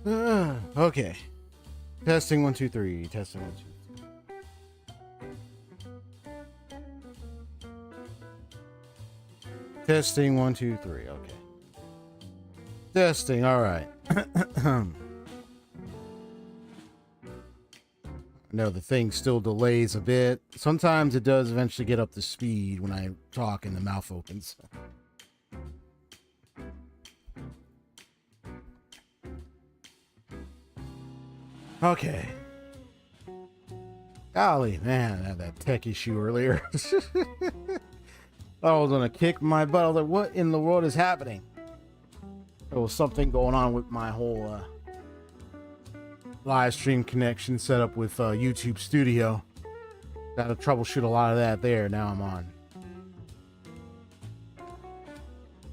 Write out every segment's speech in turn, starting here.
Okay. Testing 1 2 3. Testing 1 2 3. Testing 1 2 3. Okay. Testing. All right. No, the thing still delays a bit. Sometimes it does eventually get up to speed when I talk and the mouth opens. Okay. Golly, man, I had that tech issue earlier. I was gonna kick my butt. I was like, what in the world is happening? There was something going on with my whole live stream connection set up with YouTube Studio. Got to troubleshoot a lot of that there. Now I'm on.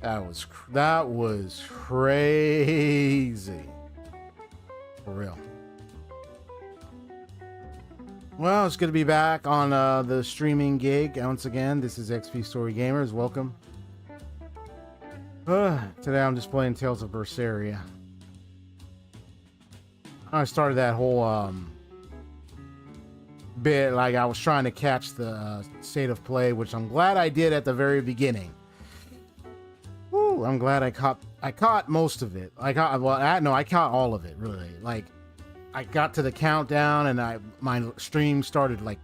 That was crazy. For real. Well, it's good to be back on the streaming gig once again. This is XP StoryGamerZ. Welcome. Today I'm just playing Tales of Berseria. I started that whole bit like I was trying to catch the state of play, which I'm glad I did at the very beginning. Woo, I'm glad I caught most of it. I caught all of it really. Like I got to the countdown and my stream started like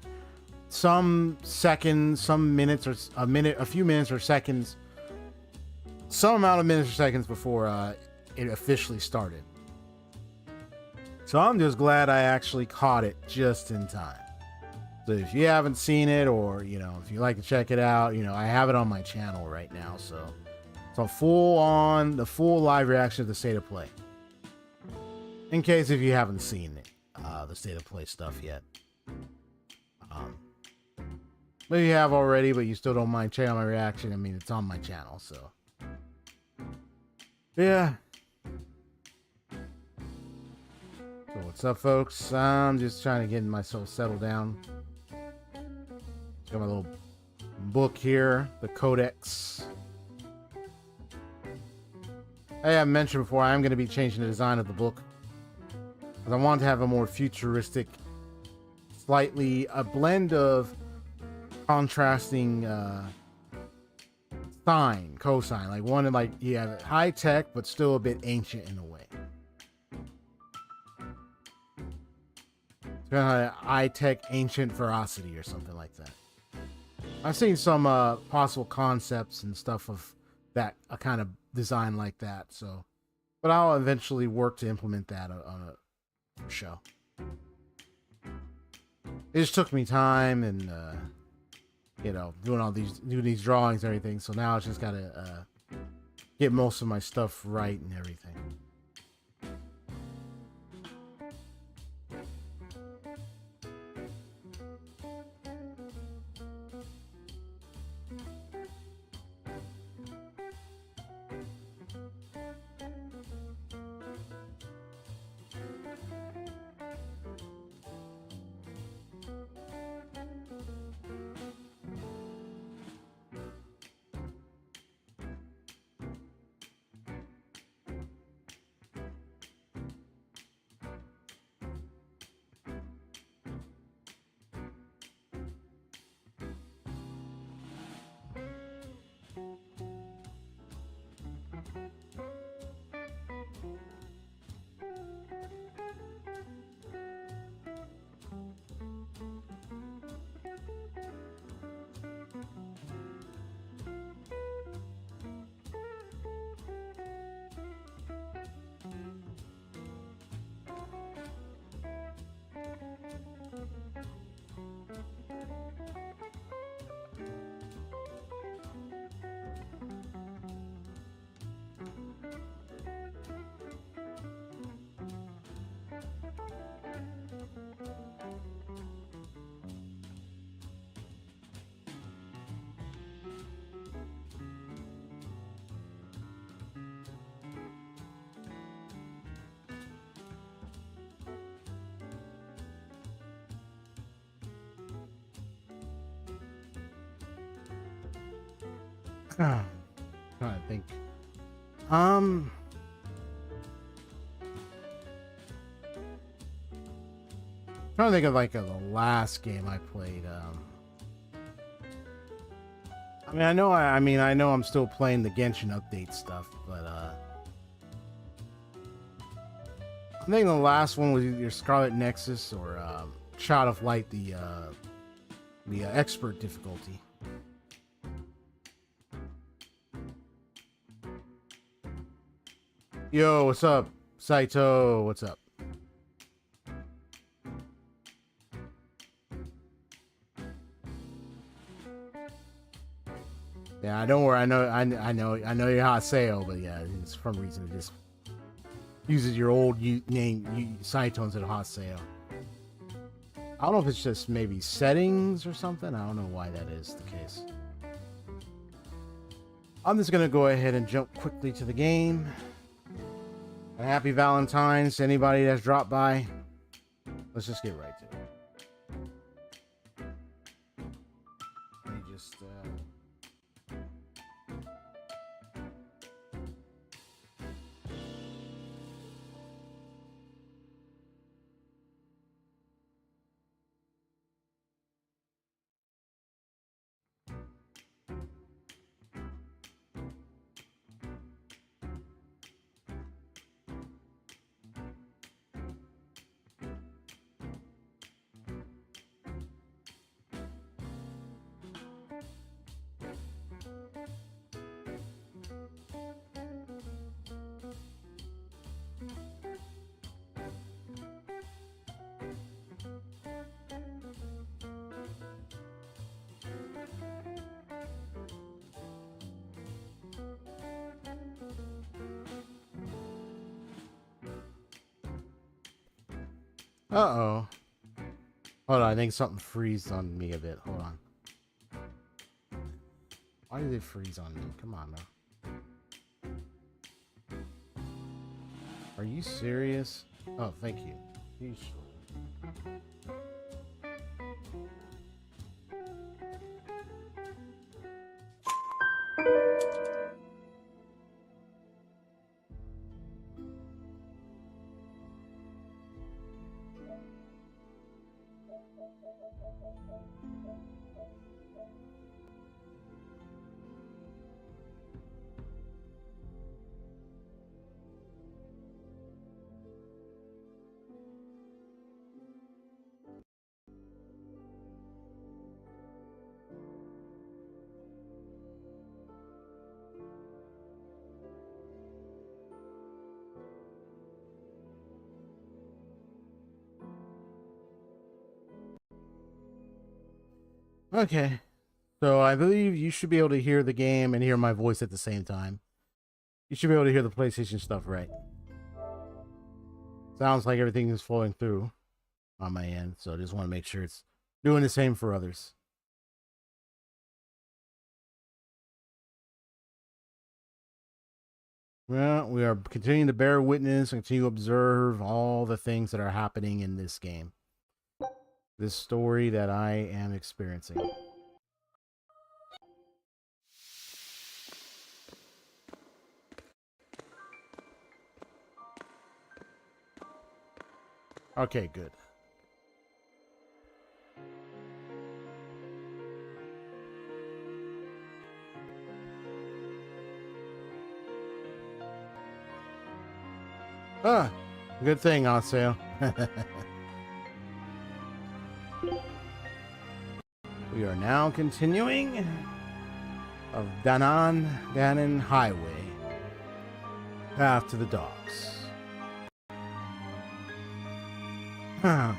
some seconds, some minutes or a few minutes or seconds, some amount of minutes or seconds before it officially started. So I'm just glad I actually caught it just in time. So if you haven't seen it, or if you like to check it out, I have it on my channel right now. So it's a the full live reaction to the state of play. In case if you haven't seen it, the state of play stuff yet. Maybe you have already, but you still don't mind checking out my reaction. I mean, it's on my channel, so yeah. So what's up, folks? I'm just trying to get myself settled down. Got my little book here, the Codex. Hey, I mentioned before, I am going to be changing the design of the book. I want to have a more futuristic, slightly a blend of contrasting cosine, like one like you have high tech but still a bit ancient in a way. It's kind of high tech ancient ferocity or something like that. I've seen some possible concepts and stuff of that, a kind of design like that. So, but I'll eventually work to implement that on a show. It just took me time and doing these drawings and everything. So now I just gotta get most of my stuff right and everything. Trying to think. trying to think of like the last game I played. I mean, I know I'm still playing the Genshin update stuff, but I think the last one was either Scarlet Nexus or Shot of Light, the expert difficulty. Yo, what's up, Saito? What's up? Yeah, don't worry. I know you're Haseo, but yeah, it's for some reason it just uses your old name, Saito, instead of Haseo. I don't know if it's just maybe settings or something. I don't know why that is the case. I'm just gonna go ahead and jump quickly to the game. And happy Valentine's to anybody that's dropped by. Let's just get right to it. Let me just uh-oh. Hold on, I think something freezed on me a bit. Hold on. Why did it freeze on me? Come on, now. Are you serious? Oh, thank you. You sure? Okay. So I believe you should be able to hear the game and hear my voice at the same time. You should be able to hear the PlayStation stuff, right? Sounds like everything is flowing through on my end, so I just want to make sure it's doing the same for others. Well, we are continuing to bear witness and continue to observe all the things that are happening in this game. This story that I am experiencing. Okay, good. Ah, good thing, Aseo. We are now continuing of Danan Highway. Path to the docks. Huh.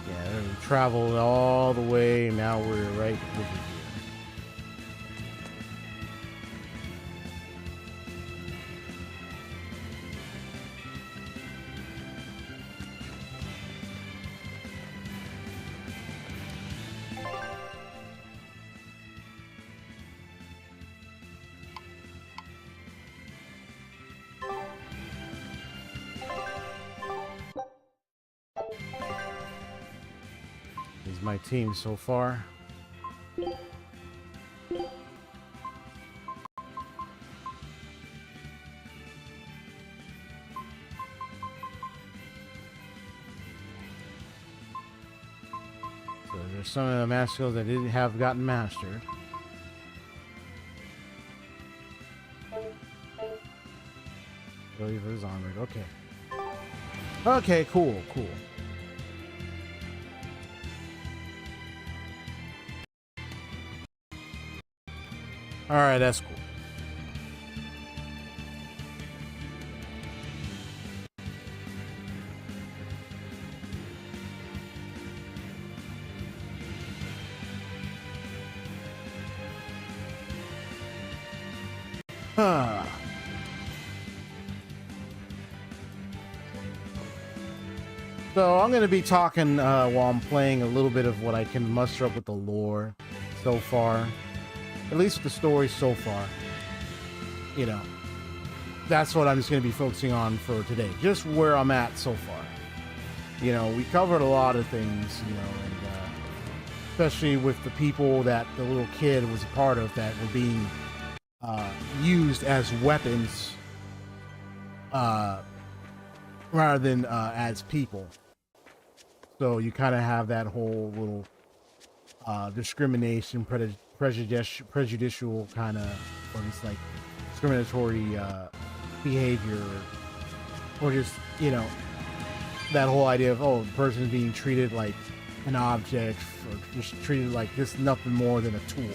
Yeah, we traveled all the way, now we're right over here. My team so far. some of the master skills I didn't have gotten mastered. Believer is armored. Okay. Okay, cool, cool. Alright, that's cool. Huh. So I'm going to be talking while I'm playing a little bit of what I can muster up with the lore so far. At least with the story so far. You know, that's what I'm just going to be focusing on for today. Just where I'm at so far. You know, we covered a lot of things, you know, and especially with the people that the little kid was a part of that were being used as weapons rather than as people. So you kind of have that whole little discrimination, prejudicial kind of, or just like discriminatory behavior, or just, you know, that whole idea of, oh, the person is being treated like an object, or just treated like this, nothing more than a tool.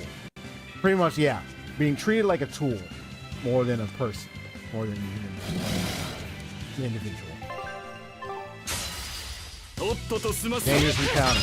Pretty much, yeah. Being treated like a tool more than a person, more than an individual. Dangerous encounter.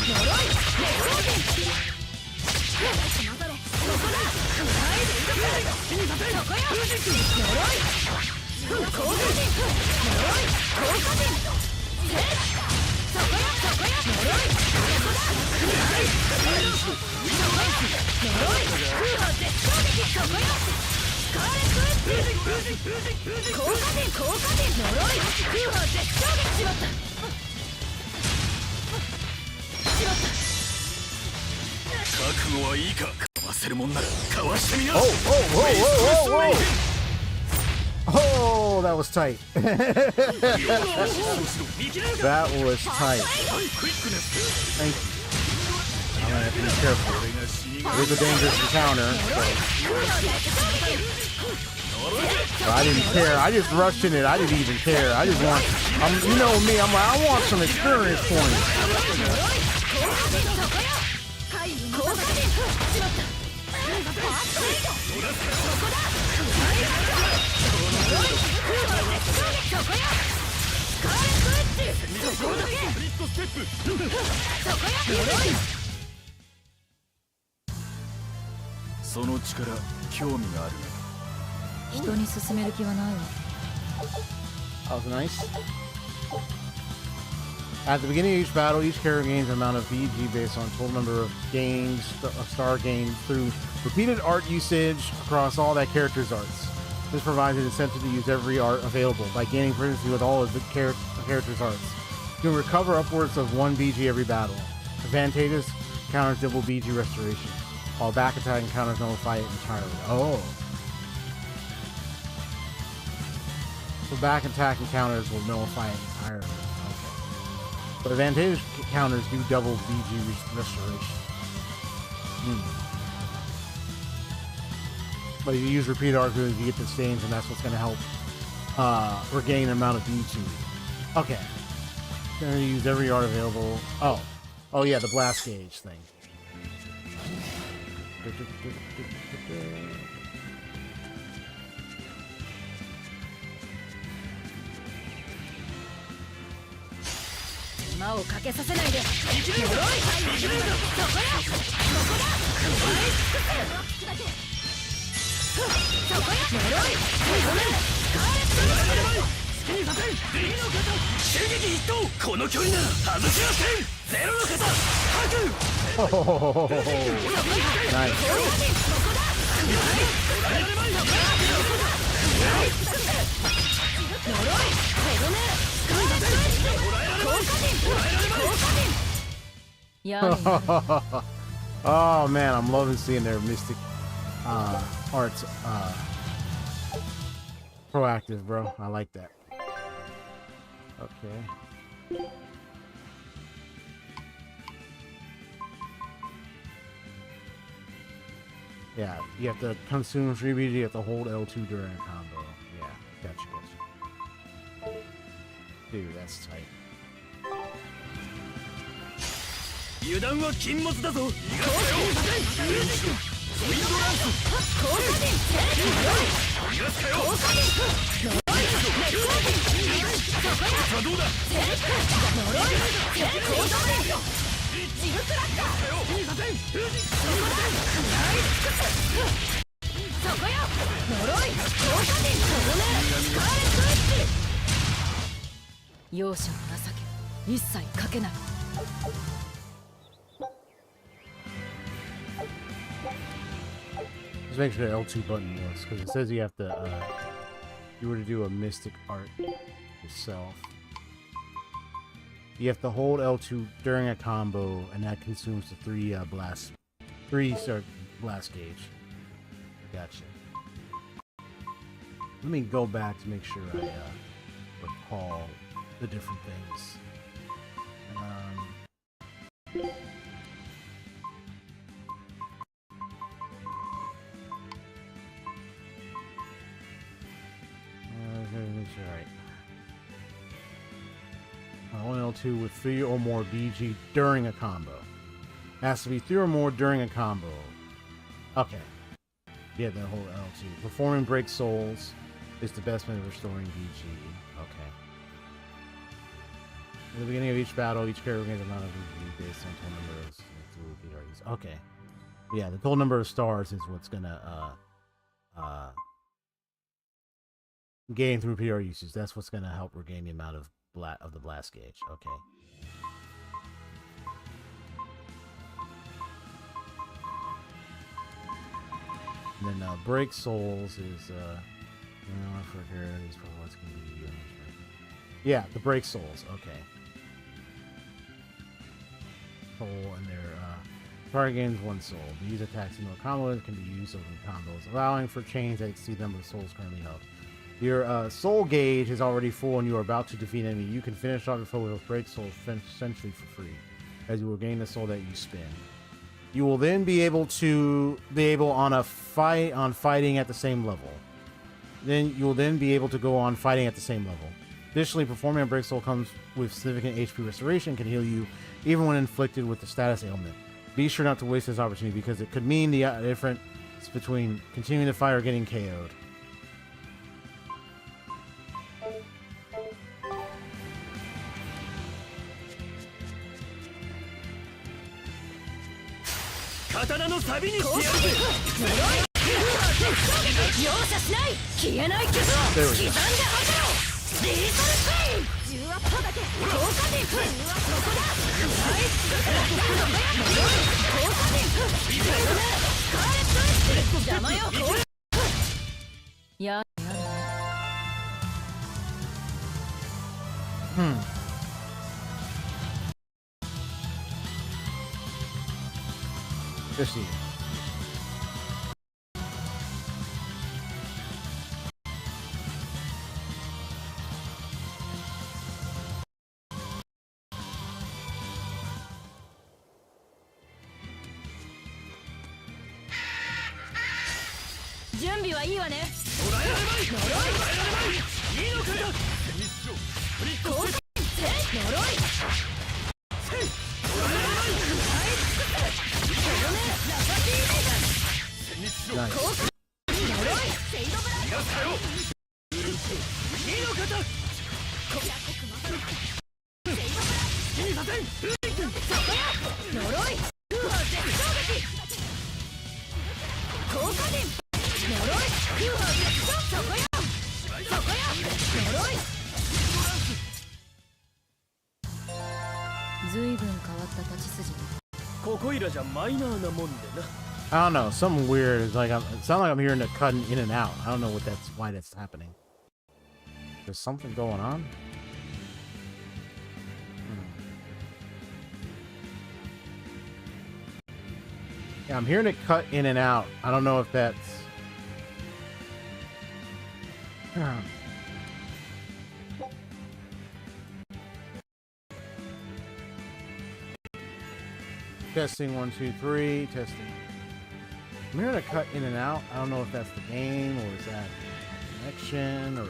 Oh, that was tight. That was tight. Thank you. I'm gonna have to be careful. It is a dangerous encounter. So I didn't care. I just rushed in it. I didn't even care. I just want, you know me, I'm like, I want some experience points. That was nice. At the beginning of each battle, each character gains an amount of VG based on total number of gains, star gained through repeated art usage across all that character's arts. This provides an incentive to use every art available. By gaining proficiency with all of the character's arts, you can recover upwards of 1 BG every battle. Advantageous counters double BG restoration, while back attack encounters nullify it entirely. Oh. So back attack encounters will nullify it entirely. Okay. But advantageous counters do double BG restoration. But if you use repeat art, you get the stains, and that's what's going to help regain an amount of BG. Okay. Going to use every art available. Oh yeah, the blast gauge thing. Oh, nice. Oh man, I'm loving seeing their mystic arts proactive, bro. I like that. Okay. Yeah, you have to consume 3 BG, you have to hold L2 during a combo. Yeah, gotcha. Dude, that's tight. Just make sure the L2 button works, because it says you have to, if you were to do a mystic art yourself, you have to hold L2 during a combo, and that consumes the 3 blast gauge. Gotcha. Let me go back to make sure I recall the different things. Alright. Only L2 with 3 or more BG during a combo. Has to be 3 or more during a combo. Okay. Yeah, the whole L2. Performing Break Souls is the best way of restoring BG. Okay. At the beginning of each battle, each character gains a amount of BG based on total number of PRs. Okay. Yeah, the total number of stars is what's gonna gain through PR usage. That's what's gonna help regain the amount of the blast gauge. Okay. And then Break Souls is I forget these what's gonna be used. Yeah, the Break Souls. Okay. Soul and their target gains 1 soul. These attacks into a combo can be used over combos, allowing for chains that exceed the number of souls currently held. Your soul gauge is already full and you are about to defeat an enemy. You can finish off your foe with Break Soul essentially for free, as you will gain the soul that you spend. You will then be able on fighting at the same level. Then you will then be able to go on fighting at the same level. Additionally, performing a Break Soul comes with significant HP restoration, can heal you even when inflicted with the status ailment. Be sure not to waste this opportunity because it could mean the difference between continuing to fight or getting KO'd. Just see. I don't know, something weird is like it sounds like I'm hearing it cutting in and out. I don't know why that's happening. There's something going on. Yeah, I'm hearing it cut in and out. I don't know if that's Testing 1 2 3 testing. I'm hearing a cut in and out. I don't know if that's the game or is that connection or...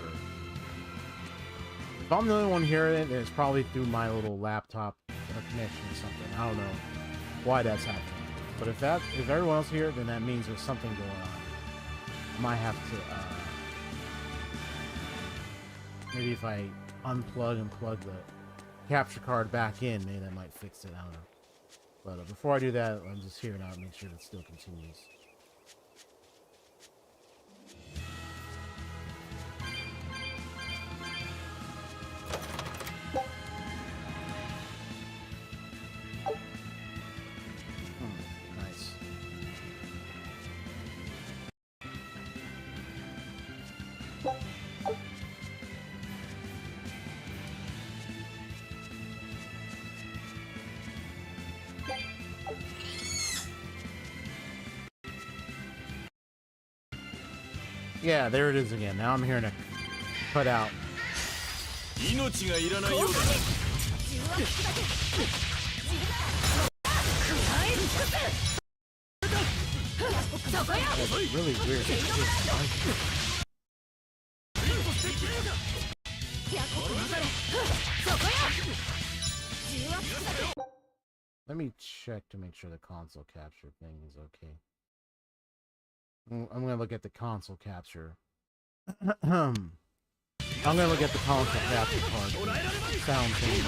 If I'm the only one hearing it, it's probably through my little laptop connection or something. I don't know why that's happening. But if everyone else hears it, then that means there's something going on. I might have to... maybe if I unplug and plug the capture card back in, maybe that might fix it. I don't know. But before I do that, I'm just hearing out and make sure it still continues. Nice. Yeah, there it is again. Now I'm hearing it cut out. Really weird. Let me check to make sure the console capture thing is okay. I'm gonna look at the console capture. I'm gonna look at the console capture part. Sound thing.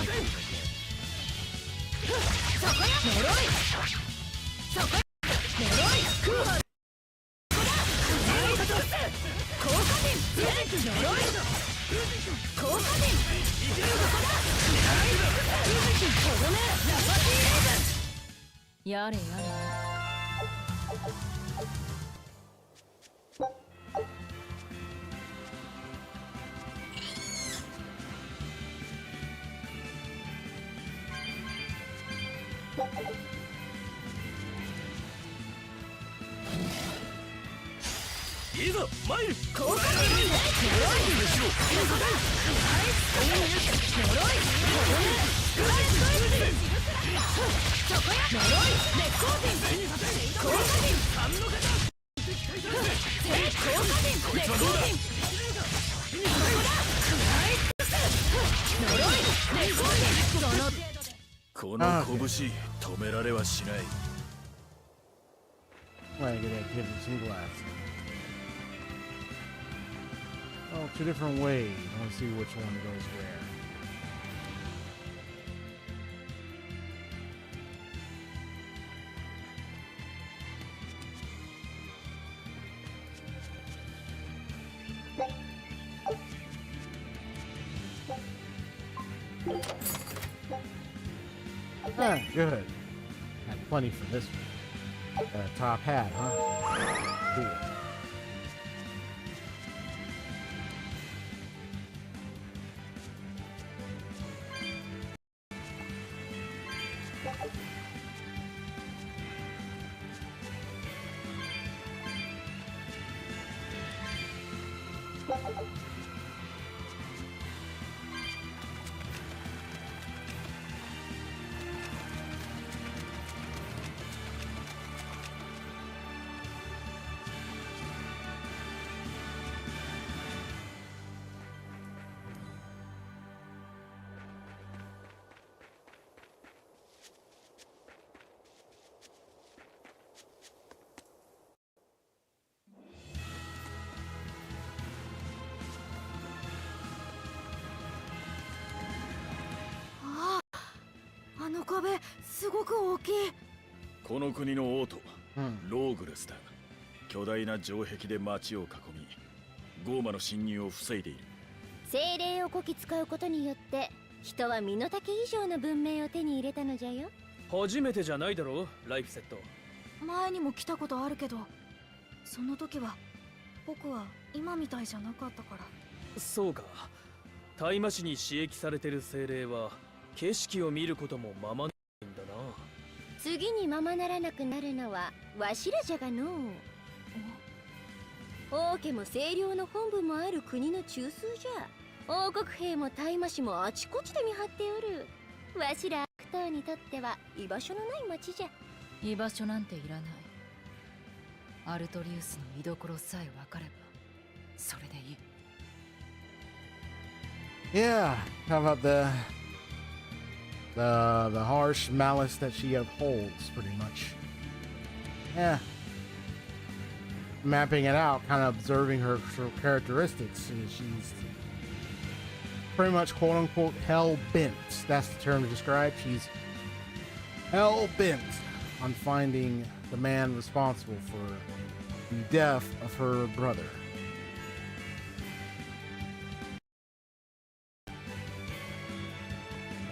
Give it some glass. Oh, two different ways. I want to see which one goes where. Ah, good. Had plenty for this one. Top hat, huh? Cool. アルトリウスの居所さえ分かればそれでいい。 Yeah, how about the harsh malice that she upholds, pretty much. Yeah. Mapping it out, kind of observing her characteristics. She's pretty much quote-unquote hell-bent. That's the term to describe. She's hell-bent on finding the man responsible for the death of her brother.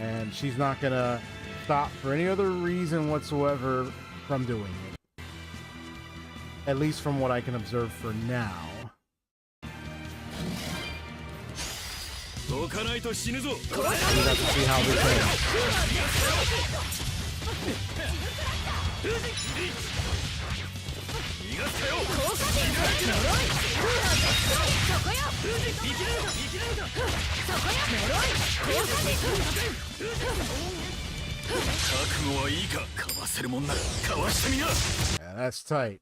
And she's not gonna stop for any other reason whatsoever from doing it. At least from what I can observe for now. We have to see how this ends. Yeah, that's tight.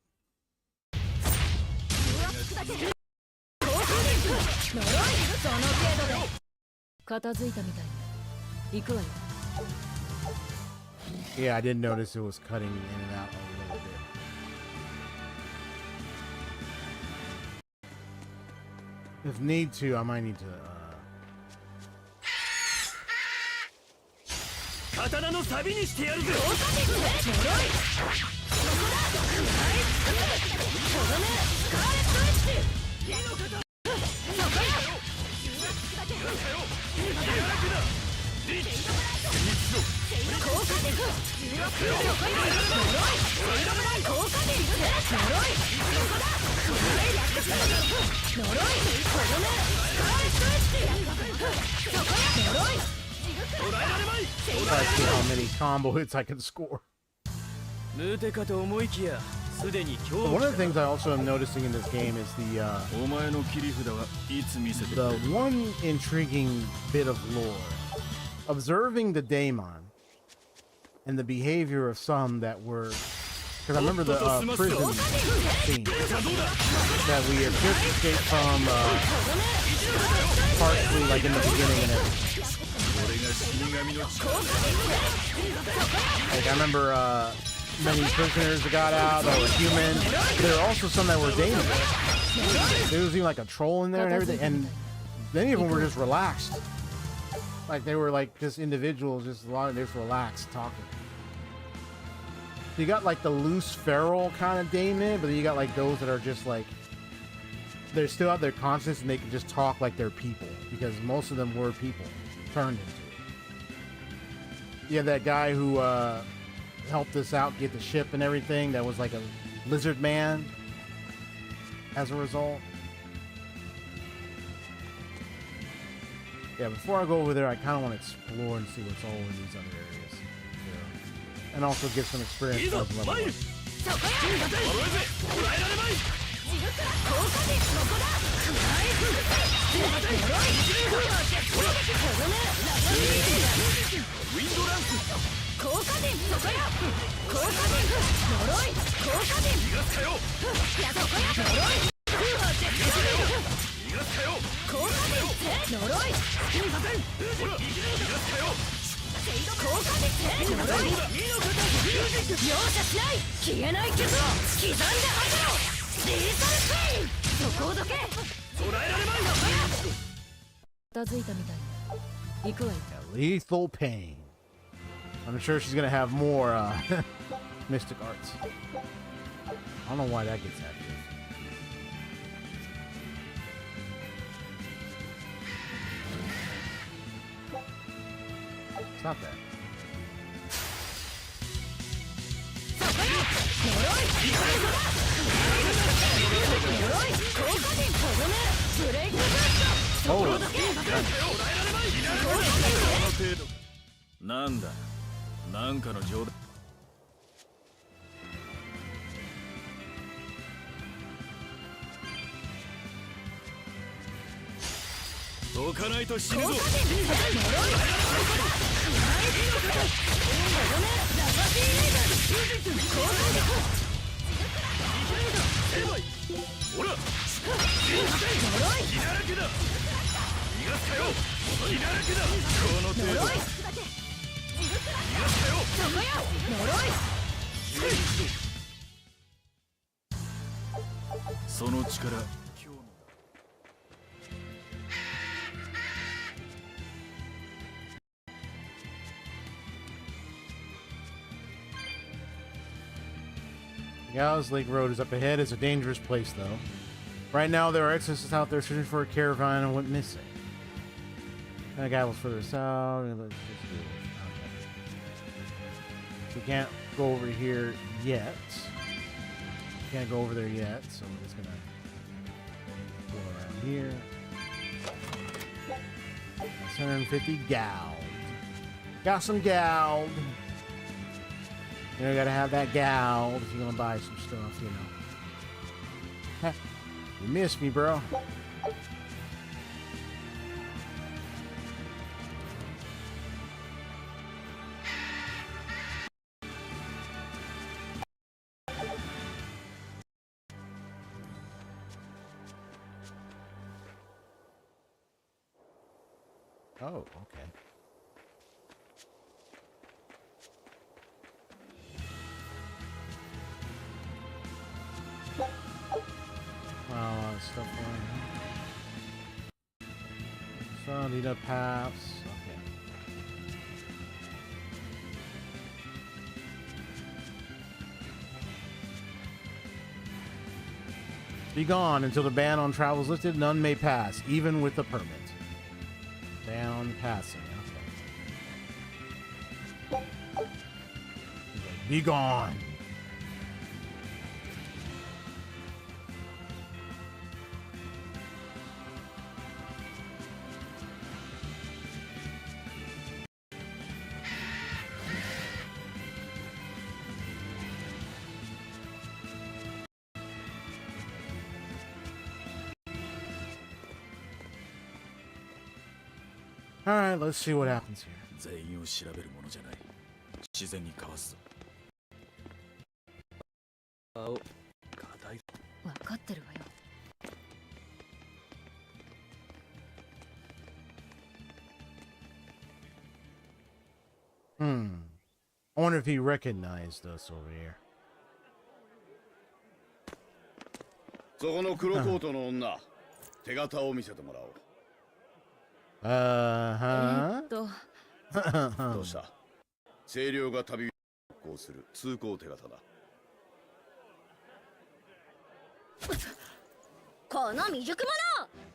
Yeah, I didn't notice it was cutting in and out a little bit. If need to, I might need to try to see how many combo hits I can score. But one of the things I also am noticing in this game is the one intriguing bit of lore. Observing the daemon and the behavior of some that were... Because I remember the prison scene that we had just escaped from partially like in the beginning and everything. Like I remember many prisoners that got out that were human. There were also some that were dangerous. There was even like a troll in there and everything, and many of them were just relaxed. Like they were like just individuals, just a lot of just relaxed talking. So you got like the loose feral kind of daemon, but then you got like those that are just like they're still out their conscience and they can just talk like they're people, because most of them were people turned into it. You have that guy who helped us out get the ship and everything that was like a lizard man as a result. Yeah, before I go over there, I kind of want to explore and see what's all in these other areas. Yeah. And also get some experience as level 1. Lethal pain. I'm sure she's gonna have more mystic arts. I don't know why that gets active. Stop that. Oh, その力。Gallows Lake Road is up ahead. It's a dangerous place, though. Right now, there are exorcists out there searching for a caravan and went missing. That guy was further south. Okay. We can't go over here yet. Can't go over there yet, so we're just gonna go around here. That's 150 gold. Got some gold. You know, you gotta have that gold if you're gonna buy some stuff, you know. Heh, you missed me, bro. Oh, okay. Wow, a lot of stuff going on. So, need up paths. Okay. Be gone until the ban on travel is lifted. None may pass, even with the permit. Ban on passing. Okay. Be gone. All right, let's see what happens here. 全員を調べるものじゃない。自然にかわすぞ。青、硬い。分かってるわよ。I wonder if he recognized us over here. そこの黒コートの女、手形を見せてもらおう。Uh-huh. どうした？清涼が旅を行する通行手形だ。この未熟者、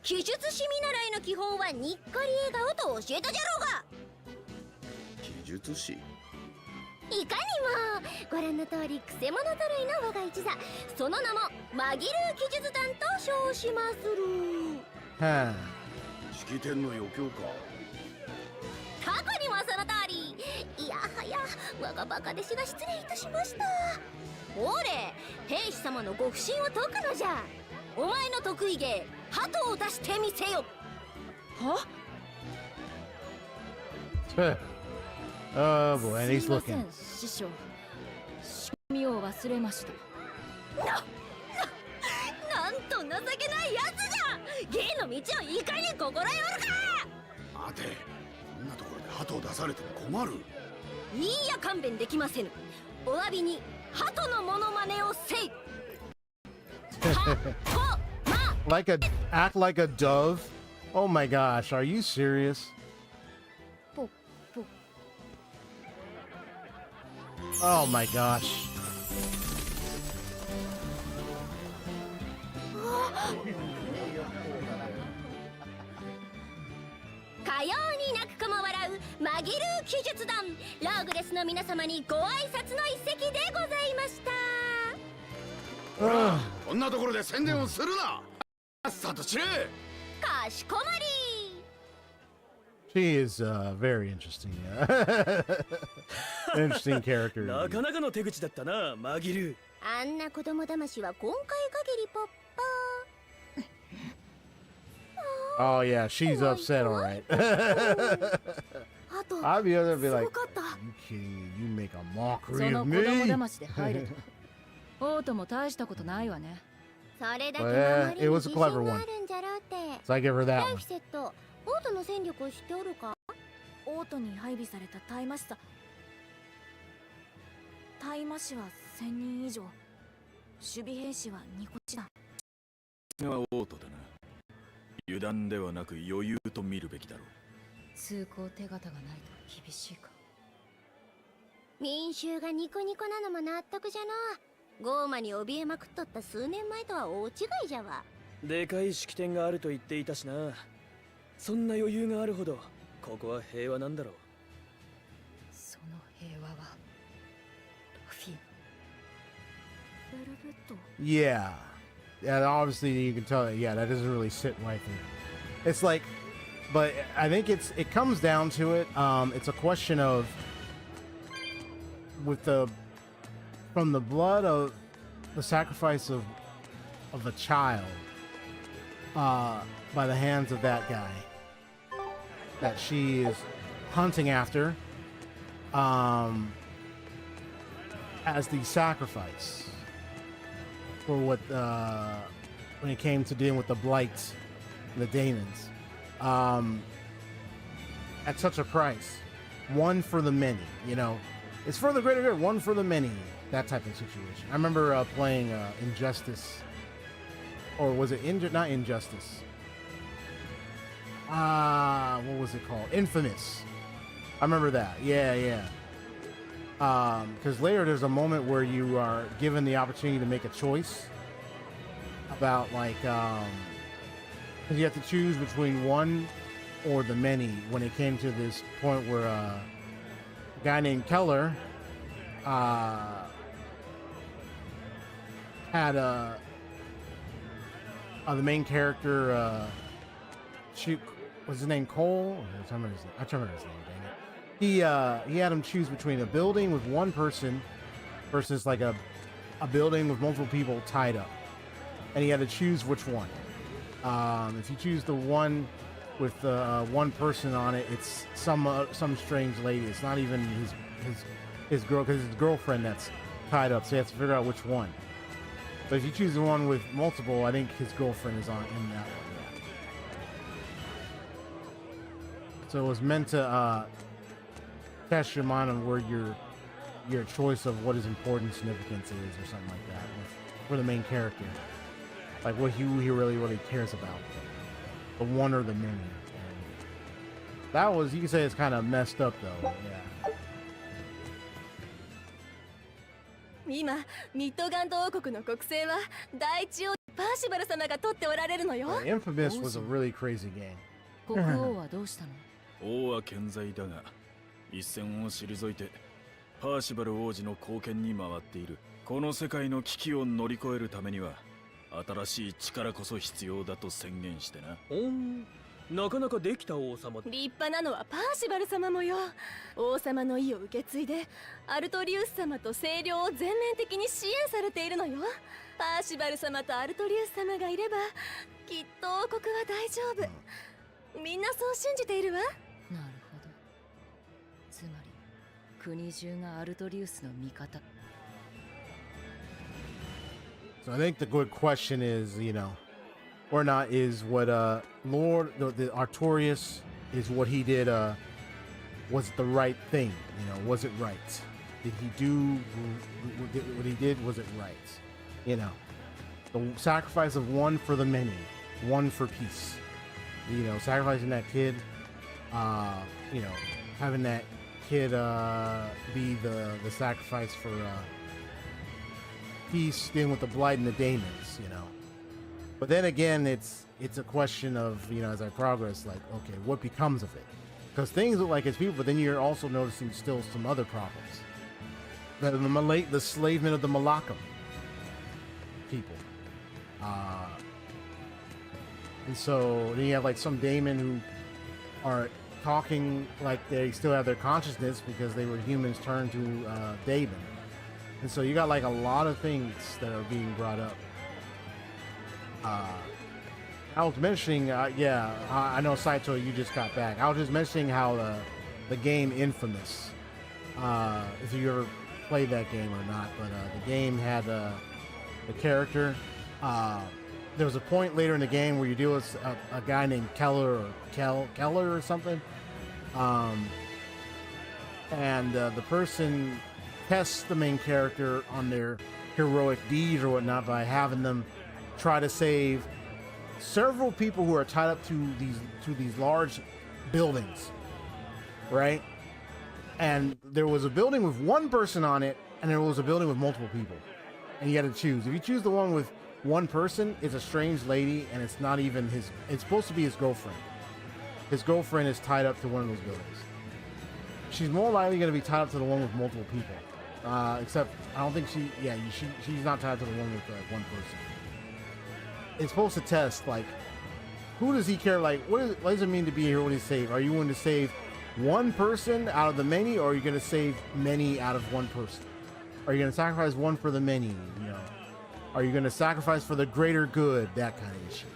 記述師見習いの基本はにっかり笑顔と教えたじゃろうが。記述師？いかにもご覧の通りくせ者揃いの我が一座、その名も紛る記述団と称しまする。はあ。式典の余興か。過去にもその通り。いやはや、我がバカ弟子が失礼いたしました。ほれ、兵士様のご不審を解くのじゃ。お前の得意芸、鳩を出してみせよ。はOh boy, and he's すいませ looking. ん、師匠。仕組みを忘れました。なんと情けないやつじゃ。芸の道をいかに心得おるか。待て、こんなところで鳩を出されても困る。いいや、勘弁できませぬ。お詫びに鳩のモノマネをせい。Like a act like a dove? Oh my gosh, are you serious? ポッポッ。 Oh my gosh. かように泣く子も笑う紛る記述団、ローグレスの皆様にご挨拶の一席でございました。こんなところで宣伝をするな。さっさと知れ。かしこまり。 She is very interesting. Interesting character. なかなかの手口だったな、マギル。あんな子供騙しは今回限りポッパ Oh yeah, she's upset, all right. あと I'll be able to be す like, ごかった。 you kidding me? You make a そ mockery の of 子供 me? 騙しで入れと。オートも大したことないわね。それだけ Well, 守り it に was 自 a 信 clever が one. あるんじゃろうって。 So I give her that ライ one. フセット、王都の戦力を知っておるか？王都に配備された大魔師さ。大魔師は1000人以上、守備兵士は2個師だ。が王都だな。油断ではなく余裕と見るべきだろう。通行手形がないと厳しいか。民衆がニコニコなのも納得じゃの。ゴーマに怯えまくっとった数年前とは大違いじゃわ。でかい式典があると言っていたしな。そんな余裕があるほどここは平和なんだろう。その平和はラフィ。ベルベット。 Yeah. Yeah, obviously you can tell that, yeah, that doesn't really sit right there. It's like, but I think it comes down to it. It's a question of, from the blood of the sacrifice of a child, by the hands of that guy that she is hunting after, as the sacrifice for what, when it came to dealing with the blight and the daemons, at such a price. One for the many, you know. It's for the greater good, one for the many, that type of situation. I remember playing Injustice, or was it not Injustice? What was it called? Infamous. I remember that. Yeah. Because later there's a moment where you are given the opportunity to make a choice about, like, because you have to choose between one or the many. When it came to this point where a guy named Keller had the main character shoot, was his name Cole? I remember his name. Dang it. He had him choose between a building with one person versus like a building with multiple people tied up, and he had to choose which one. If you choose the one with one person on it, it's some strange lady. It's not even his girl, because it's his girlfriend that's tied up. So he has to figure out which one. But if you choose the one with multiple, I think his girlfriend is in that one. Yeah. So it was meant to test your mind on where your choice of what his important significance is, or something like that, for the main character, like what he really cares about, the one or the many. And that was, you can say, it's kind of messed up though. Yeah. 今ミッドガント王国の国政は第一王パーシバル様が取っておられるのよ。 Infamous was a really crazy game. 国王はどうしたの？王は健在だが、一線を退いてパーシバル王子の貢献に回っている。この世界の危機を乗り越えるためには新しい力こそ必要だと宣言してな。なかなかできた王様。立派なのはパーシバル様もよ。王様の意を受け継いでアルトリウス様と清涼を全面的に支援されているのよ。パーシバル様とアルトリウス様がいればきっと王国は大丈夫。みんなそう信じているわ。なるほど。つまり国中がアルトリウスの味方。 So I think the good question is, you know, or not, is what Lord the Artorias, is what he did, was it the right thing? You know, was it right? Did he do what he did? Was it right? You know, the sacrifice of one for the many, one for peace. You know, sacrificing that kid, you know, having that kid be the sacrifice for peace, dealing with the blight and the daemons, you know. But then again, it's a question of, you know, as I progress, like, okay, what becomes of it? Because things look like it's people, but then you're also noticing still some other problems. The enslavement of the Malakam people. And so then you have like some daemon who are talking like they still have their consciousness because they were humans turned to daemon. And so you got like a lot of things that are being brought up. I was mentioning, I know Saito, you just got back. I was just mentioning how the game Infamous, if you ever played that game or not, but the game had the character there was a point later in the game where you deal with a guy named Keller or something, and the person tests the main character on their heroic deeds or whatnot by having them try to save several people who are tied up to these large buildings, right? And there was a building with one person on it, and there was a building with multiple people, and you had to choose. If you choose the one with one person, it's a strange lady, and it's not even his. It's supposed to be his girlfriend. His girlfriend is tied up to one of those buildings. She's more likely going to be tied up to the one with multiple people. Except I don't think she's not tied to the one with one person. It's supposed to test, like, who does he care? Like, what does it mean to be a hero to save? Are you going to save one person out of the many, or are you going to save many out of one person? Are you going to sacrifice one for the many? You know, are you going to sacrifice for the greater good? That kind of issue.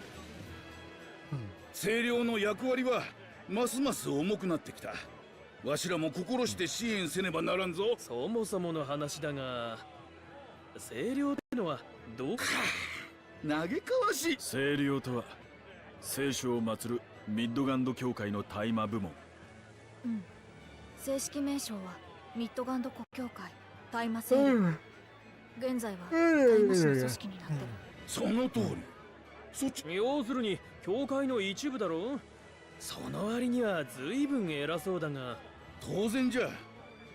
清涼の役割はますます重くなってきた。わしらも心して支援せねばならんぞ。そもそもの話だが、清涼ってのはどう？嘆かわしい。清涼とは聖書を祀るミッドガンド教会の大麻部門。うん。正式名称はミッドガンド国教会大麻清涼。現在は大麻市の組織になってる。その通り。そっち。要するに教会の一部だろ。その割には随分偉そうだが。当然じゃ。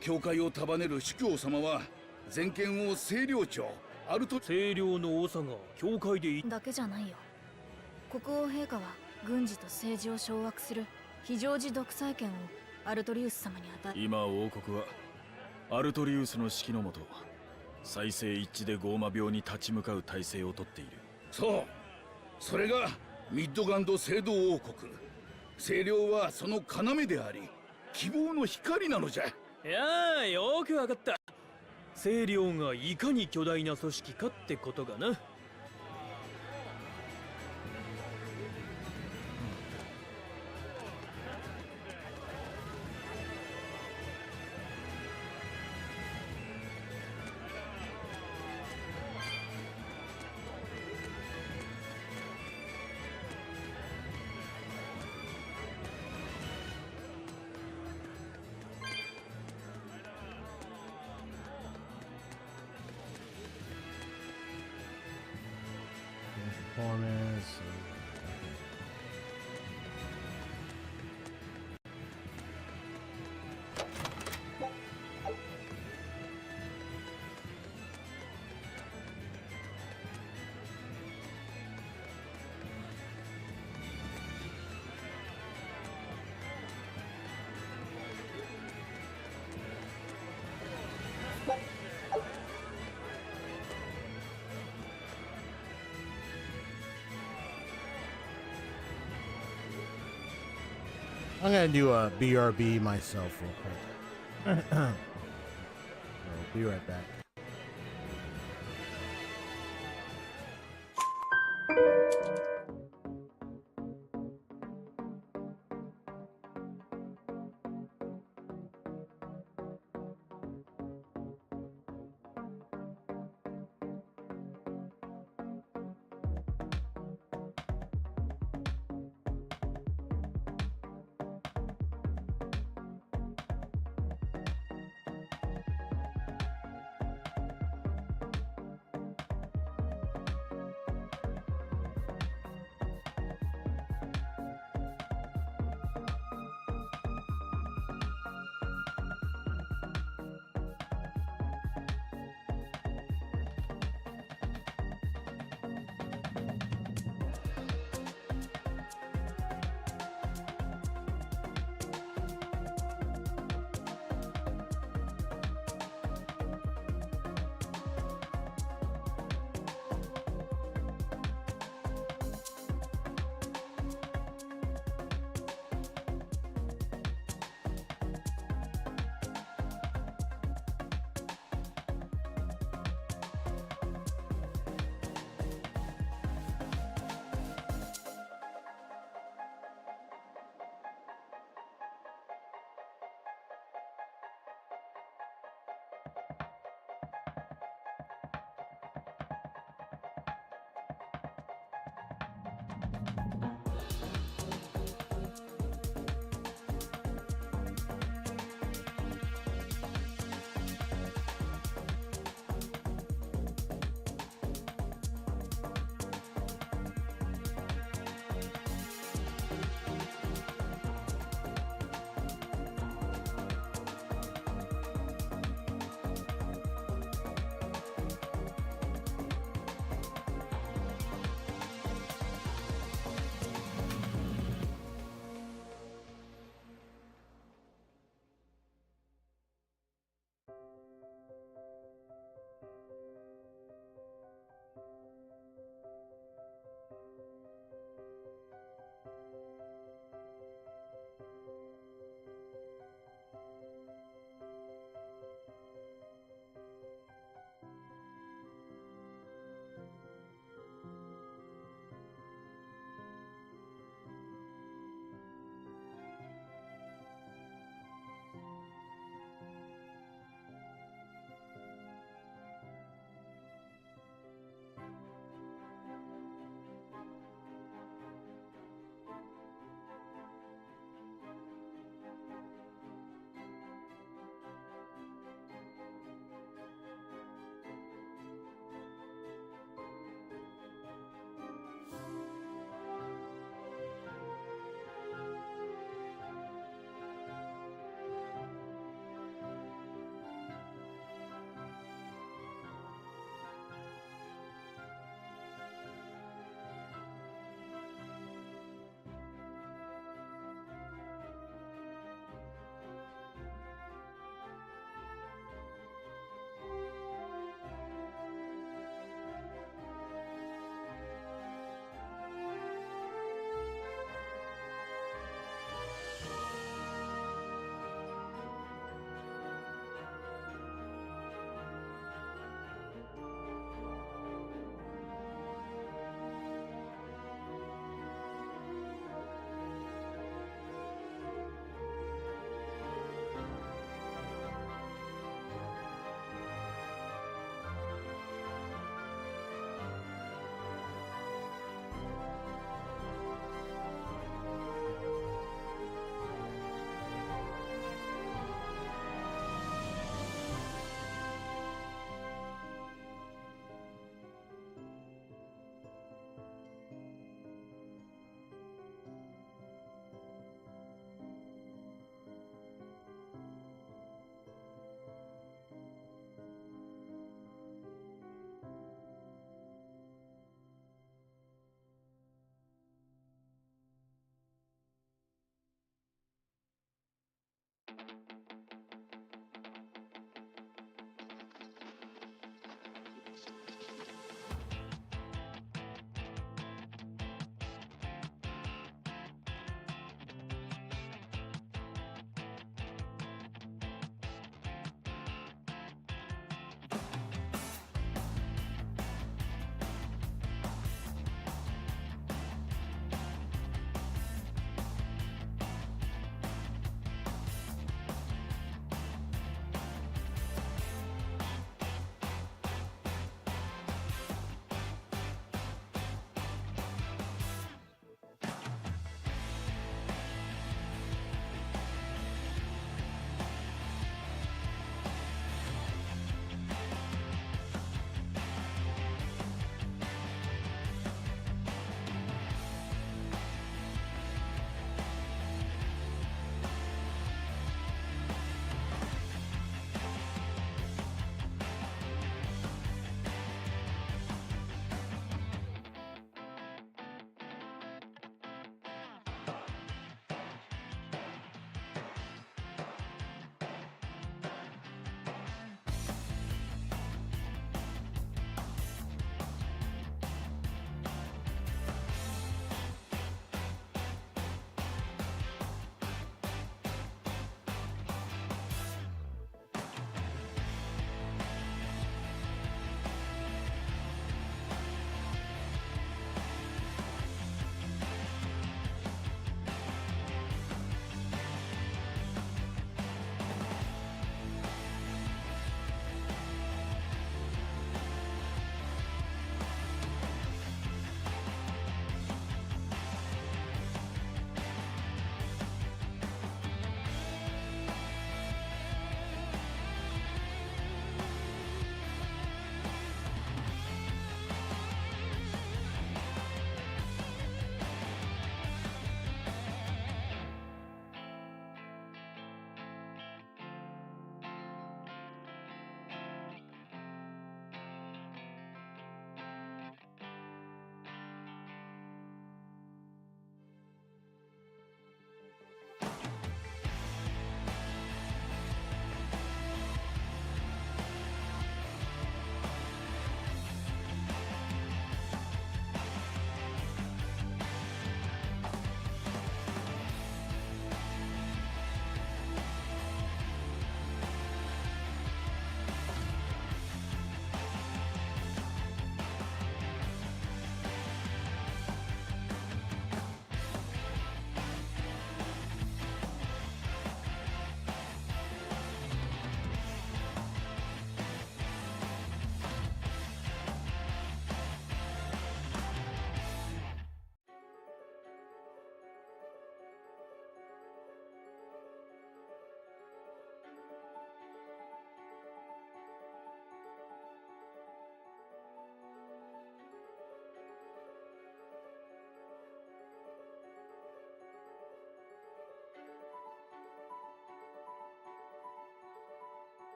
教会を束ねる司教様は全権を清涼庁アルト清涼の長が教会でだけじゃないよ。国王陛下は軍事と政治を掌握する非常時独裁権をアルトリウス様に与え。今王国はアルトリウスの指揮のもと再生一致でゴーマ病に立ち向かう体制をとっている。そう。それがミッドガンド聖堂王国。清涼はその要であり希望の光なのじゃ。いやー、よくわかった。清涼がいかに巨大な組織かってことがな。Performance. I'm gonna do a BRB myself real quick. I'll be right back.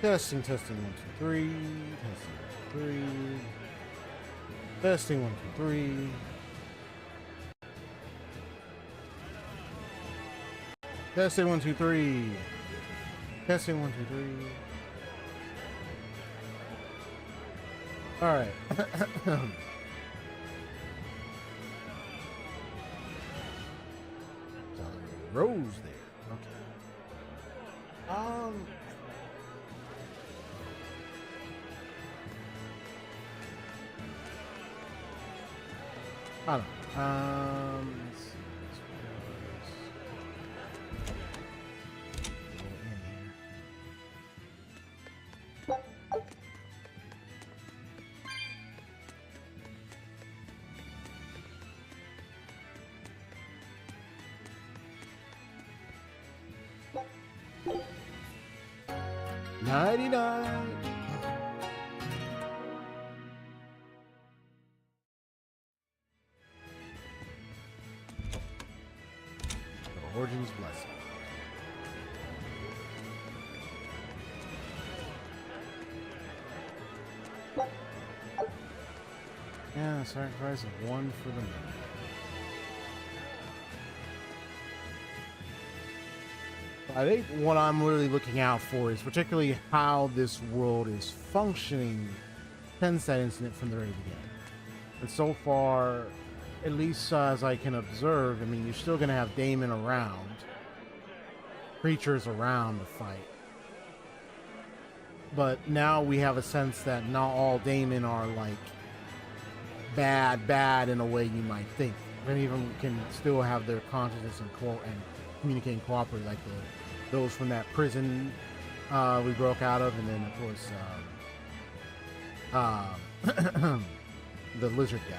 Testing, testing, 1, 2, 3. Testing, 1, 2, 3. Testing, 1, 2, 3. Testing, 1, 2, 3. All right. Rose there. Okay. I don't know. Let's see. This was... Go in here. $99. The Origins Blessing. Yeah, sacrifice of 1 for the moon. I think what I'm really looking out for is particularly how this world is functioning since that incident from the very beginning. And so far, at least as I can observe, I mean, you're still going to have Damon around, creatures around to fight. But now we have a sense that not all Damon are like bad in a way you might think. And even can still have their consciousness and communicate and cooperate, like those from that prison we broke out of, and then of course the lizard guy.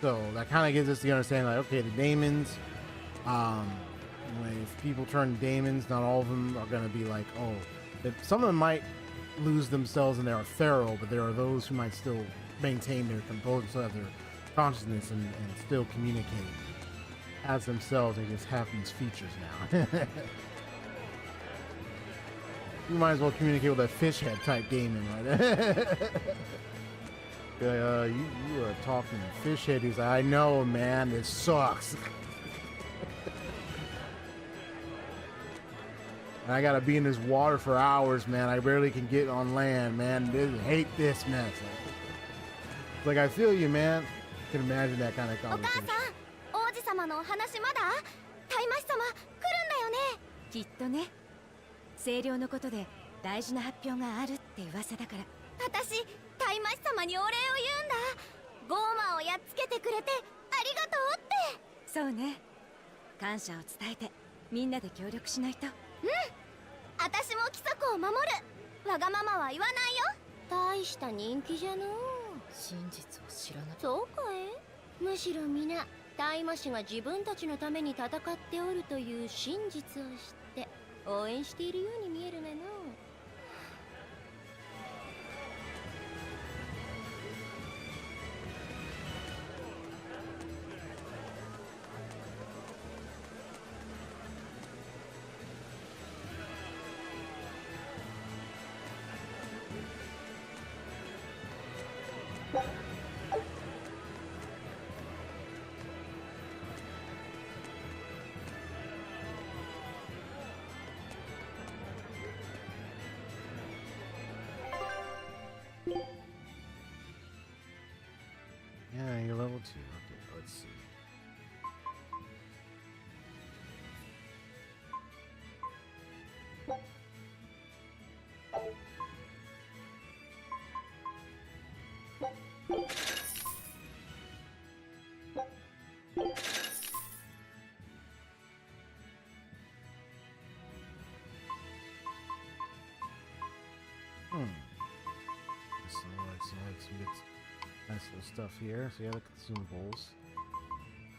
So that kind of gives us the understanding, like, okay, the Daemons, if people turn Daemons, not all of them are going to be like, oh, some of them might lose themselves and they're feral, but there are those who might still maintain their composure, still have their consciousness and still communicate as themselves. They just have these features now. You might as well communicate with a fish head type Daemon, right? You are talking to fish head. He's like, I know, man, this sucks. I gotta be in this water for hours, man. I barely can get on land, man. I hate this mess. It's like, I feel you, man. I can imagine that kind of conversation. お母さん、王子様のお話まだ？タイマシ様来るんだよね。きっとね。清涼のことで大事な発表があるって噂だから。私、タイマシ様にお礼を言うんだ。ゴーマをやっつけてくれてありがとうって。そうね。感謝を伝えてみんなで協力しないと。私も規則を守る。わがままは言わないよ。大した人気じゃのう。真実を知らなかった。そうかい？むしろ皆大魔師が自分たちのために戦っておるという真実を知って応援しているように見えるなの。Yeah, you're level 2. Okay, let's see. So some good, nice little stuff here. So yeah, the consumables,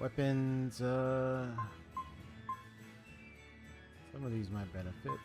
weapons. Some of these might benefit.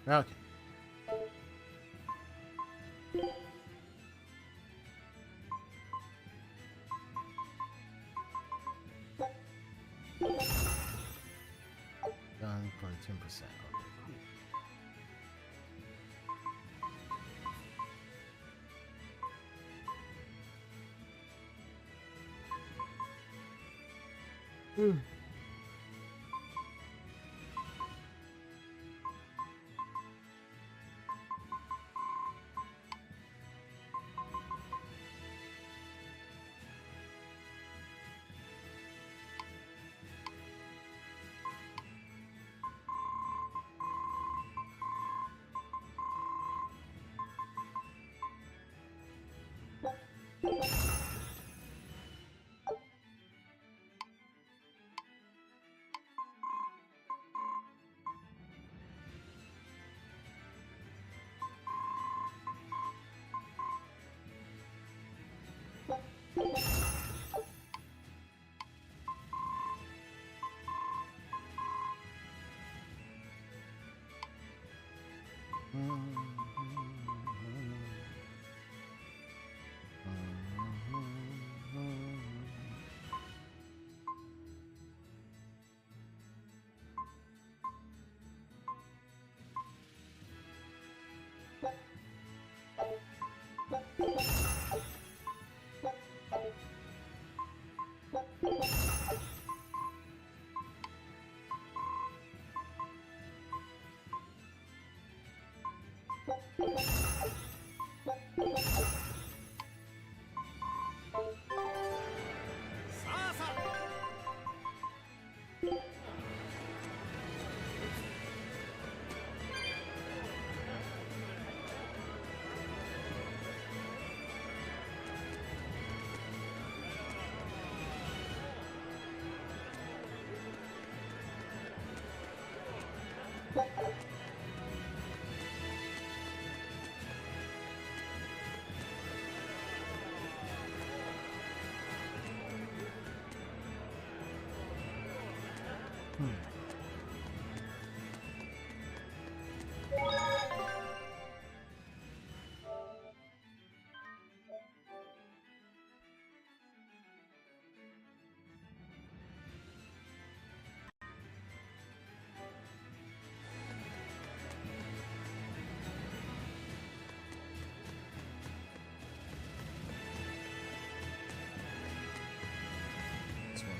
Okay. Done for 10%. Okay, cool.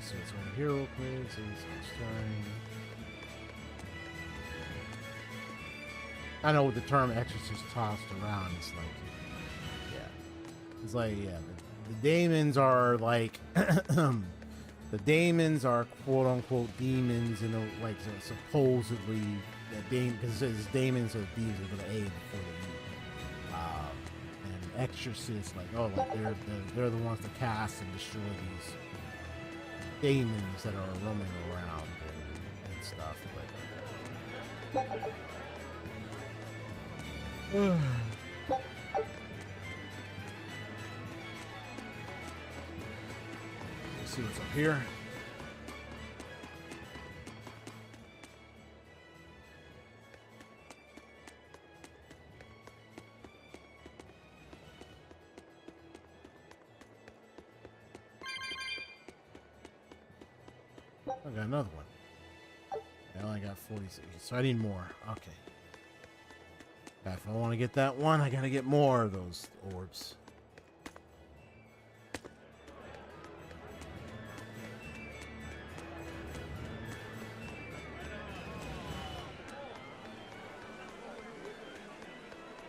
So it's on here real quick. So it's starting. I know with the term exorcist tossed around, it's like, yeah, it's like, yeah, the daemons are like, the daemons are quote unquote demons, you know, like supposedly that because it says daemons or demons are gonna aid before they eat. And exorcists, like, oh, like they're the ones that cast and destroy these demons that are roaming around and stuff. But let's see what's up here. I got another one. I only got 46, so I need more. Okay. If I want to get that one, I gotta get more of those orbs.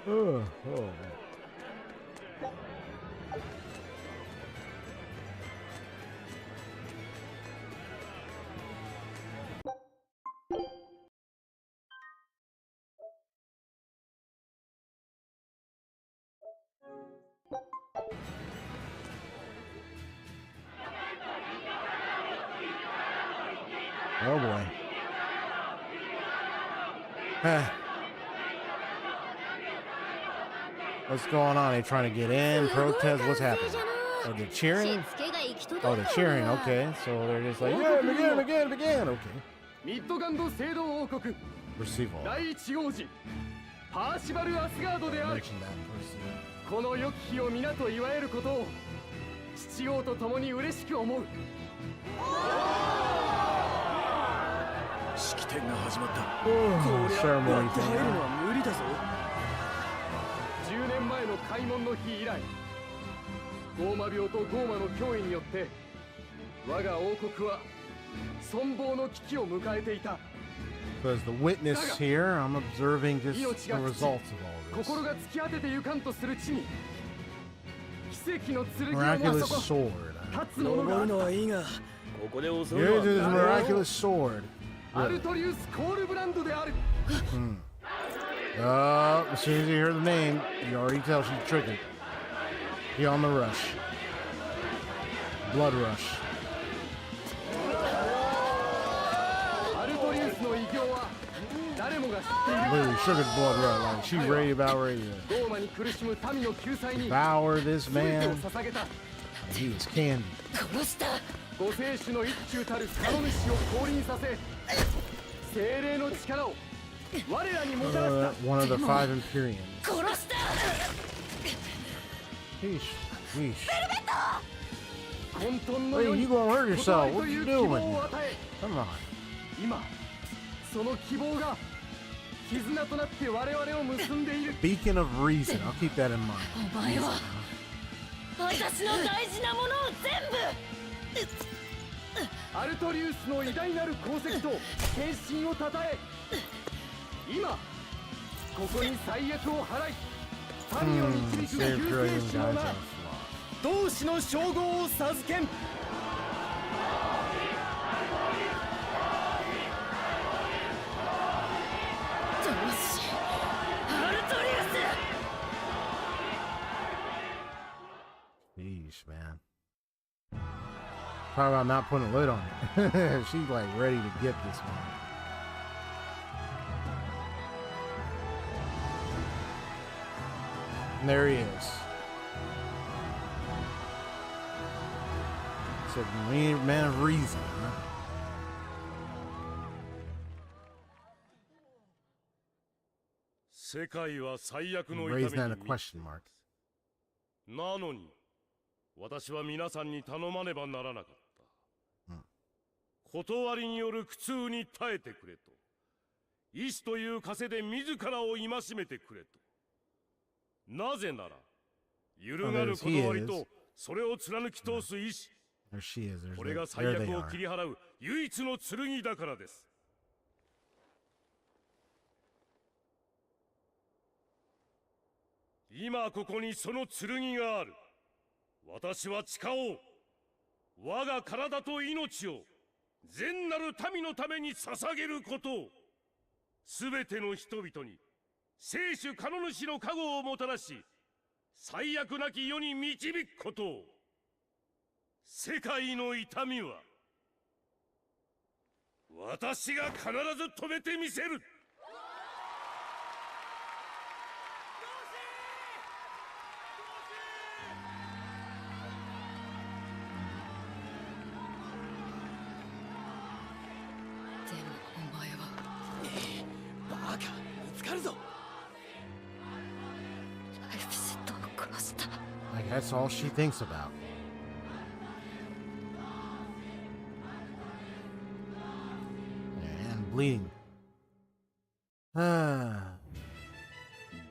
Oh. Oh boy. What's going on? They trying to get in, protest? What's happening? Oh, they're cheering? Oh, they're cheering. Okay, so they're just like, yeah, begin. Okay. ミッドガンド聖堂王国 Percival. 第一王子パーシバル・アスガードである Mention that, Percival. この良き日を皆と祝えることを父王と共に嬉しく思う式典が始まった。 Oh, ceremony 入るの thing. は無理だぞ。10年前の開門の日以来ゴーマ病とゴーマの脅威によって我が王国は存亡の危機を迎えていた Because the witness here, I'm observing just the results of all this. 心が突き当ててゆかんとする地に奇跡の剣を Miraculous まそこ sword. 立つ者が登るのあっはいいが、ここで襲う Here's のは this miraculous sword. たアルトリウス・コールブランドである As soon as you hear the name, you already tell she's tricking. He on the rush. Blood rush. アルトリウスの偉業は誰もが知っている Literally sugar blood rush. Like she's ready, about ready ローマに苦しむ民の救済 to に devour this 全てを man. 捧げた He is candy. ご聖種の一中たる神主を降臨させ精霊の力を我らにもたらした One of the five Imperiums. 殺した Sheesh. Sheesh. 混沌の Hey, 世 you に gonna hurt 答 yourself. えと What い you う希望 doing? を与え Come on. 今その希望が絆となって我々を結んでいる Beacon of reason. I'll keep that in mind. お前は私の大事なものを全アルトリウスの偉大なる功績と献身をたたえ今ここに最悪を払い民を導く Save 救 trillion 世主の guys 名 on fly. 同志の称号を授けん。部同志アルトリウス Sheesh, man. Talk about not putting a lid on it. She's like ready to get this one. And there he is. So man of reason, huh? 世界は最悪の Raise 痛 that み a に満ち question mark. なのに私は皆さんに頼まねばならなかった、断りによる苦痛に耐えてくれと意志という枷で自らを戒めてくれとなぜなら揺るがる断りとそれを貫き通す意志 There she is. これが There 最 they 悪を are. 切り払う唯一の剣だからです。今ここにその剣がある。私は誓おう。我が体と命を善なる民のために捧げることを。すべての人々に聖主カノ主の加護をもたらし、最悪なき世に導くことを。世界の痛みは私が必ず止めてみせる。でもお前はバカ、見つかるぞ。ライフセットを殺した Like that's all she thinks about. And bleeding.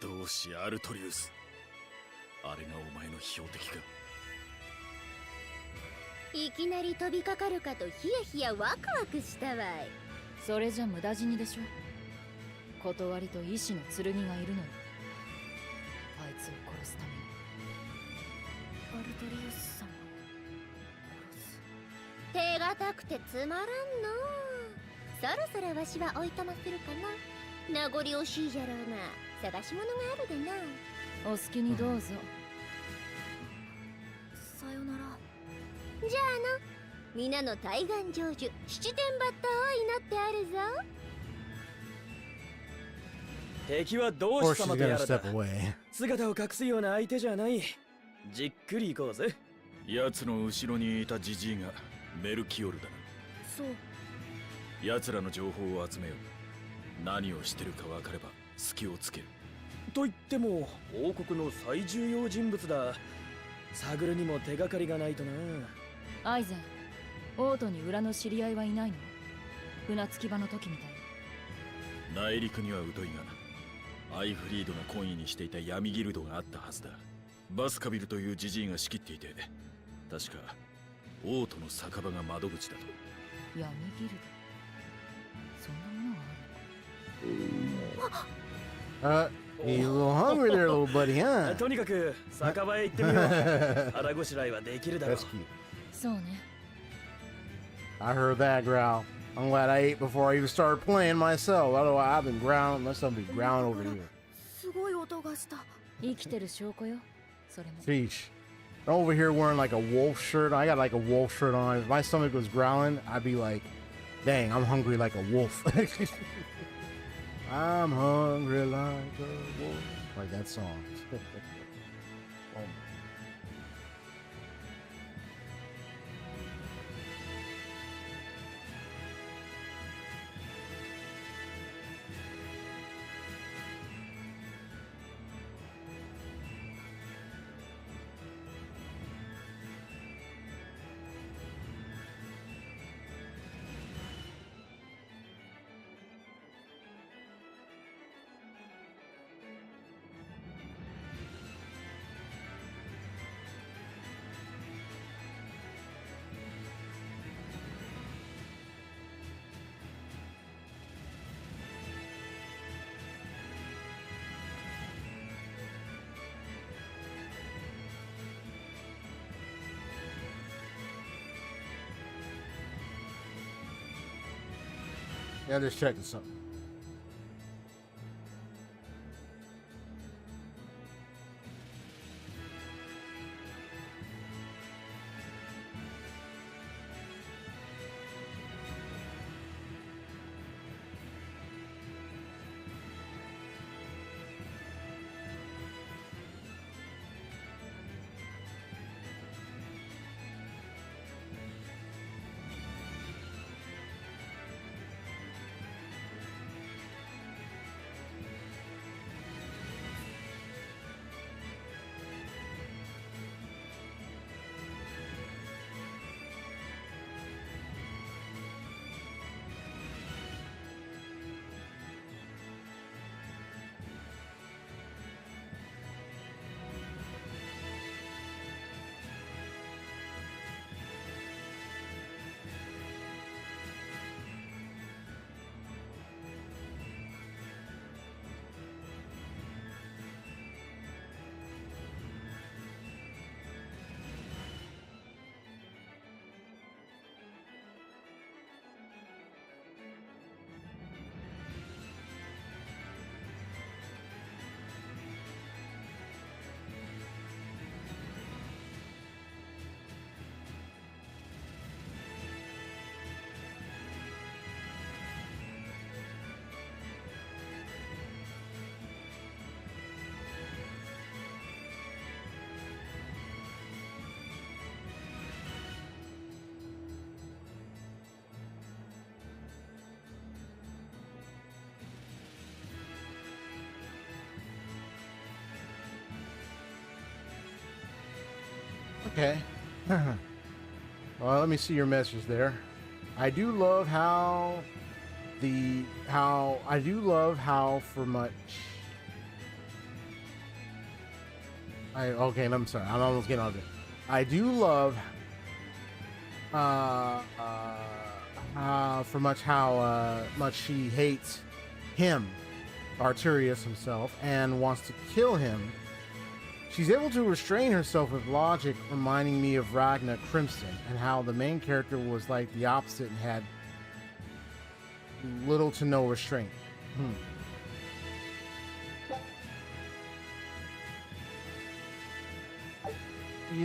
同志アルトリウス、あれがお前の標的か。いきなり飛びかかるかとヒヤヒヤワクワクしたわい。それじゃ無駄死にでしょ。断りと意志の剣がいるのよ。あいつを殺すために。アルトリウス様手堅くてつまらんの。そろそろわしはおいとまするかな。名残惜しいじゃろうな。探し物があるでな。お好きにどうぞ。さよなら。じゃあな、皆の大願成就、七天抜刀を祈ってあるぞ。敵は同 Or 志 she's 様とや gonna らだ step away. 姿を隠すような相手じゃない。じっくり行こうぜ。奴の後ろにいたジジイがメルキオルだな。そう。奴らの情報を集めよう。何をしてるか分かれば隙をつける。と言っても王国の最重要人物だ。探るにも手がかりがないとな。アイゼン、王都に裏の知り合いはいないの？船着き場の時みたいに。内陸には疎いが、アイフリードが懇意にしていた闇ギルドがあったはずだ。バスカビルというジジイが仕切っていて、確か王都の酒場が窓口だと。闇ギルド、そんなものがあるの？ He's a little hungry there, little buddy, huh? とにかく酒場へ行ってみよう。腹ごしらえはできるだろう。 That's cute. そうね。 I heard that growl. I'm glad I ate before I even started playing myself. Otherwise, I've been growling. Let somebody ground over here. すごい音がした。生きてる証拠よ、それも。 Sheesh. I'm over here wearing like a wolf shirt. I got like a wolf shirt on. If my stomach was growling, I'd be like, dang, I'm hungry like a wolf. I'm hungry like a wolf. Like that song. Oh my. Yeah, just checking something. Okay. Well, let me see your message there. I do love how for much. Okay, I'm sorry. I'm almost getting out of it. I do love for much how much she hates him, Arturius himself, and wants to kill him. She's able to restrain herself with logic, reminding me of Ragnar Crimson, and how the main character was like the opposite and had little to no restraint.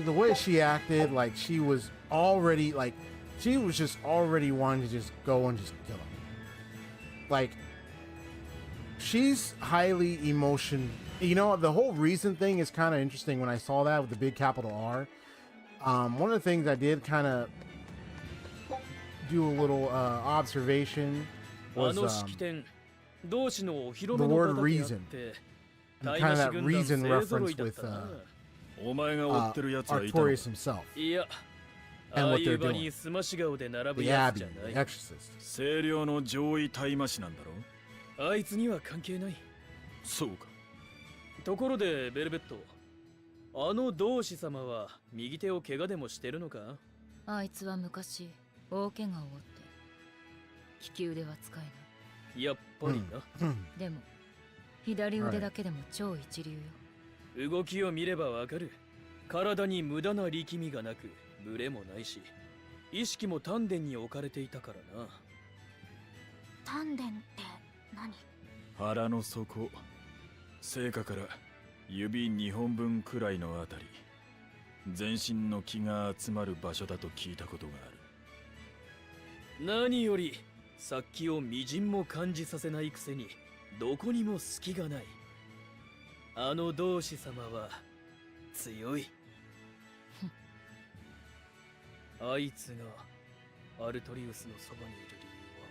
The way she acted, like she was already just already wanting to just go and just kill him. Like she's highly emotion. You know, the whole reason thing is kind of interesting when I saw that with the big capital R. One of the things I did kind of do a little observation was the word reason. And kind of that reason reference with Artorias himself. And what they're doing. The Abbey, the Exorcist. 清涼の上位大魔師なんだろあいつには関係ない。そうか。ところでベルベット、あの同志様は右手を怪我でもしてるのか？あいつは昔大怪我を負って利き腕は使えない。やっぱりな。でも左腕だけでも超一流よ。動きを見ればわかる。体に無駄な力みがなく、ブレもないし、意識も丹田に置かれていたからな。丹田って何？腹の底、聖火から指2本分くらいのあたり、全身の気が集まる場所だと聞いたことがある。何より殺気をみじんも感じさせないくせにどこにも隙がない。あの同志様は強い。あいつがアルトリウスのそばにいる理由は、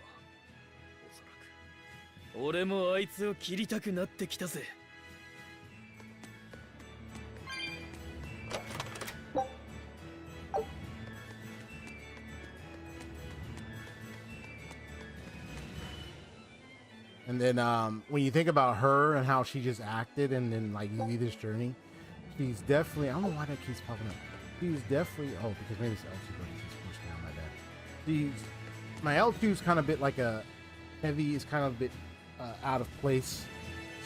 おそらく俺もあいつを切りたくなってきたぜ。And then when you think about her and how she just acted and then like you lead this journey, she's definitely, I don't know why that keeps popping up. She's definitely, oh, because maybe it's L2 button keeps pushing down my bad. My L2 is kind of a bit like a heavy, is kind of a bit out of place.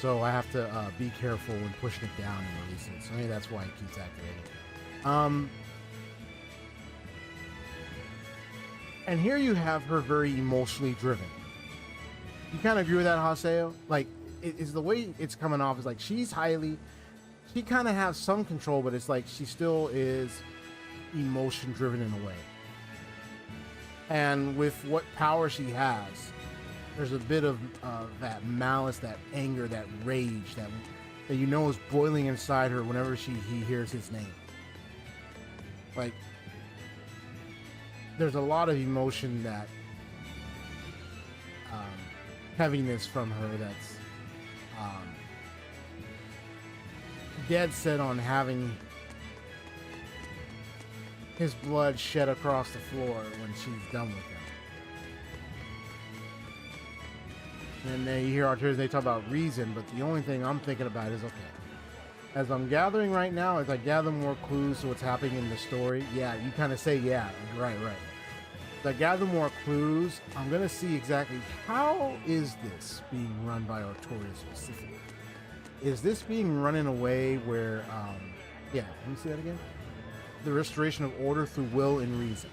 So I have to be careful when pushing it down and releasing it. So maybe that's why it keeps activating. And here you have her very emotionally driven. You kind of agree with that, Haseo? Like, it's the way it's coming off is like she kind of has some control, but it's like she still is emotion driven in a way. And with what power she has, there's a bit of that malice, that anger, that rage that you know is boiling inside her whenever he hears his name. Like, there's a lot of emotion, that heaviness from her that's dead set on having his blood shed across the floor when she's done with him. And then you hear Arturius, they talk about reason, but the only thing I'm thinking about is, okay, as I'm gathering right now, as I gather more clues to what's happening in the story, yeah, you kind of say, yeah, right. As I gather more clues, I'm going to see exactly how is this being run by Arturius specifically. Is this being run in a way where, yeah, let me see that again. The restoration of order through will and reason.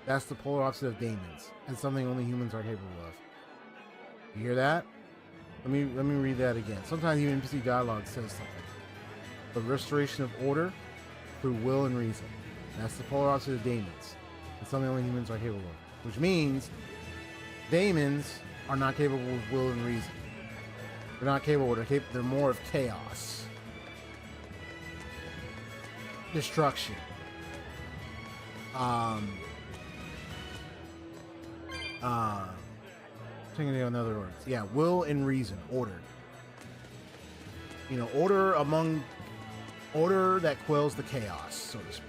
That's the polar opposite of daemons, and something only humans are capable of. You hear that? Let me read that again. Sometimes even NPC dialogue says something. The restoration of order through will and reason. That's the polar opposite of daemons, and something only humans are capable of. Which means daemons are not capable of will and reason. They're not capable. They're more of chaos, destruction. Thinking in other words, yeah, will and reason, order. You know, order that quells the chaos, so to speak.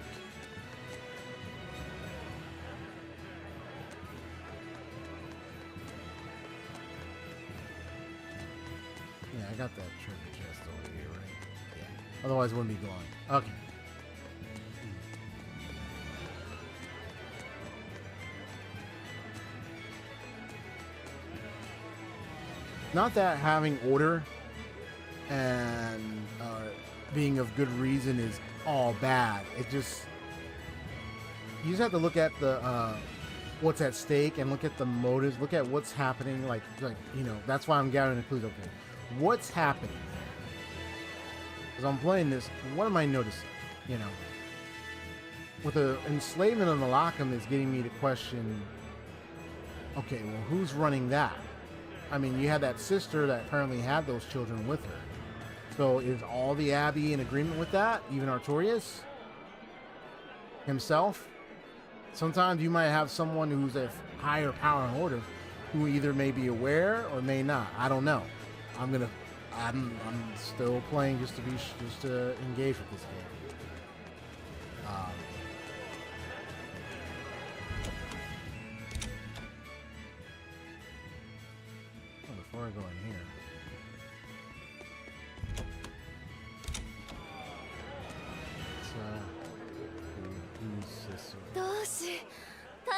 Yeah, I got that treasure chest over here, right? Yeah. Otherwise, it wouldn't be gone. Okay. Not that having order and being of good reason is all bad. It just, you just have to look at the what's at stake and look at the motives. Look at what's happening. Like you know, that's why I'm gathering the clues. Okay, what's happening? As I'm playing this, what am I noticing? You know, with the enslavement of Malachim is getting me to question. Okay, well, who's running that? I mean, you had that sister that apparently had those children with her. So is all the Abbey in agreement with that? Even Artorias himself? Sometimes you might have someone who's a higher power and order who either may be aware or may not. I don't know. I'm still playing just to engage with this game. Before I go in here.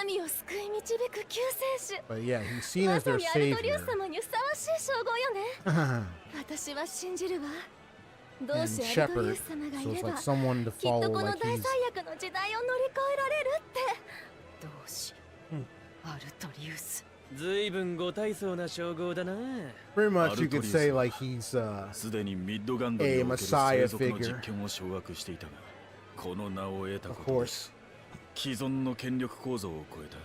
民を救い導く救世主。 But yeah, he's seen ま as さ their にアルトリウ savior. ス様にふさわしい称号よね。私は信じるわ。どう And しアルトリウ shepherd. ス様が So い it's れば like someone to きっと follow この like 大 he's 災厄の時代を乗り越えられるって。同志アルトリウス。ずいぶんご大層な称号だな。 pretty much you could say like he's すでにミッドガンドにおける Messiah 生族の figure. 実権を掌握していたが、この名を得た of ことで course. 既存の権力構造を超えた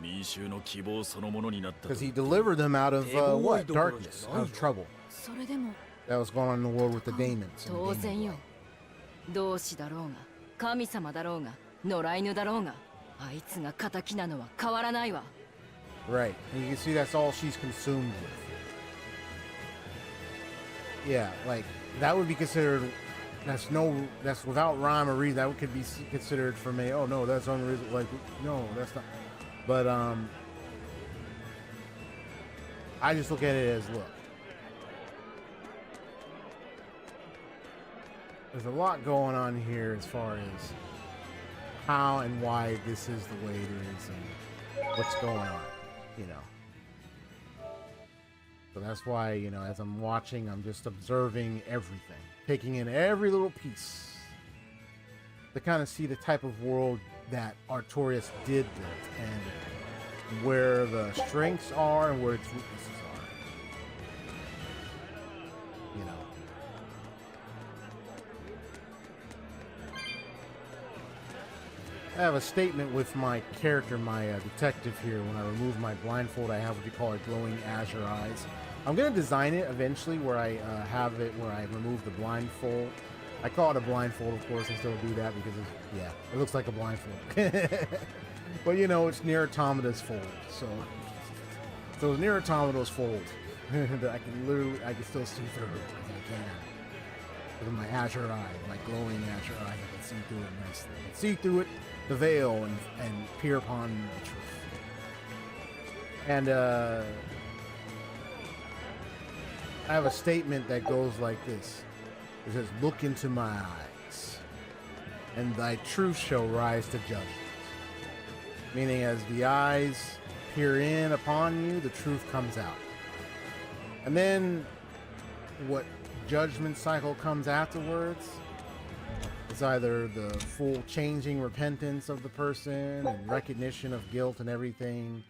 民衆の希望そのものになったと Because he delivered them out of what? Darkness, out of trouble それでも that was going on in the world with the demons. and the 当 demon 然よ boy. 同志だろうが神様だろうが野良犬だろうがあいつが仇なのは変わらないわ Right, and you can see that's all she's consumed with. Yeah, like that would be considered. That's without rhyme or reason. That could be considered for me. Oh no, that's unreasonable. Like no, that's not. But I just look at it as look. There's a lot going on here as far as how and why this is the way it is and what's going on, you know. So that's why, you know, as I'm watching, I'm just observing everything, taking in every little piece to kind of see the type of world that Artorias did build and where the strengths are and where its weaknesses are. You know. I have a statement with my character, my detective here. When I remove my blindfold, I have what you call a glowing azure eyes. I'm going to design it eventually where I have it where I remove the blindfold. I call it a blindfold, of course. I still do that because, yeah, it looks like a blindfold. But, you know, it's near automata's fold. So it's near automata's fold. That I can still see through it if I can. With my azure eye, my glowing azure eye, I can see through it nicely. I can see through it, the veil, and peer upon the truth. And I have a statement that goes like this. It says, "Look into my eyes, and thy truth shall rise to judgment." Meaning, as the eyes peer in upon you, the truth comes out. And then what judgment cycle comes afterwards is either the full changing repentance of the person and recognition of guilt and everything,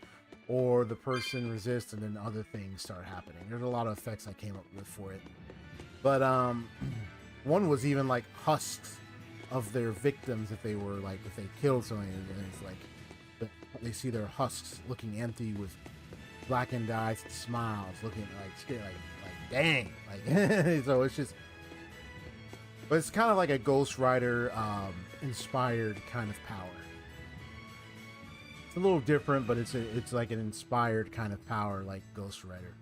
or the person resists and then other things start happening. There's a lot of effects I came up with for it. But one was even like husks of their victims if they were like, if they killed somebody, and it's like they see their husks looking empty with blackened eyes and smiles, looking like scared, like dang, like so it's just, but it's kind of like a Ghost Rider inspired kind of power. It's a little different, but it's like an inspired kind of power, like Ghost Rider.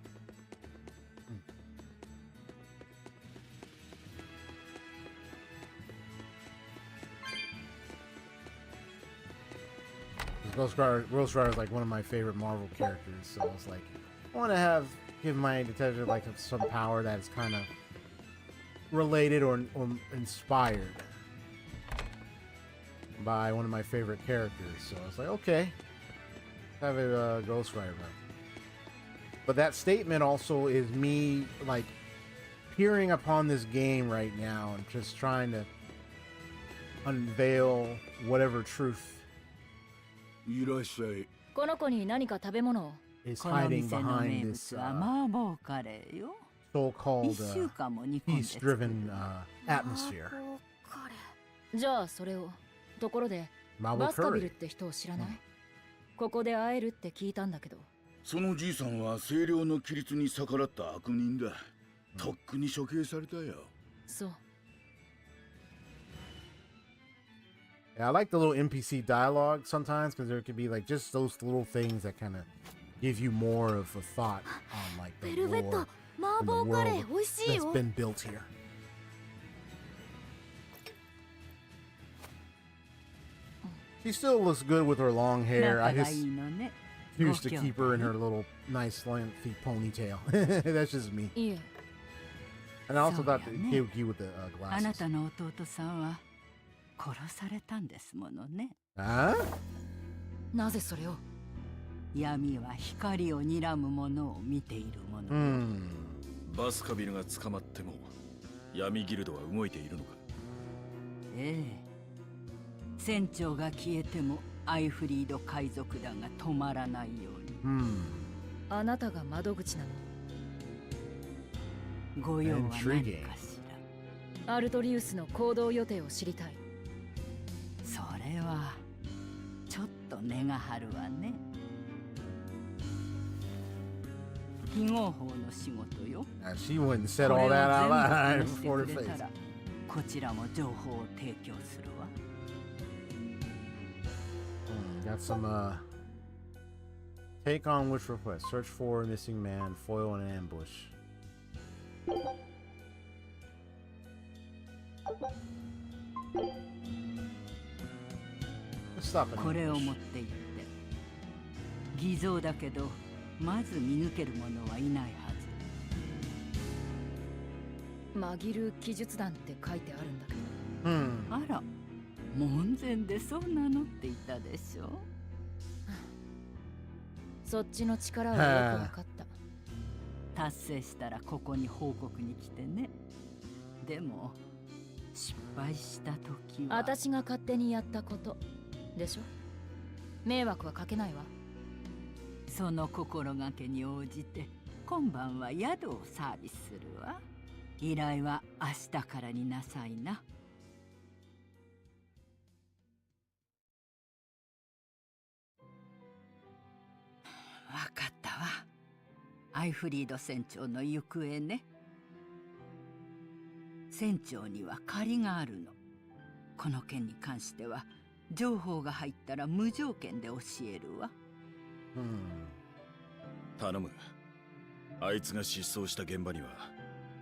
Ghost Rider is like one of my favorite Marvel characters, so I was like, I want to give my detective like some power that is kind of related or inspired by one of my favorite characters. So I was like, okay, have a Ghost Rider. But that statement also is me like peering upon this game right now and just trying to unveil whatever truth いらっしゃい。この子に何か食べ物を is この hiding 店の名 behind this 物は麻婆カレーよ。 so-called 一週間も煮込んで作る peace-driven atmosphere. じゃあそれをところで Marble バスカビル curry. って人を知らない、ここで会えるって聞いたんだけどそのじいさんは清涼の規律に逆らった悪人だ。とっくに処刑されたよ。そう。 Yeah, I like the little NPC dialogue sometimes because there could be like just those little things that kind of give you more of a thought on like the lore and the world that's been built here. She still looks good with her long hair. I just used to keep her in her little nice lengthy ponytail. That's just me. And I also thought the Kyoki with the あな glasses. たの弟さんは殺されたんですものね。Huh? なぜそれを？闇は光を睨むものを見ているもの。バスカビルが捕まっても闇ギルドは動いているのか？ええ。船長が消えてもアイフリード海賊団が止まらないように。あなたが窓口なの？ご用は何かしら？アルトリウスの行動予定を知りたい。それはちょっと根が張るわね。非合法の仕事よ。She went and said all that out loud before her face. こちらも情報を提供するわ。Got some take on wish request. Search for a missing man. Foil an ambush. Let's stop an これを ambush. 持って行って。偽造だけどまず見抜ける者はいないはず。紛る記述団って書いてあるんだけど。あら、門前でそう名乗っていたでしょ。そっちの力はよく分かった。達成したらここに報告に来てね。でも失敗した時は私が勝手にやったことでしょ。迷惑はかけないわ。その心がけに応じて今晩は宿をサービスするわ。依頼は明日からになさいな。わかったわ。アイフリード船長の行方ね。船長には借りがあるの。この件に関しては情報が入ったら無条件で教えるわ。頼む。あいつが失踪した現場には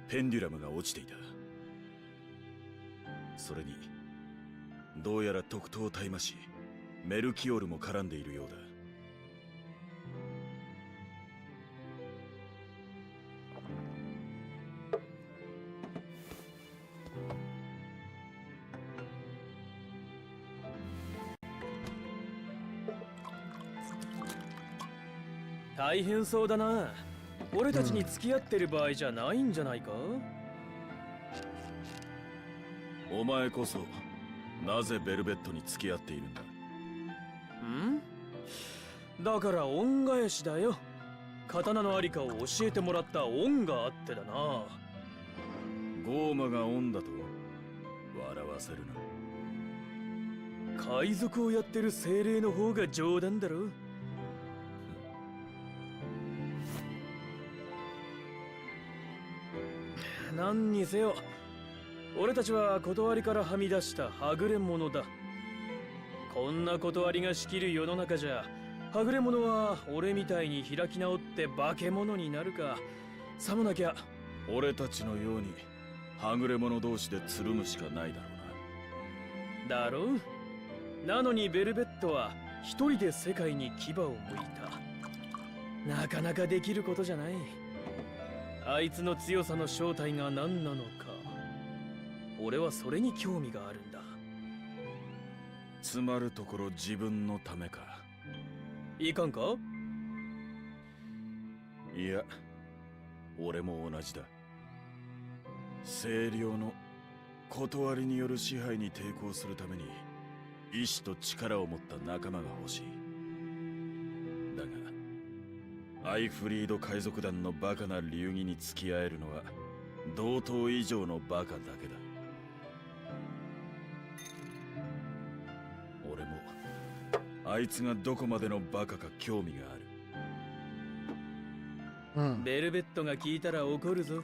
ペンデュラムが落ちていた。それにどうやら特等大魔師メルキオールも絡んでいるようだ。大変そうだな。俺たちに付き合ってる場合じゃないんじゃないか？お前こそなぜベルベットに付き合っているんだ？だから恩返しだよ。刀のありかを教えてもらった恩があってだな。ゴーマが恩だと笑わせるな。海賊をやってる精霊の方が冗談だろ。何にせよ俺たちは断りからはみ出したはぐれ者だ。こんな断りが仕切る世の中じゃはぐれ者は俺みたいに開き直って化け物になるか、さもなきゃ俺たちのようにはぐれ者同士でつるむしかないだろうな。だろう。なのにベルベットは一人で世界に牙を向いた。なかなかできることじゃない。あいつの強さの正体が何なのか、俺はそれに興味があるんだ。つまるところ自分のためか。いかんか？いや、俺も同じだ。清涼の断りによる支配に抵抗するために意志と力を持った仲間が欲しい。だがアイフリード海賊団のバカな流儀に付き合えるのは同等以上のバカだけだ。俺もあいつがどこまでのバカか興味がある。ベルベットが聞いたら怒るぞ。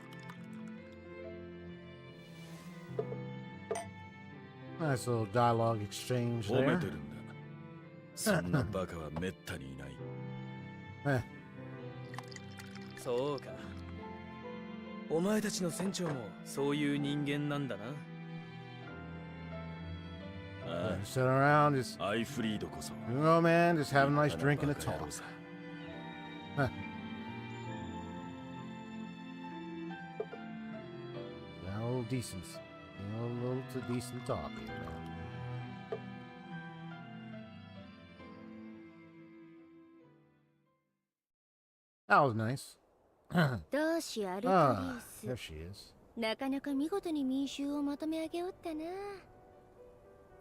Nice little dialogue exchange 褒め there. てるんだ。そんなバカはめったにいない。Eh, そうか。お前たちの船長もそういう人間なんだな。あ sit around, just あ、アイフリードこそ。 you know, man, just have a nice 立派 drink な and a バカ野 talk. 郎さ。 A little decency, a little to decent talk here, man. That was nice. 同志アルトリ Ah, ウス there she is. なかなか見事に民衆をまとめ上げおったな。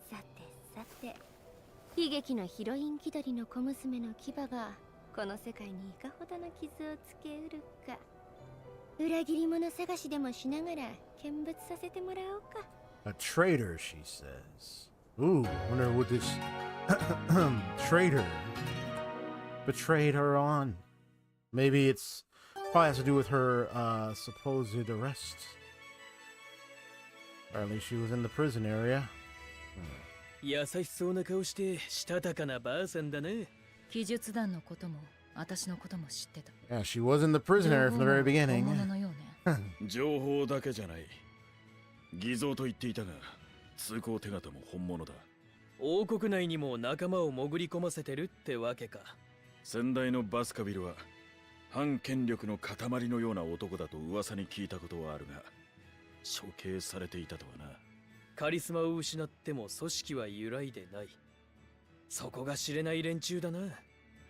さてさて、悲劇のヒロイン気取りの小娘の牙がこの世界にいかほどの傷をつけうるか。裏切り者探しでもしながら見物させてもらおうか。 A traitor, she says. Ooh, wonder what this traitor betrayed her on. Maybe it's probably has to do with her supposed arrest. Or at least she was in the prison area. 優しそうな顔してしたたかなばあさんだね。記述団のことも私のことも知ってた。 Yeah, she was in the prison area from the very 本 beginning. 物のようね。情報だけじゃない。偽造と言っていたが、通行手形も本物だ。王国内にも仲間を潜り込ませてるってわけか。先代のバスカビルは反権力の塊のような男だと噂に聞いたことはあるが、処刑されていたとはな。カリスマを失っても組織は揺らいでない。そこが知れない連中だな。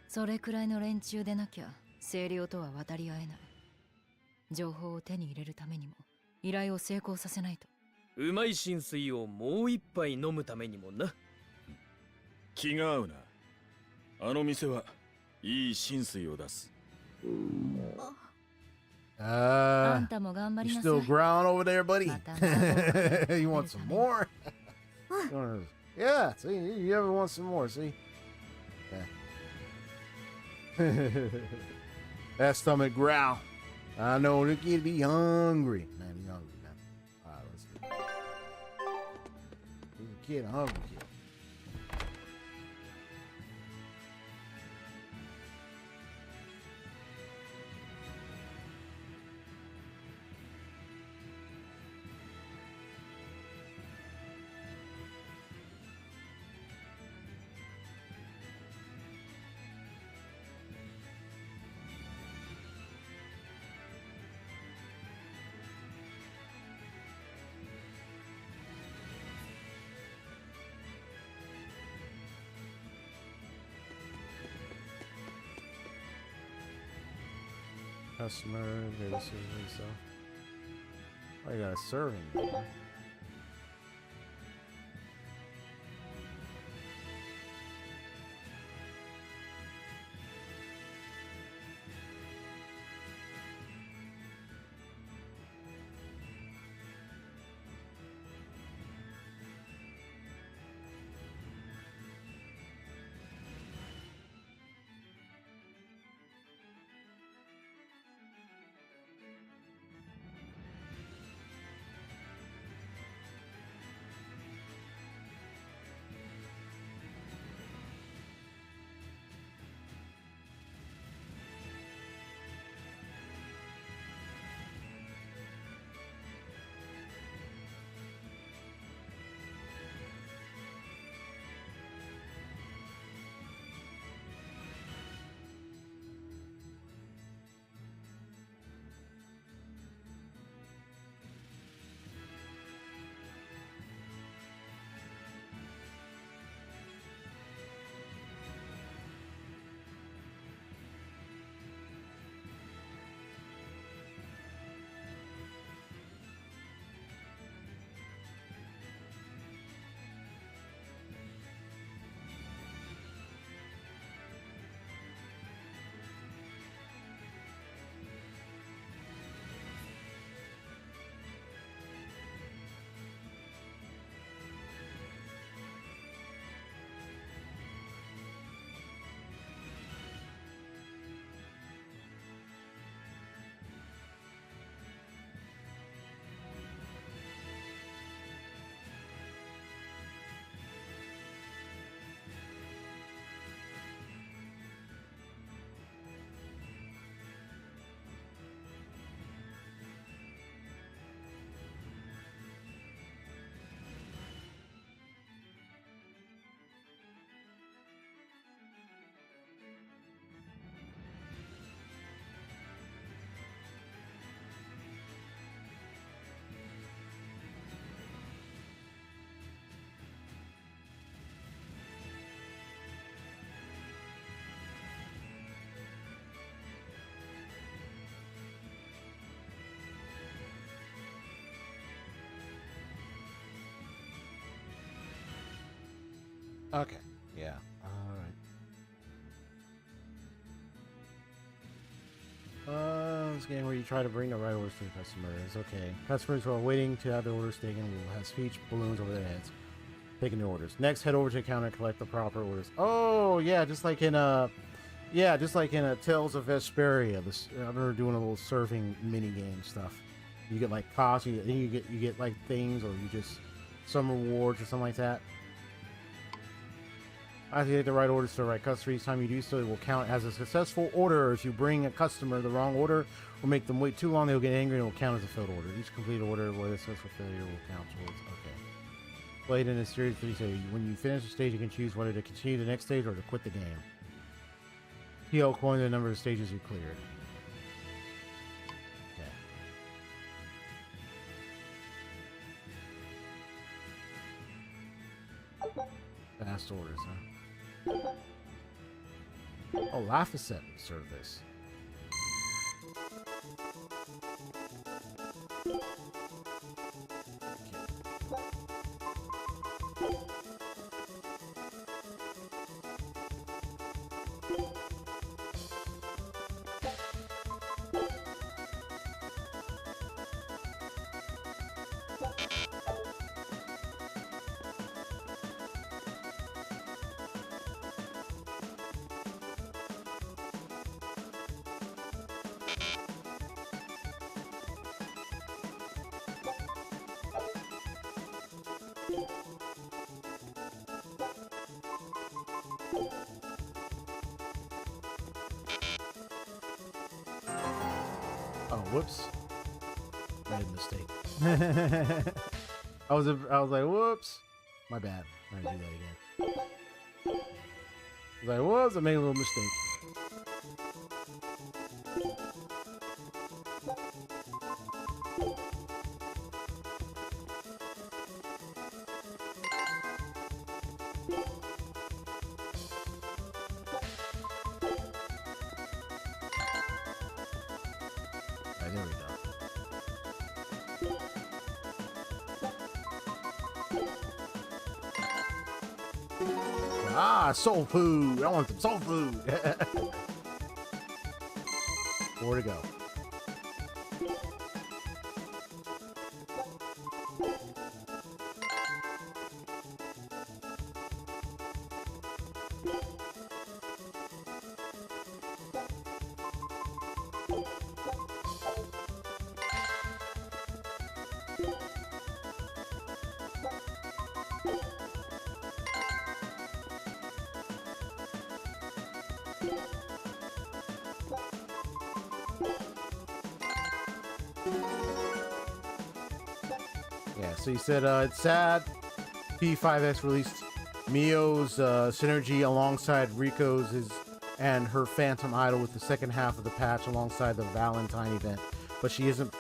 それくらいの連中でなきゃ清涼とは渡り合えない。情報を手に入れるためにも依頼を成功させないと。うまい浸水をもう一杯飲むためにもな。気が合うな。あの店はいい浸水を出す。あんたも頑張 You りなさい。 still ground over there, buddy? またまた You want some more? Yeah, see, you ever want some more, see? Yeah. That stomach growl. I know the kid be hungry. Man, be hungry now. Alright, let's see. He's a kid, a hungry kid. Customer, this and stuff. Oh, you got a serving there. Okay. Yeah. Alright. This game where you try to bring the right orders to the customers. Okay. Customers who are waiting to have their orders taken will have speech balloons over their heads. Taking the orders. Next, head over to the counter and collect the proper orders. Oh, yeah, just like in Tales of Vesperia. I remember doing a little serving mini game stuff. You get like costs, you get like things, or you just some rewards or something like that. I have to get the right orders to the right customer. Each time you do so, it will count as a successful order. If you bring a customer the wrong order or make them wait too long, they'll get angry and it will count as a failed order. Each completed order, whether a successful failure, will count towards. Okay. Played in a series of 3 stages. When you finish a stage, you can choose whether to continue the next stage or to quit the game. PL coin the number of stages you cleared. Okay. Fast orders, huh? Oh, Laphicet served this. Oh, whoops. I made a mistake. I was like, whoops. My bad. I'm gonna do that again. I was like, whoops, I made a little mistake. Alright, there we go. Ah, soul food. I want some soul food. 4 to go. Yeah, so you said it's sad. P5X released Mio's synergy alongside Rico's and her Phantom Idol with the second half of the patch alongside the Valentine event, but she isn't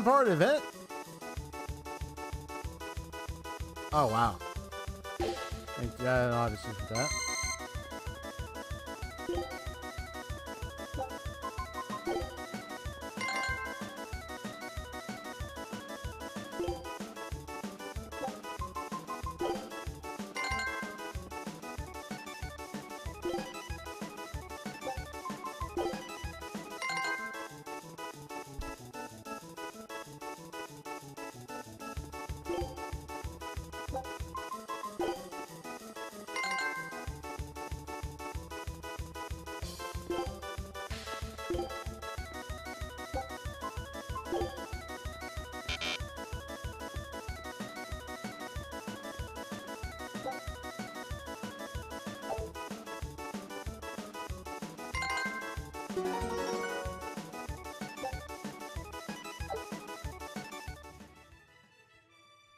part of the event. Oh wow! Obviously for that.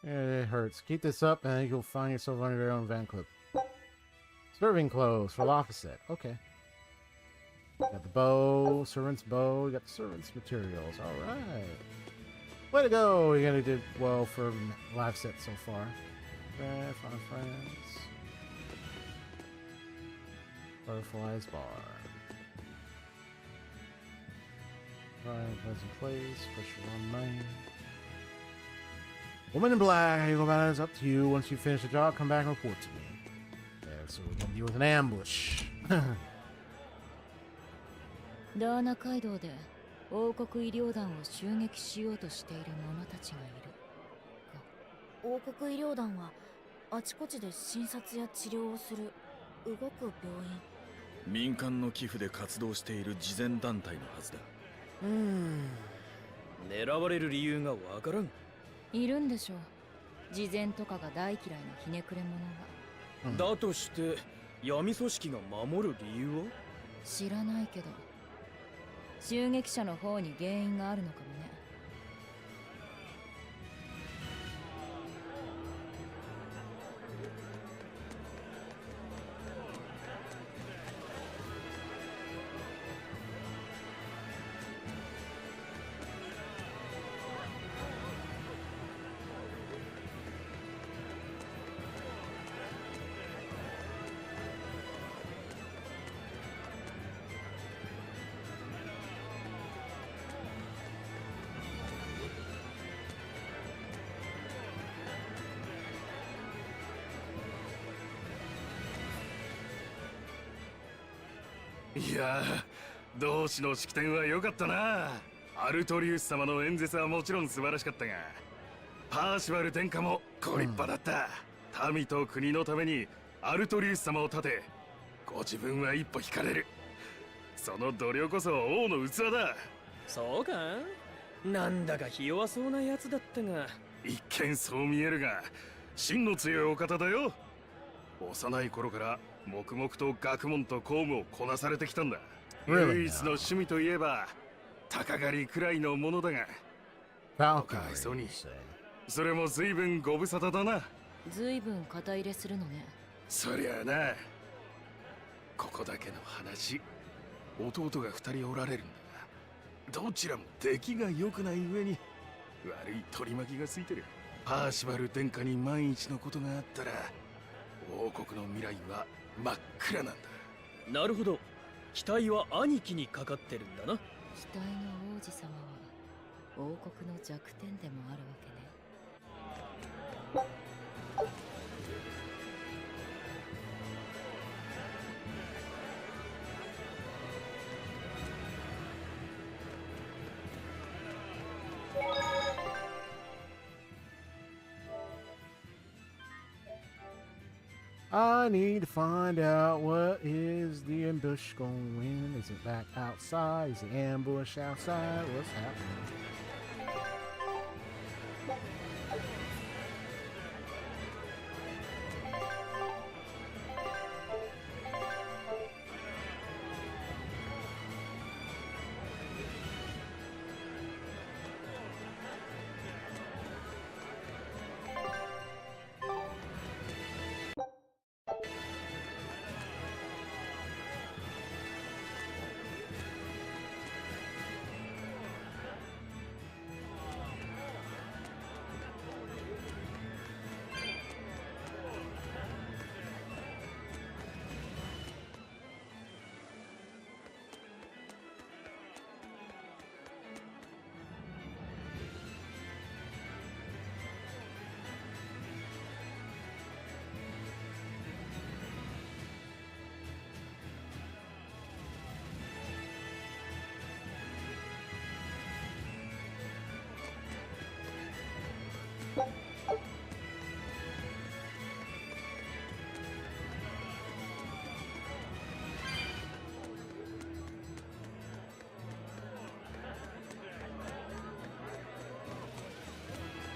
It hurts. Keep this up and you'll find yourself under your own van clip. Serving clothes for Laphicet. Okay. Got the bow, servant's bow. You got the servant's materials. All right. Way to go. You gotta do well for Laphicet so far. Fun friends. Butterflies bar. Right, pleasant place. Pressure on 9. Woman in black, how you go about it is up to you. Once you finish the job, come back and report to me. so we're gonna deal with an ambush. ダーナ街道で王国医療団を襲撃しようとしている者たちがいる。王国医療団はあちこちで診察や治療をする動く病院。民間の寄付で活動している慈善団体のはずだ。狙われる理由がわからん。いるんでしょう。慈善とかが大嫌いなひねくれ者が。だとして闇組織が守る理由は？知らないけど襲撃者の方に原因があるのかもね。いやー、同志の式典は良かったな。アルトリウス様の演説はもちろん素晴らしかったが、パーシバル殿下もご立派だった。民と国のためにアルトリウス様を立て、ご自分は一歩引かれる。その度量こそ王の器だ。そうか？なんだかひ弱そうなやつだったが。一見そう見えるが、真の強いお方だよ。幼い頃から黙々と学問と公務をこなされてきたんだ。唯一の趣味といえば鷹狩りくらいのものだが、かわいそうにそれも随分ご無沙汰だな。随分肩入れするのね。そりゃあな、ここだけの話、弟が2人おられるんだが、どちらも出来が良くない上に悪い取り巻きがついてる。パーシバル殿下に万一のことがあったら王国の未来は真っ暗なんだ。なるほど、期待は兄貴にかかってるんだな。期待の王子様は王国の弱点でもあるわけね。I need to find out what is the ambush going win. Is it back outside? Is the ambush outside? What's happening?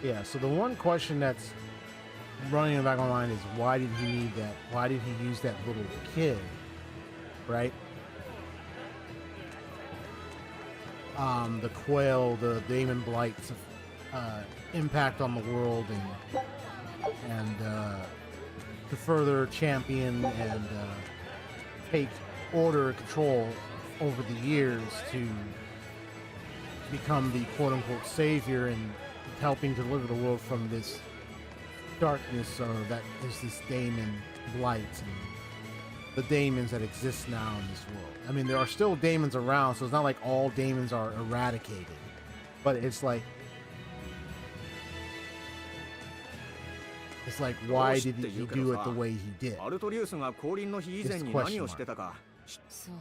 Yeah, so the one question that's running in the back of my mind is why did he need that? Why did he use that little kid? Right? The quail, the Damon Blight's impact on the world and to further champion and take order and control over the years to become the quote-unquote savior and helping to deliver the world from this darkness that is this Damon Blight and the daemons that exist now in this world. I mean, there are still daemons around, so it's not like all daemons are eradicated, but it's like It's like, why did he do it the way he did? アルトリウスが降臨の日以前に何をしてたか。そう。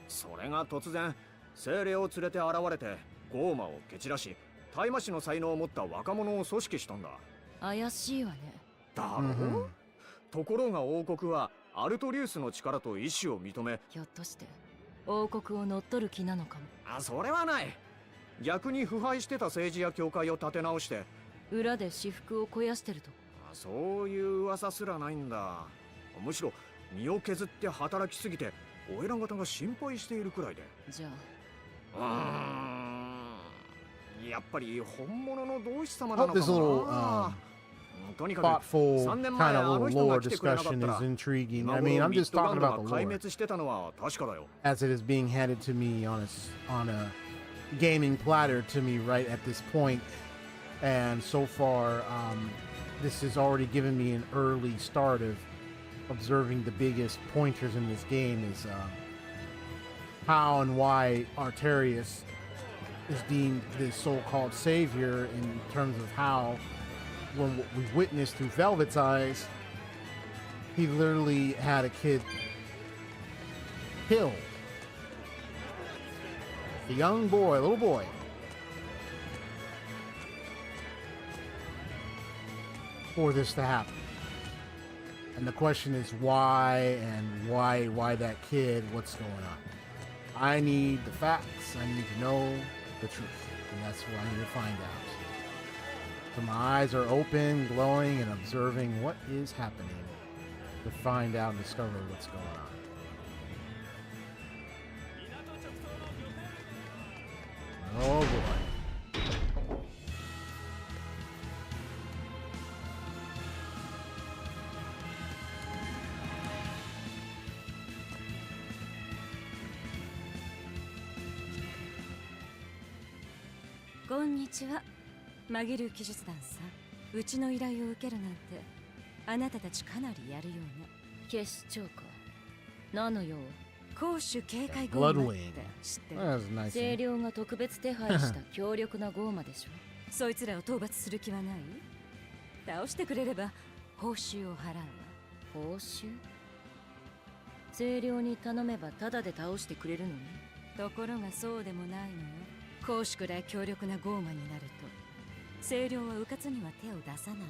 それが突然精霊を連れて現れてゴーマを蹴散らし、大麻師の才能を持った若者を組織したんだ。怪しいわね。だろう、ところが王国はアルトリウスの力と意志を認め、ひょっとして王国を乗っ取る気なのかも。それはない。逆に腐敗してた政治や教会を立て直して裏で私腹を肥やしてると。そういう噂すらないんだ。むしろ身を削って働きすぎてお偉方が心配しているくらいで。じゃあやっぱり本物の同志様なのか Hope this も little な。とにかく thoughtful 3年 kind 前 of あの little 人が lore 来てくれなかった discussion ら is intriguing. 今 I 頃 mean, I'm ミッ just ドガ talking ンド about が the 壊 lore 滅してたのは確かだよ。 as it is being handed to me on a gaming platter to me right at this point. And so far, this has already given me an early start of observing the biggest pointers in this game is how and why Arterius is deemed the so-called savior in terms of how, when what we witnessed through Velvet's eyes, he literally had a kid killed. A young boy, a little boy. For this to happen. And the question is why, and why that kid, what's going on. I need the facts, I need to know the truth, and that's what I need to find out. So my eyes are open, glowing, and observing what is happening to find out and discover what's going on. Oh boy. Konnichiwa. マギル騎術団さん、うちの依頼を受けるなんてあなたたちかなりやるようね。決死長か。何の用？公主警戒ゴーマって知ってる？ Nice. 清涼が特別手配した強力なゴーマでしょ。そいつらを討伐する気はない？倒してくれれば報酬を払うわ。報酬？清涼に頼めばタダで倒してくれるのに。ところがそうでもないのよ。公主くらい強力なゴーマになると清涼は迂闊には手を出さないの。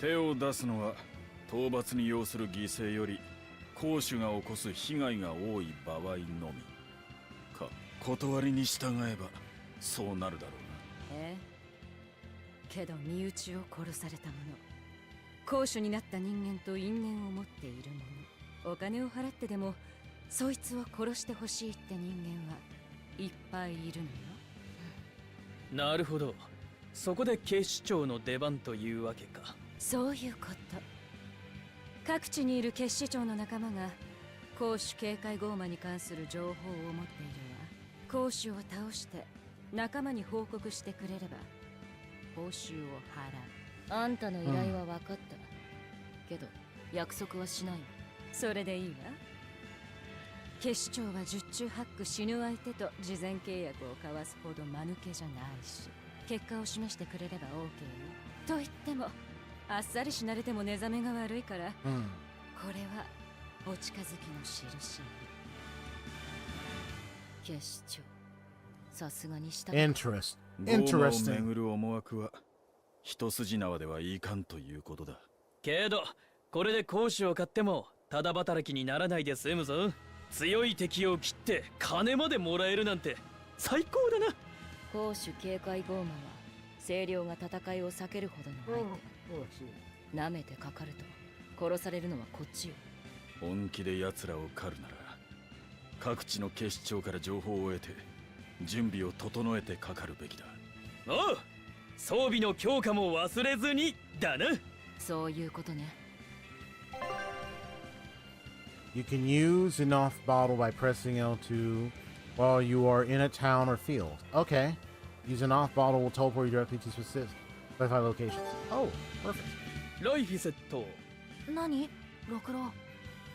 手を出すのは討伐に要する犠牲より公主が起こす被害が多い場合のみか。断りに従えばそうなるだろうな。けど身内を殺された者、公主になった人間と因縁を持っている者、お金を払ってでもそいつを殺してほしいって人間はいっぱいいるのよ。なるほど。そこで警視庁の出番というわけか。そういうこと。各地にいる結視長の仲間が公主警戒ゴーマに関する情報を持っているわ。公主を倒して仲間に報告してくれれば報酬を払う。あんたの依頼は分かった。けど約束はしないわ。それでいいわ。結視長は十中八九死ぬ相手と事前契約を交わすほど間抜けじゃないし、結果を示してくれれば OK よ。と言ってもあっさり死なれても寝覚めが悪いから、これはお近づきの印。警視庁、さすがにした。Interesting. ゴーマを巡る思惑は一筋縄ではいかんということだ。けどこれで公主を買ってもただ働きにならないで済むぞ。強い敵を切って金までもらえるなんて最高だな。公主警戒ゴーマは清涼が戦いを避けるほどの相手。舐めてかかると殺されるのはこっちよ。本気で奴らを狩るなら各地の警視庁から情報を得て準備を整えてかかるべきだ。おう、装備の強化も忘れずにだな。そういうことね。You can use an off bottle by pressing L2 while you are in a town or field. Okay. Use an off bottle will teleport you directly to specific locations. Oh, perfect. ライフィセット。何？ロクロ。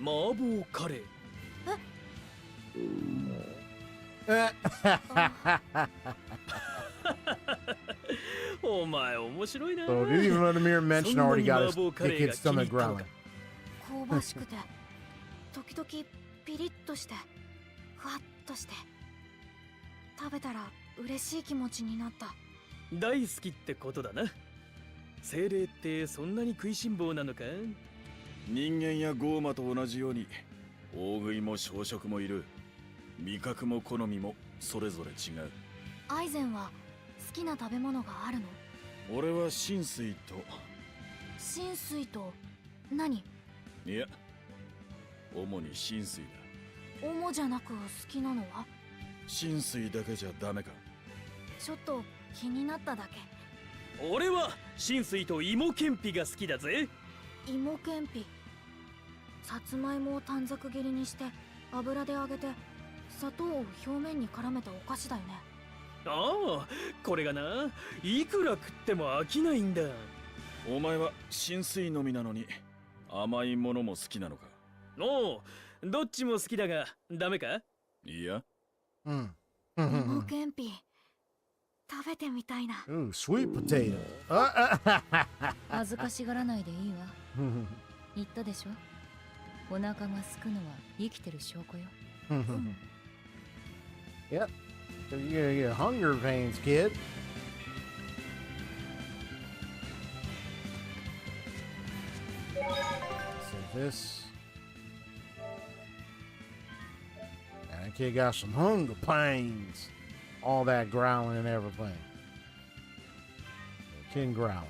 麻婆カレー。お前面白いな。 So if even let Amir mention already got his kid's stomach growling. 香ばしくて時々ピリッとしてふわっとして食べたら嬉しい気持ちになった。大好きってことだな。精霊ってそんなに食いしん坊なのか？人間やゴーマと同じように大食いも小食もいる。味覚も好みもそれぞれ違う。アイゼンは好きな食べ物があるの？俺は浸水と。浸水と何？いや、主に浸水だ。主じゃなく好きなのは？浸水だけじゃダメか？ちょっと気になっただけ。俺は浸水と芋けんぴが好きだぜ。芋けんぴ、さつまいもを短冊切りにして油で揚げて砂糖を表面に絡めたお菓子だよね。ああ、これがないくら食っても飽きないんだ。お前は浸水のみなのに甘いものも好きなのか？おう、どっちも好きだがダメか？いや、芋けんぴ食べてみたいな。Ooh, sweet potato. 恥ずかしがらないでいいわ。言ったでしょ、お腹がすくのは生きてる証拠よ。Yep. So you're gonna get hunger pains, kid. So this. And that kid got some hunger pains. All that growling and everything. Kid growling.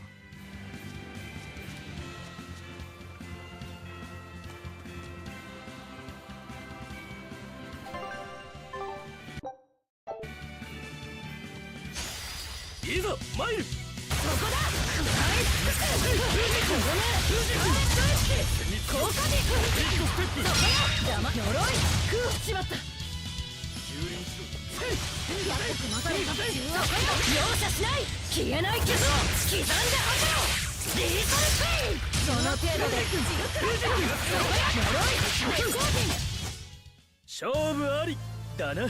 勝負ありだな。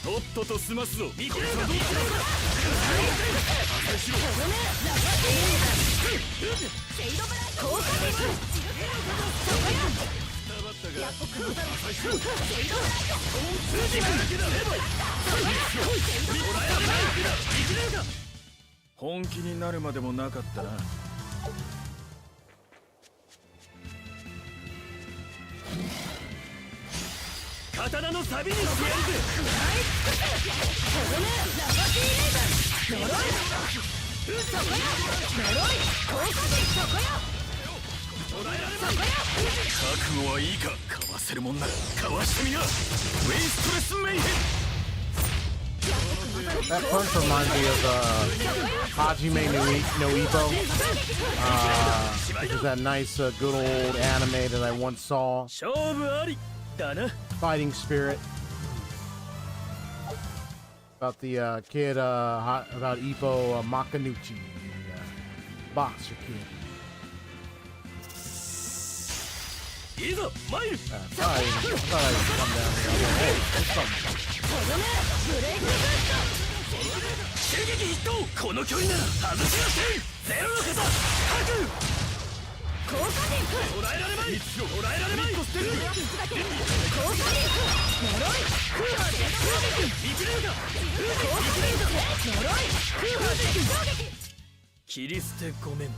とっとと済ますぞ。見切れるか。本気になるまでもなかったな。刀のサビにしてやるぜ。覚悟はいいか、カバせるもんならかわしてみな。ウェイストレスメイヘン。 That punch reminds me of Hajime no Ippo. Which is that nice, good old anime that I once saw. 勝負ありだな。 Fighting spirit. About the kid, about Ippo Makanuchi, boxer kid. いいぞ参る。 I thought I'd come down here. Hey, there's something. 襲撃ヒット。この距離なら外しません。ゼロの方各効果点捉えられまい。捉えられまい。効果点呪い空破で衝撃見切れるか。効果点呪い空破で衝撃切り捨てごめん。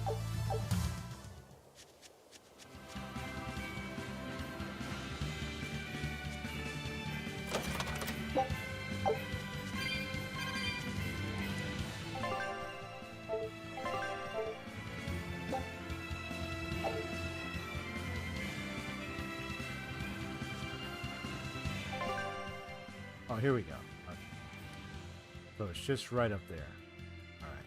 Oh, here we go. Okay. So it's just right up there. All right.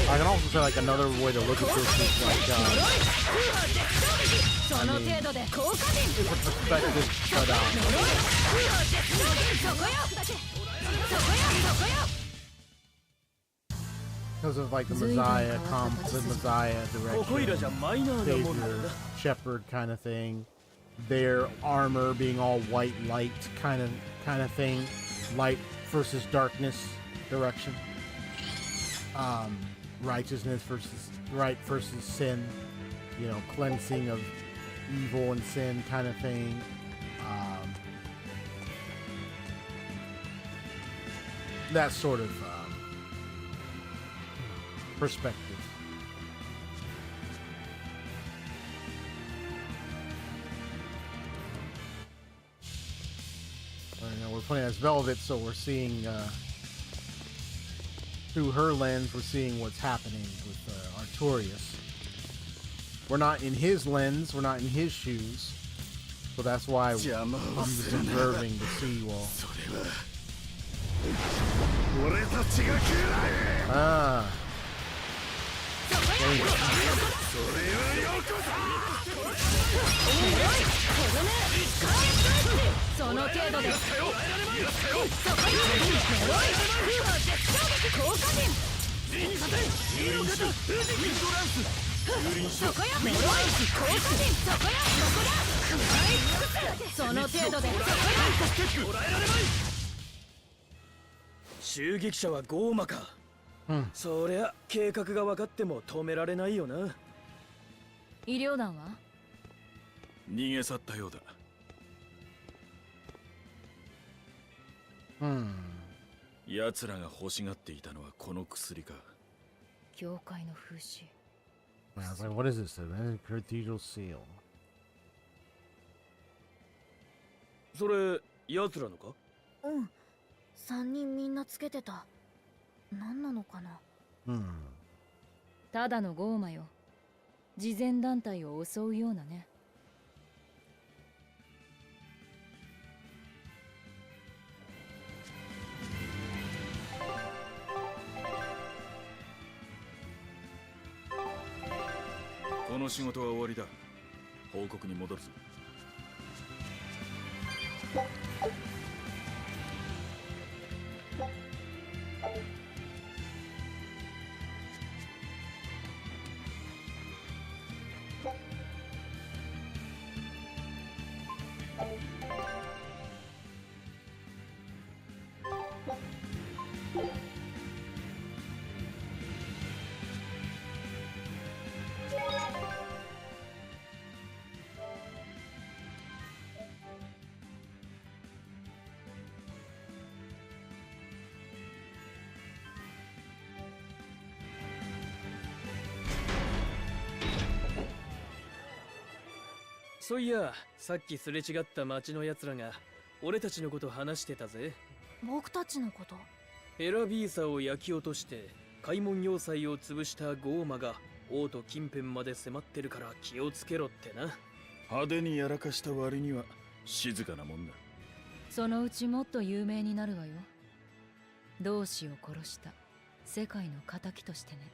I can also say like another way to look at this is like I mean, it's a perspective, but because of like the Messiah direction, Savior, Shepherd kind of thing, their armor being all white light kind of thing, light versus darkness direction, righteousness versus right versus sin, you know, cleansing of evil and sin kind of thing. That sort of perspective. You know, we're playing as Velvet, so we're seeing through her lens, we're seeing what's happening with Artorias. We're not in his lens, we're not in his shoes, so that's why I'm just observing to see, well,襲撃者はゴーマか。そりゃ計画が分かっても止められないよな。医療団は逃げ去ったようだ。奴らが欲しがっていたのはこの薬か。教会の風刺。I was like, what is this? A cathedral seal. それ奴らのか？うん。3人みんなつけてた。何なのかな。ただのゴーマよ。慈善団体を襲うようなね。この仕事は終わりだ。報告に戻るぞ。そういや、さっきすれ違った町のやつらが俺たちのこと話してたぜ。僕たちのこと？ヘラビーサを焼き落として開門要塞を潰したゴーマが王都近辺まで迫ってるから気をつけろってな。派手にやらかした割には静かなもんだ。そのうちもっと有名になるわよ。同志を殺した世界の仇としてね。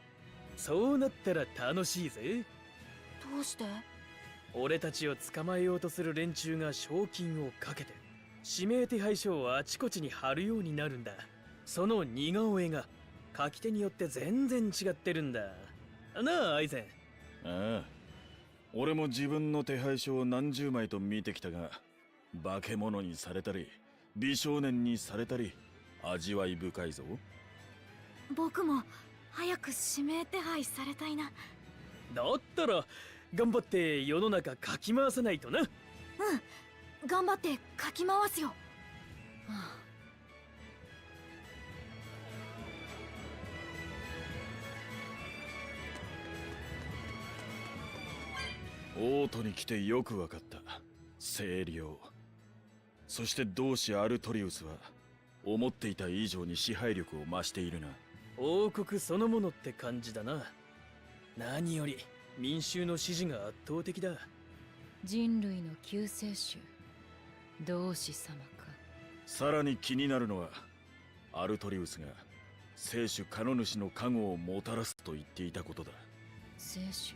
そうなったら楽しいぜ。どうして？俺たちを捕まえようとする連中が賞金をかけて指名手配書をあちこちに貼るようになるんだ。その似顔絵が書き手によって全然違ってるんだなあ、アイゼン。ああ、俺も自分の手配書を何十枚と見てきたが、化け物にされたり美少年にされたり味わい深いぞ。僕も早く指名手配されたいな。だったら頑張って世の中かき回さないとな。頑張ってかき回すよ。王都に来てよくわかった。清涼、そして同志アルトリウスは思っていた以上に支配力を増しているな。王国そのものって感じだな。何より民衆の支持が圧倒的だ。人類の救世主同志様か。さらに気になるのはアルトリウスが聖主カノ主の加護をもたらすと言っていたことだ。聖主、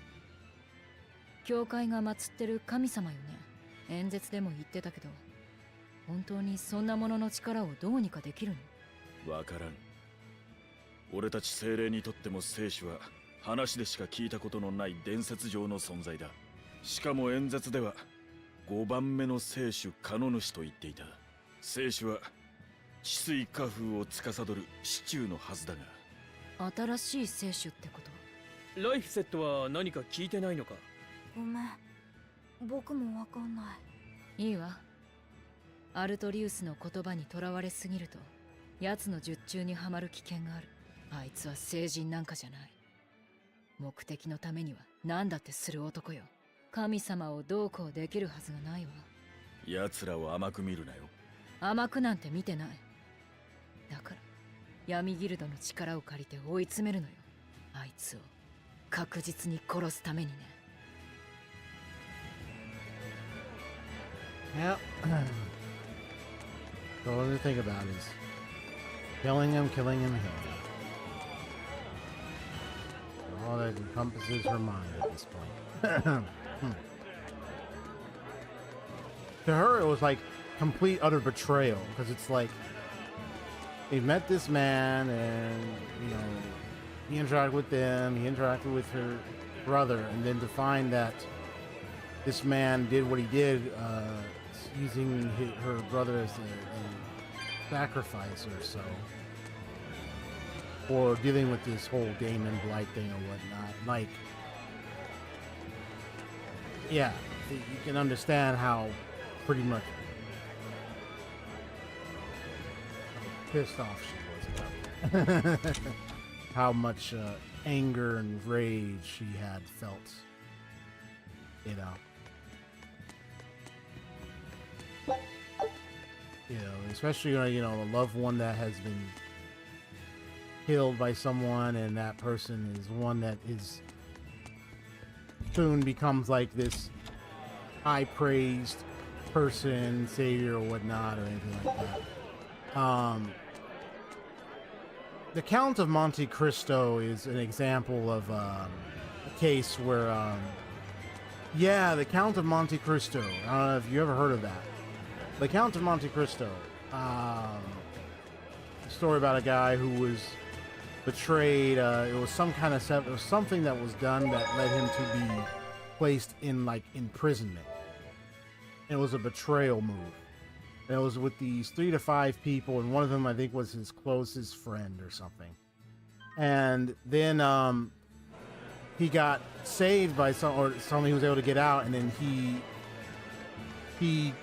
教会が祀ってる神様よね。演説でも言ってたけど、本当にそんなものの力をどうにかできるの？わからん。俺たち精霊にとっても聖主は話でしか聞いたことのない伝説上の存在だ。しかも演説では5番目の聖主カノ主と言っていた。聖主は治水化風を司る市中のはずだが。新しい聖主ってこと？ライフセットは何か聞いてないのか？ごめん、僕もわかんない。いいわ。アルトリウスの言葉にとらわれすぎると奴の術中にはまる危険がある。あいつは聖人なんかじゃない。目的のためには何だってする男よ。神様をどうこうできるはずがないわ。奴らを甘く見るなよ。甘くなんて見てない。だから闇ギルドの力を借りて追い詰めるのよ。あいつを確実に殺すためにね。Yeah. So all to think about is killing him, killing him. All that encompasses her mind at this point. To her, it was like complete, utter betrayal, because it's like they met this man, and you know, he interacted with them, he interacted with her brother, and then to find that this man did what he did, using her brother as a sacrifice or so, or dealing with this whole Damon Blight thing or whatnot. Like, yeah, you can understand how pretty much pissed off she was about that. How much anger and rage she had felt, you know. You know, especially, you know, a loved one that has been killed by someone, and that person is one that is soon becomes like this high praised person, savior or whatnot, or anything like that. The Count of Monte Cristo is an example of a case where, yeah, the Count of Monte Cristo. I don't know if you ever heard of that. The Count of Monte Cristo, a story about a guy who was betrayed. It was some kind of it was something that was done that led him to be placed in like imprisonment. And it was a betrayal move. And it was with these 3 to 5 people, and one of them I think was his closest friend or something. And then he got saved by something. He was able to get out, and then he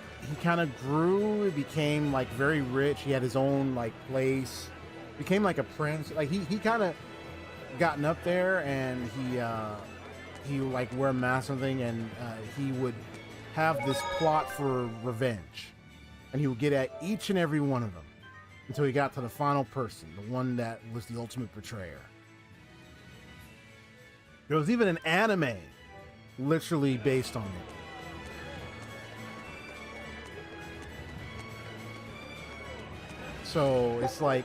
kind of grew, became like very rich. He had his own like place, became like a prince. Like he kind of gotten up there, and he like wear a mask or something, and he would have this plot for revenge, and he would get at each and every one of them until he got to the final person, the one that was the ultimate betrayer. There was even an anime literally based on it. So it's like,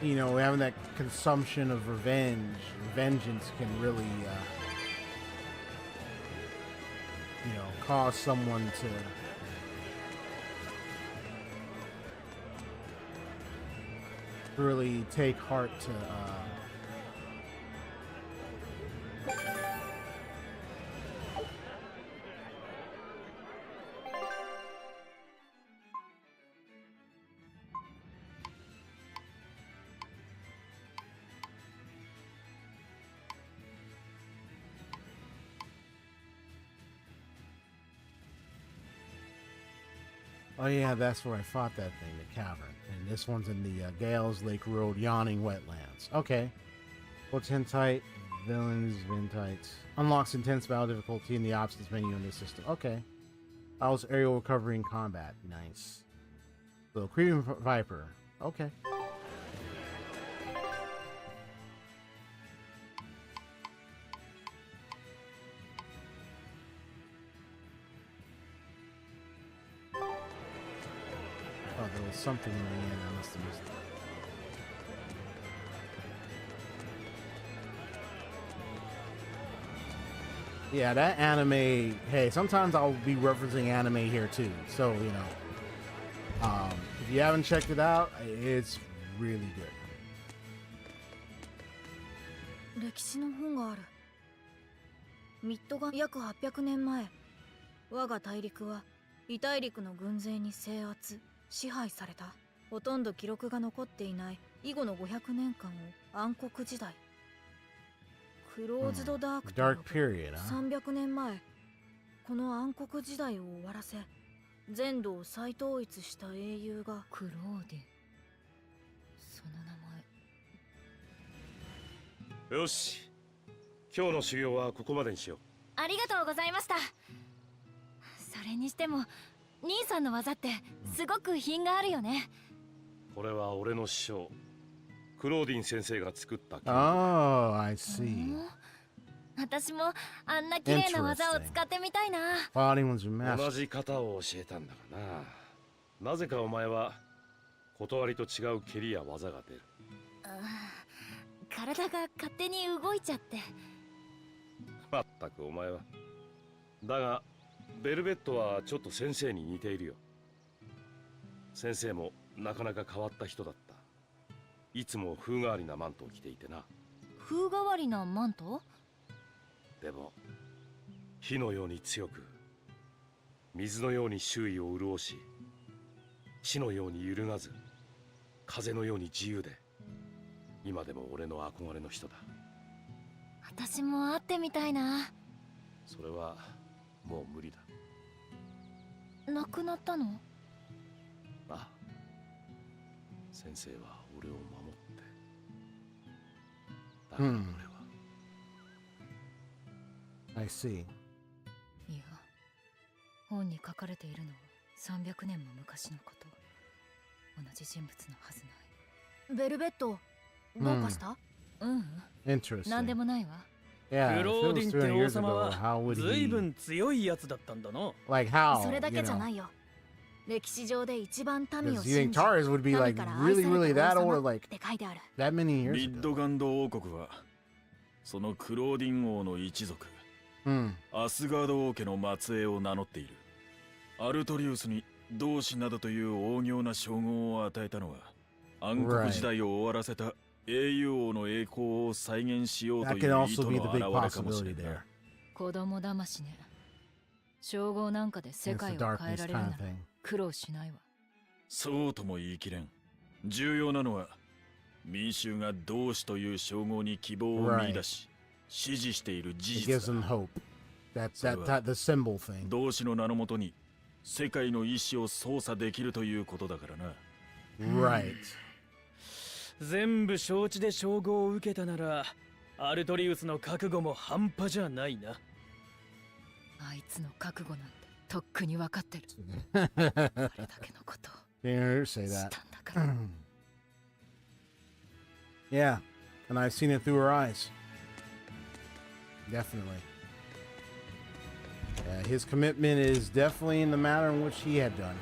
you know, having that consumption of vengeance can really, you know, cause someone to really take heart to oh yeah, that's where I fought that thing, the cavern. And this one's in the Gales Lake Road Yawning Wetlands. Okay. What's Hentite? Villains, Ventites. Unlocks intense battle difficulty in the options menu in this system. Okay. Allows aerial recovery in combat. Nice. So, Creeping Viper. Okay. Oh, there was something in the end. I must have missed it. Yeah, that anime. Hey, sometimes I'll be referencing anime here too. So, you know, if you haven't checked it out, it's really good. 歴史の本がある。ミッドが約800年前、我が大陸は異大陸の軍勢に制圧、支配された。ほとんど記録が残っていない以後の500年間を暗黒時代。クローズドダークと呼ぶ。Dark period, huh? 300年前、この暗黒時代を終わらせ、全土を再統一した英雄がクローディン。その名前。よし、今日の修行はここまでにしよう。ありがとうございました。それにしても兄さんの技ってすごく品があるよね。これは俺の師匠クローディン先生が作った。Oh, I see. 私もあんな綺麗な技を使ってみたいな。Fighting was your master. 同じ型を教えたんだがな。なぜかお前は断りと違う蹴りや技が出る。体が勝手に動いちゃって。まったくお前は。だがベルベットはちょっと先生に似ているよ。先生もなかなか変わった人だった。いつも風変わりなマントを着ていてな。風変わりなマント？でも火のように強く、水のように周囲を潤し、地のように揺るがず、風のように自由で、今でも俺の憧れの人だ。私も会ってみたいな。それはもう無理だ。亡くなったの？ああ、先生は俺を守って。だから俺は、I see. いや、本に書かれているのは300年も昔のこと。同じ人物のはずない。ベルベット、どうかした？Interesting. なんでもないわ。Yeah, ク if ロ it ーディ was ンって王 200 years 様 ago, は how would 随 he? 分強いやつだったんだな。 Like how? それだ You けじゃ know? ないよ。歴史上で一番民を Because you think 信じ、 Taurus would be 民 like から愛 really, さ really れた that 王 old, 様 like って書いてある。 that many years ミッ ago? ドガンド王国はそのクローディン王の一族、アスガード王家の末裔を名乗っている。アルトリウスに同志などという大行な称号を与えたのは、暗黒時代を終わらせた英雄王の栄光を再現しようと That い can う意図 also の be the 表 big れかもしれ possibility ない。 there. 子供騙しね。称号なんかで世 It's 界 the を変え darkness られる kind な of ら thing. 苦労しないわ。そうとも言い切れん。重要なのは民衆が同志という称号に希望を見出し、支持している事 It gives 実 them だ。 hope. That the symbol thing. 同志の名のもとに世界の意志を操作できるということだからな。Right. 全部承知で称号を受けたなら、アルトリウスの覚悟も半端じゃないな。あいつの覚悟なんてとっくに分かってる。あれだけのことを Didn't hear her し say た that. んだから。Yeah, and I've seen it through her eyes. Definitely. Yeah, his commitment is definitely in the manner in which he had done.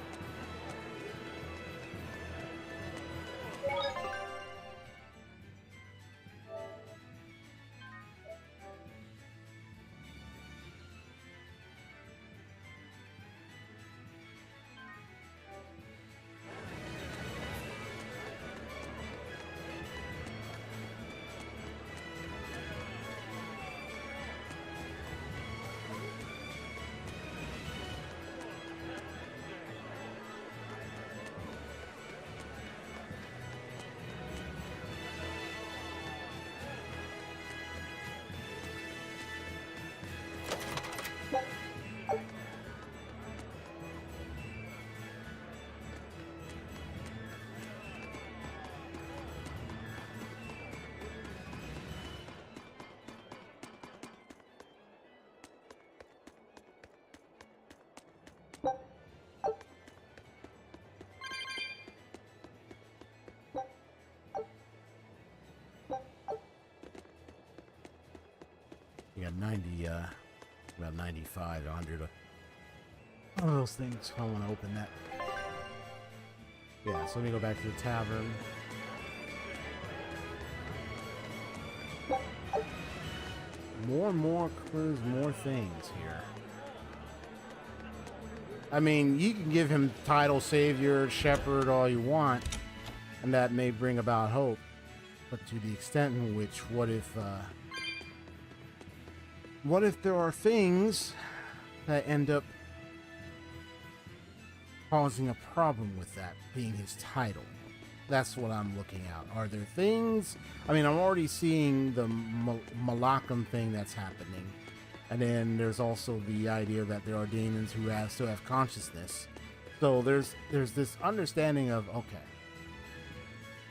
You got 90, about 95, 100. One of those things. I want to open that. Yeah, so let me go back to the tavern. More and more clues, more things here. I mean, you can give him title, savior, shepherd, all you want, and that may bring about hope. But to the extent in which, what if there are things that end up causing a problem with that being his title? That's what I'm looking at. Are there things? I mean, I'm already seeing the Malakam thing that's happening. And then there's also the idea that there are demons who still have consciousness. So there's this understanding of, okay,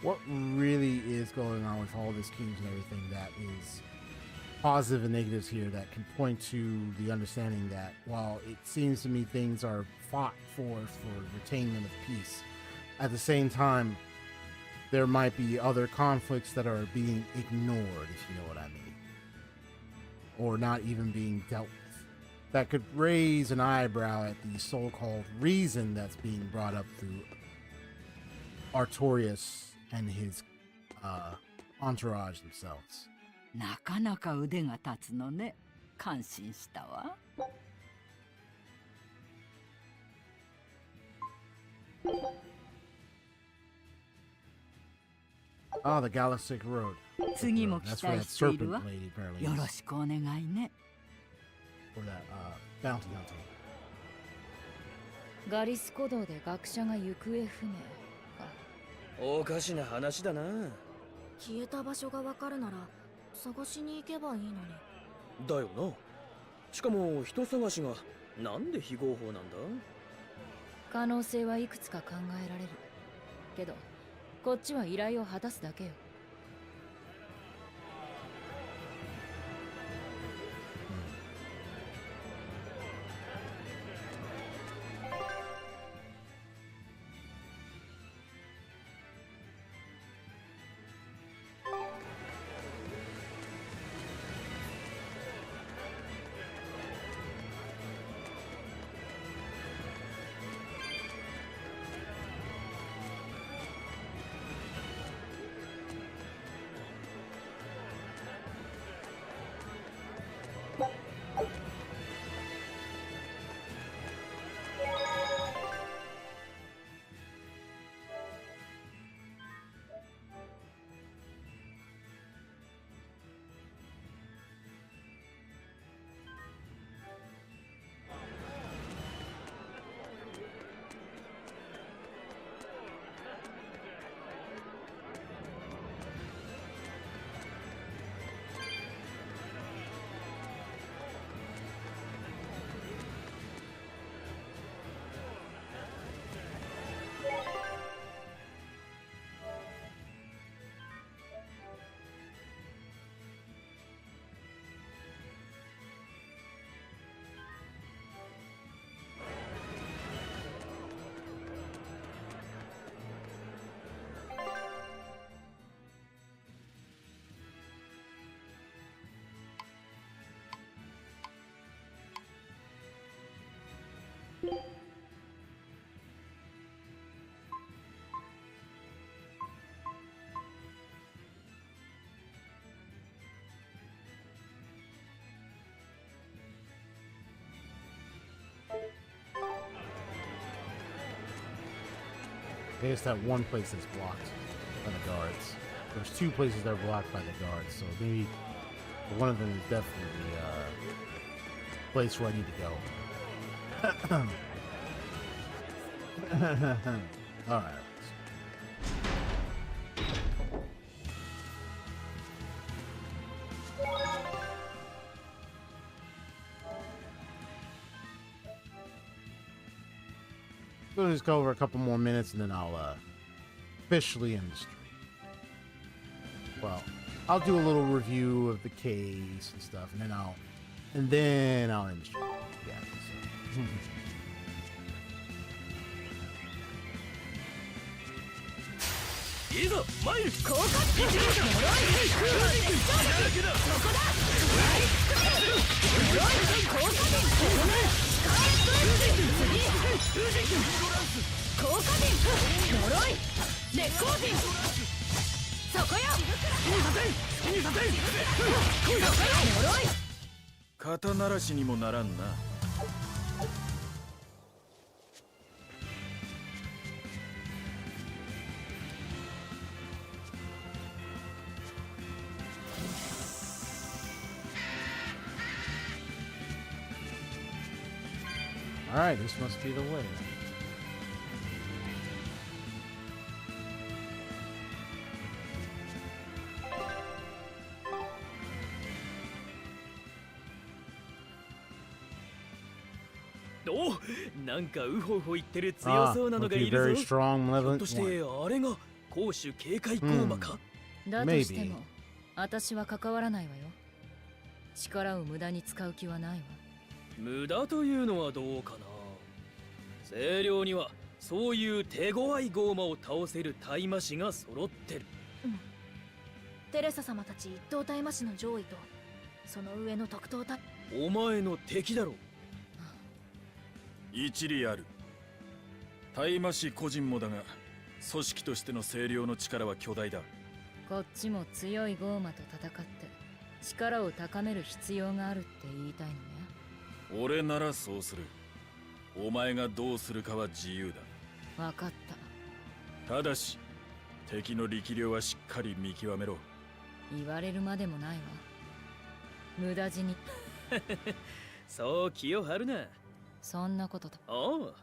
what really is going on with all this kings and everything that is positive and negatives here that can point to the understanding that while it seems to me things are fought for retainment of peace, at the same time there might be other conflicts that are being ignored, if you know what I mean, or not even being dealt with, that could raise an eyebrow at the so-called reason that's being brought up through Artorias and his entourage themselves. なかなか腕が立つのね。感心したわ。Ah, the Galactic Road. 次も期 That's where 待 that している serpent わ。 lady apparently よろ is. しくお願いね。 For that bounty hunting. ガリス古道で学者が行方不明か。おかしな話だな。消えた場所がわかるなら探しに行けばいいのに。だよな。しかも人探しがなんで非合法なんだ？可能性はいくつか考えられる。けど、こっちは依頼を果たすだけよ。I guess that one place that's blocked by the guards. There's two places that are blocked by the guards, so maybe one of them is definitely the place where I need to go. All right. We'll just go over a couple more minutes and then I'll officially end the stream. Well, I'll do a little review of the case and stuff, and then I'll end the stream. Yeah. So.肩慣らしにもならんな。All right, this must be the way. Oh, なんかウホウホ言ってる強そうなのがいるぞ。 very strong, ひょっ malevolent としてあれが攻守警戒ゴーマか？だとしても、私は関わらないわよ。力を無駄に使う気はないわ。無駄というのはどうかな。清涼にはそういう手強いゴーマを倒せる大魔師が揃ってる。テレサ様たち一等大魔師の上位とその上の特等大。お前の敵だろう。一理ある。大魔師個人もだが、組織としての清涼の力は巨大だ。こっちも強いゴーマと戦って力を高める必要があるって言いたいのね。俺ならそうする。お前がどうするかは自由だ。わかった。ただし、敵の力量はしっかり見極めろ。言われるまでもないわ。無駄死に。そう気を張るな。そんなことと。おう。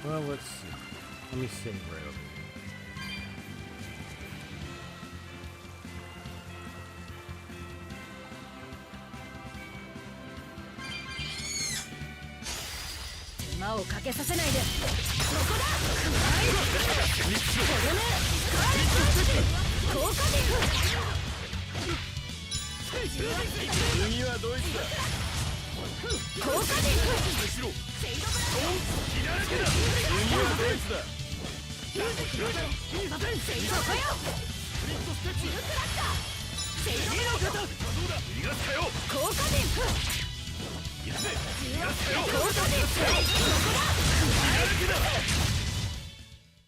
Well, let's see. Let me save right over here. Mao をかけさせないで。ここだ。次はドイツだ。効果で。後ろ。次はドイツだ。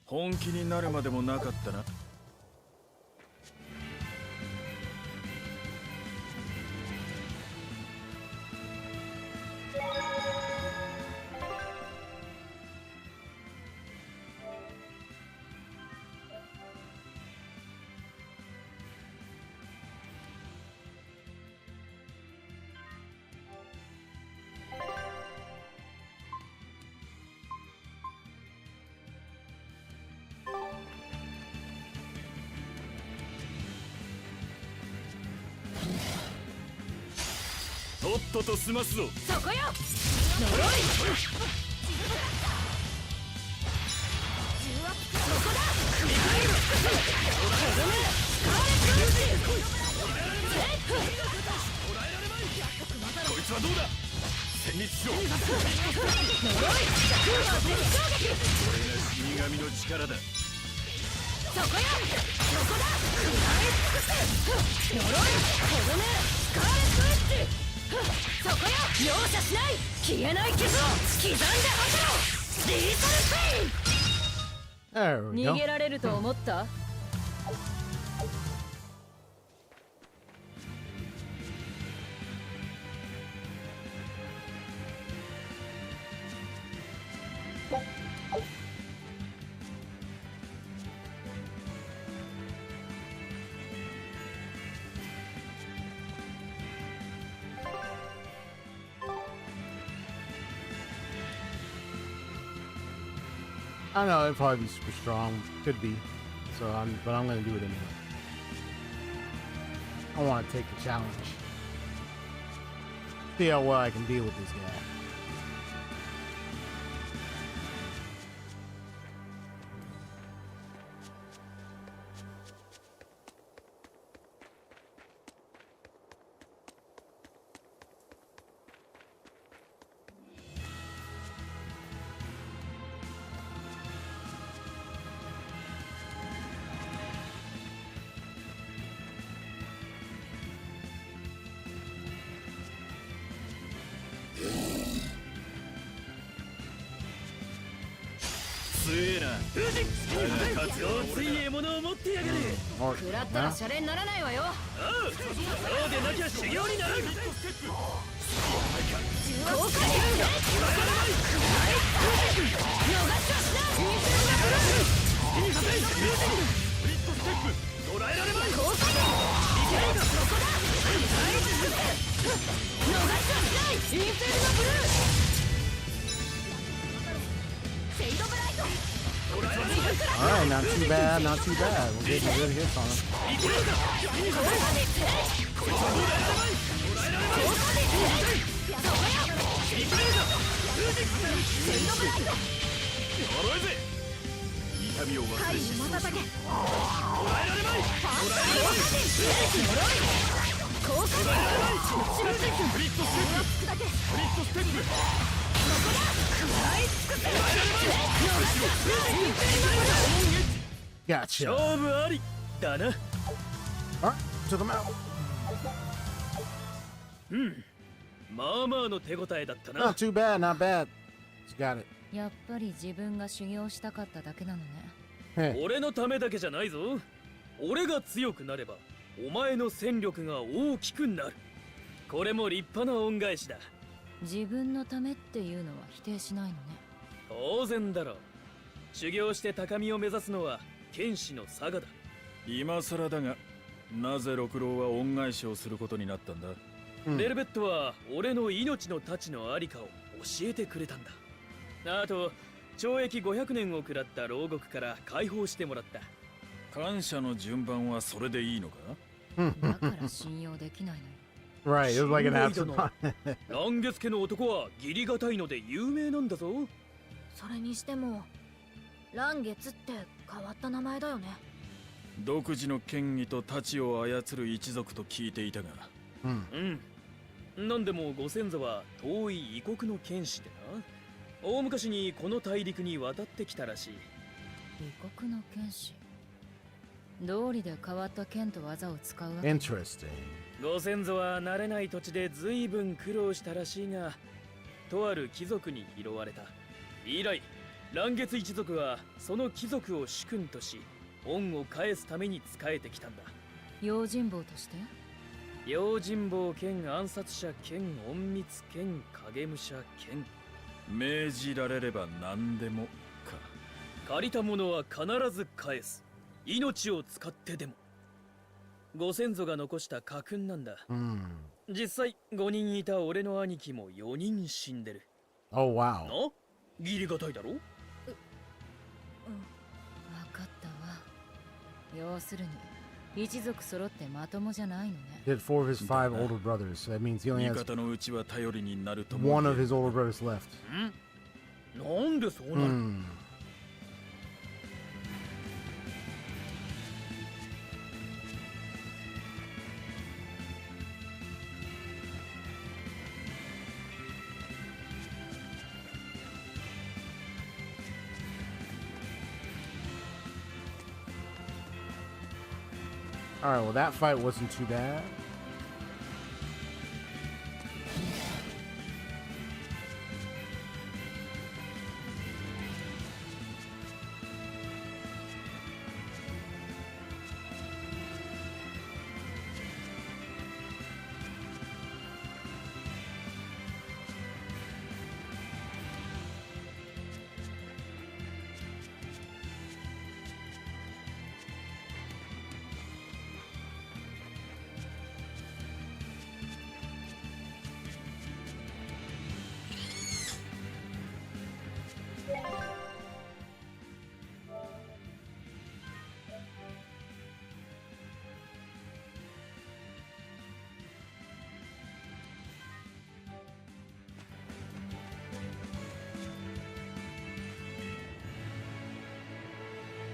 本気になるまでもなかったな。とっとと済ますぞ。そこよ。呪い。こいつはどうだ。戦慄しろ。これが死神の力だ。そこよ、そこだ。食らい尽くせ。呪い、とどめ、スカーレットエッジ。そこよ、容赦しない。消えない傷を刻んで果てろ。リーサルペイン。 There we 逃 go. げられると思った？ I know it'd probably be super strong. Could be. But I'm gonna do it anyway. I want to take the challenge. See how well I can deal with this guy. Or, 食らったらシャレにならないわよ。そうでなきゃ修行になる。豪華流で逃しはしない。捕らえられまい。豪華流そこだ。逃しはしない。インフェルノブルー。シェイドブライト。 alright, not too bad, not too bad. We're getting good hits on him. Gotcha. 勝負ありだな。 Alright, took him out. まあまあの手応えだったな。 Not too bad, not bad. Just got it. やっぱり自分が修行したかっただけなのね。 Hey. 俺のためだけじゃないぞ。俺が強くなればお前の戦力が大きくなる。これも立派な恩返しだ。自分のためっていうのは否定しないのね。当然だろ。修行して高みを目指すのは剣士の差がだ。今更だが、なぜ六郎は恩返しをすることになったんだ。ベルベットは俺の命の太刀のありかを教えてくれたんだ。あと懲役500年を食らった牢獄から解放してもらった。感謝の順番はそれでいいのか。だから信用できないのよ。 Right, it was like an 信用 absent. 蘭月家の男は義理がたいので有名なんだぞ。それにしても蘭月って変わった名前だよね。独自の権威と太刀を操る一族と聞いていたが。なんでもご先祖は遠い異国の剣士でな。大昔にこの大陸に渡ってきたらしい。異国の剣士。道理で変わった剣と技を使うわけ。 Interesting. ご先祖は慣れない土地で随分苦労したらしいが、とある貴族に拾われた。以来蘭月一族はその貴族を主君とし、恩を返すために仕えてきたんだ。用心棒として？用心棒兼暗殺者兼隠密兼影武者兼。命じられれば何でもか。借りたものは必ず返す。命を使ってでも。ご先祖が残した家訓なんだ。実際5人いた俺の兄貴も4人死んでる。 Oh, wow. な、義理がたいだろ。分かったわ。要するに一族揃ってまともじゃないのね。 Did 4 of his 5 older brothers, so that means he only 味 has 方のうちは頼りになると one of his older brothers left. なんでそうなる。Alright, well that fight wasn't too bad.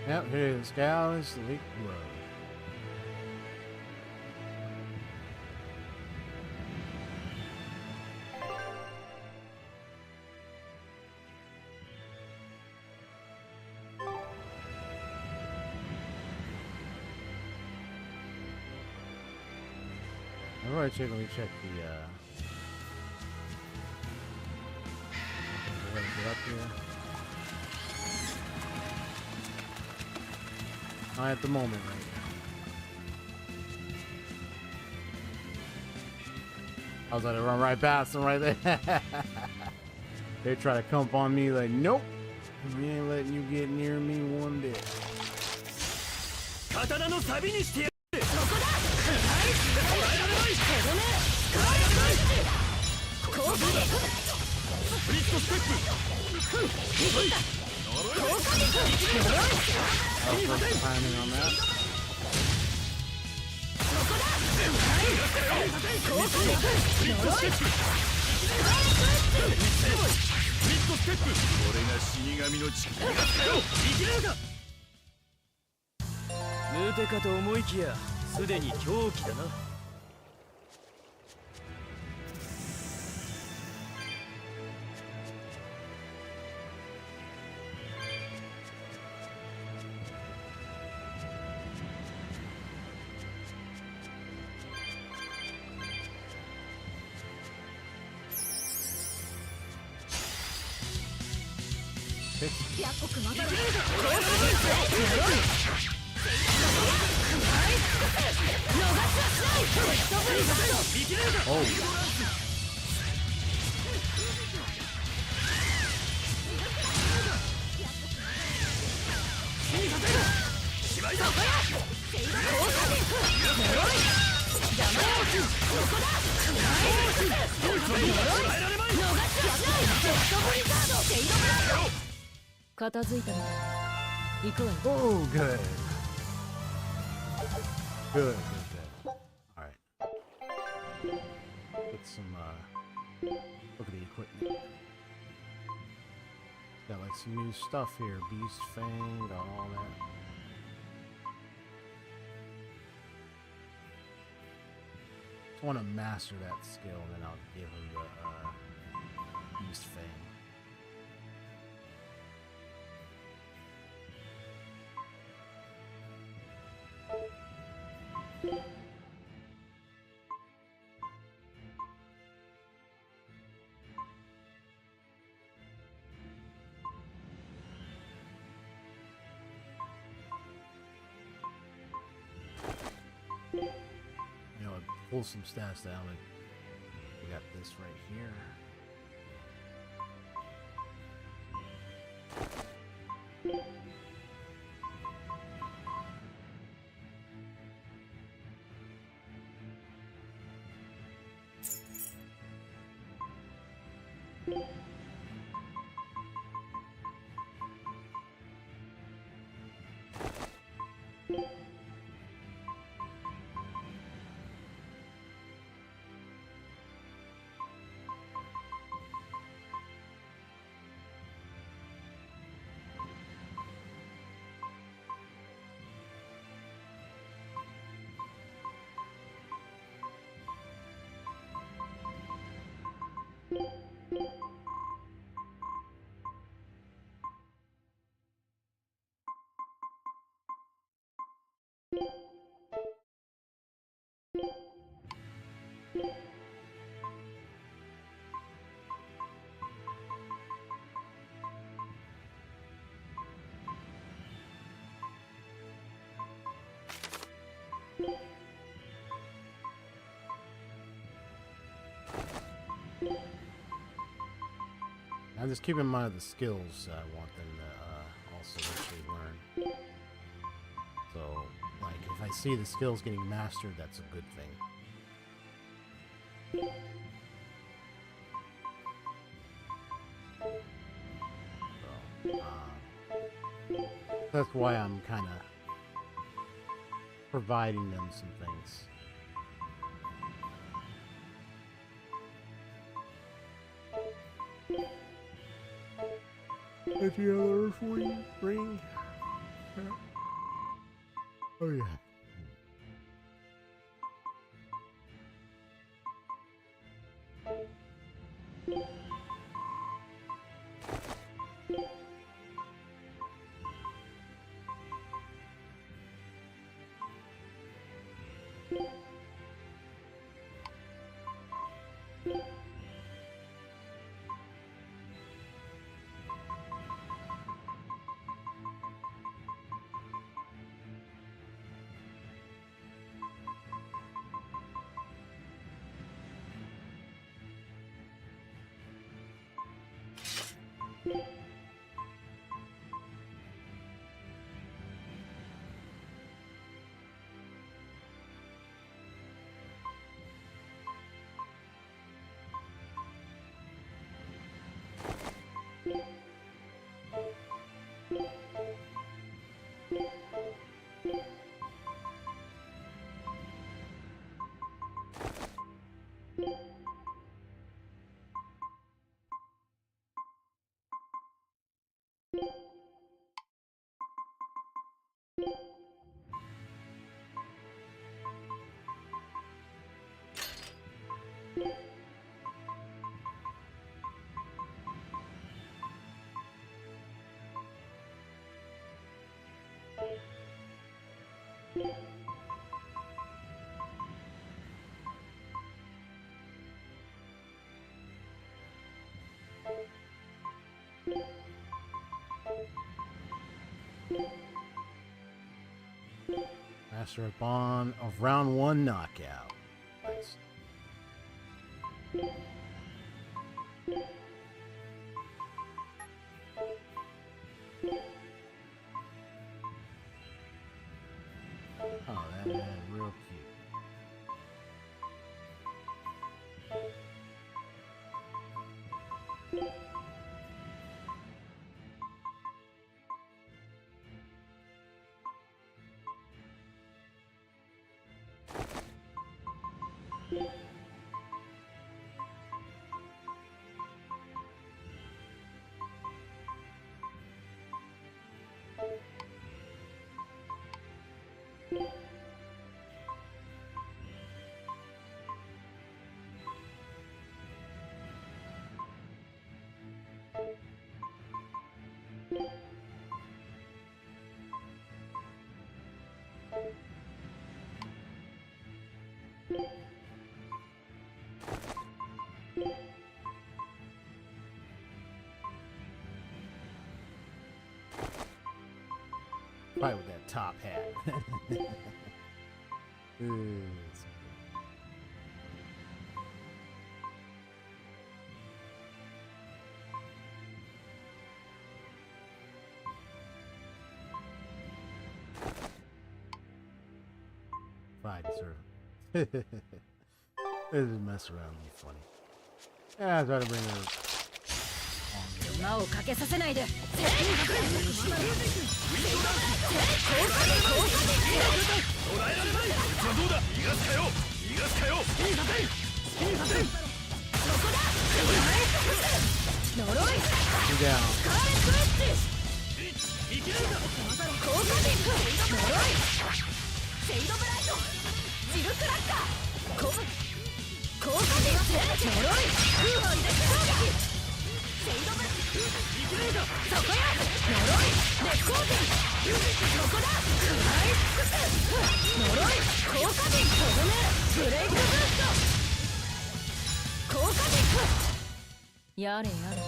Yep, here's Gallus, the Leak Road. Let me check the get up here. Not at the moment right now. I was gonna run right past them right there. They try to come up on me like, nope, we ain't letting you get near me one bit. Perfect timing on that. Oh. Oh, good. Good. Alright. Get some, look at the equipment. Got like some new stuff here. Beast Fang, got all that. Just want to master that skill, then I'll give him the, Beast Fang. You know, pull some stats down. Like we got this right here. And just keep in mind the skills I want them to also actually learn. So, like, if I see the skills getting mastered, that's a good thing. So, that's why I'm kind of providing them some things. If you have the earthly ring. Oh yeah. Master of Bond of round 1 knockout. Nice. Oh, that's real cute. Fight with that top hat. Fine, sir. This is mess around and be funny. Yeah, I try to bring her. 馬をかけさせないで。やれやれ。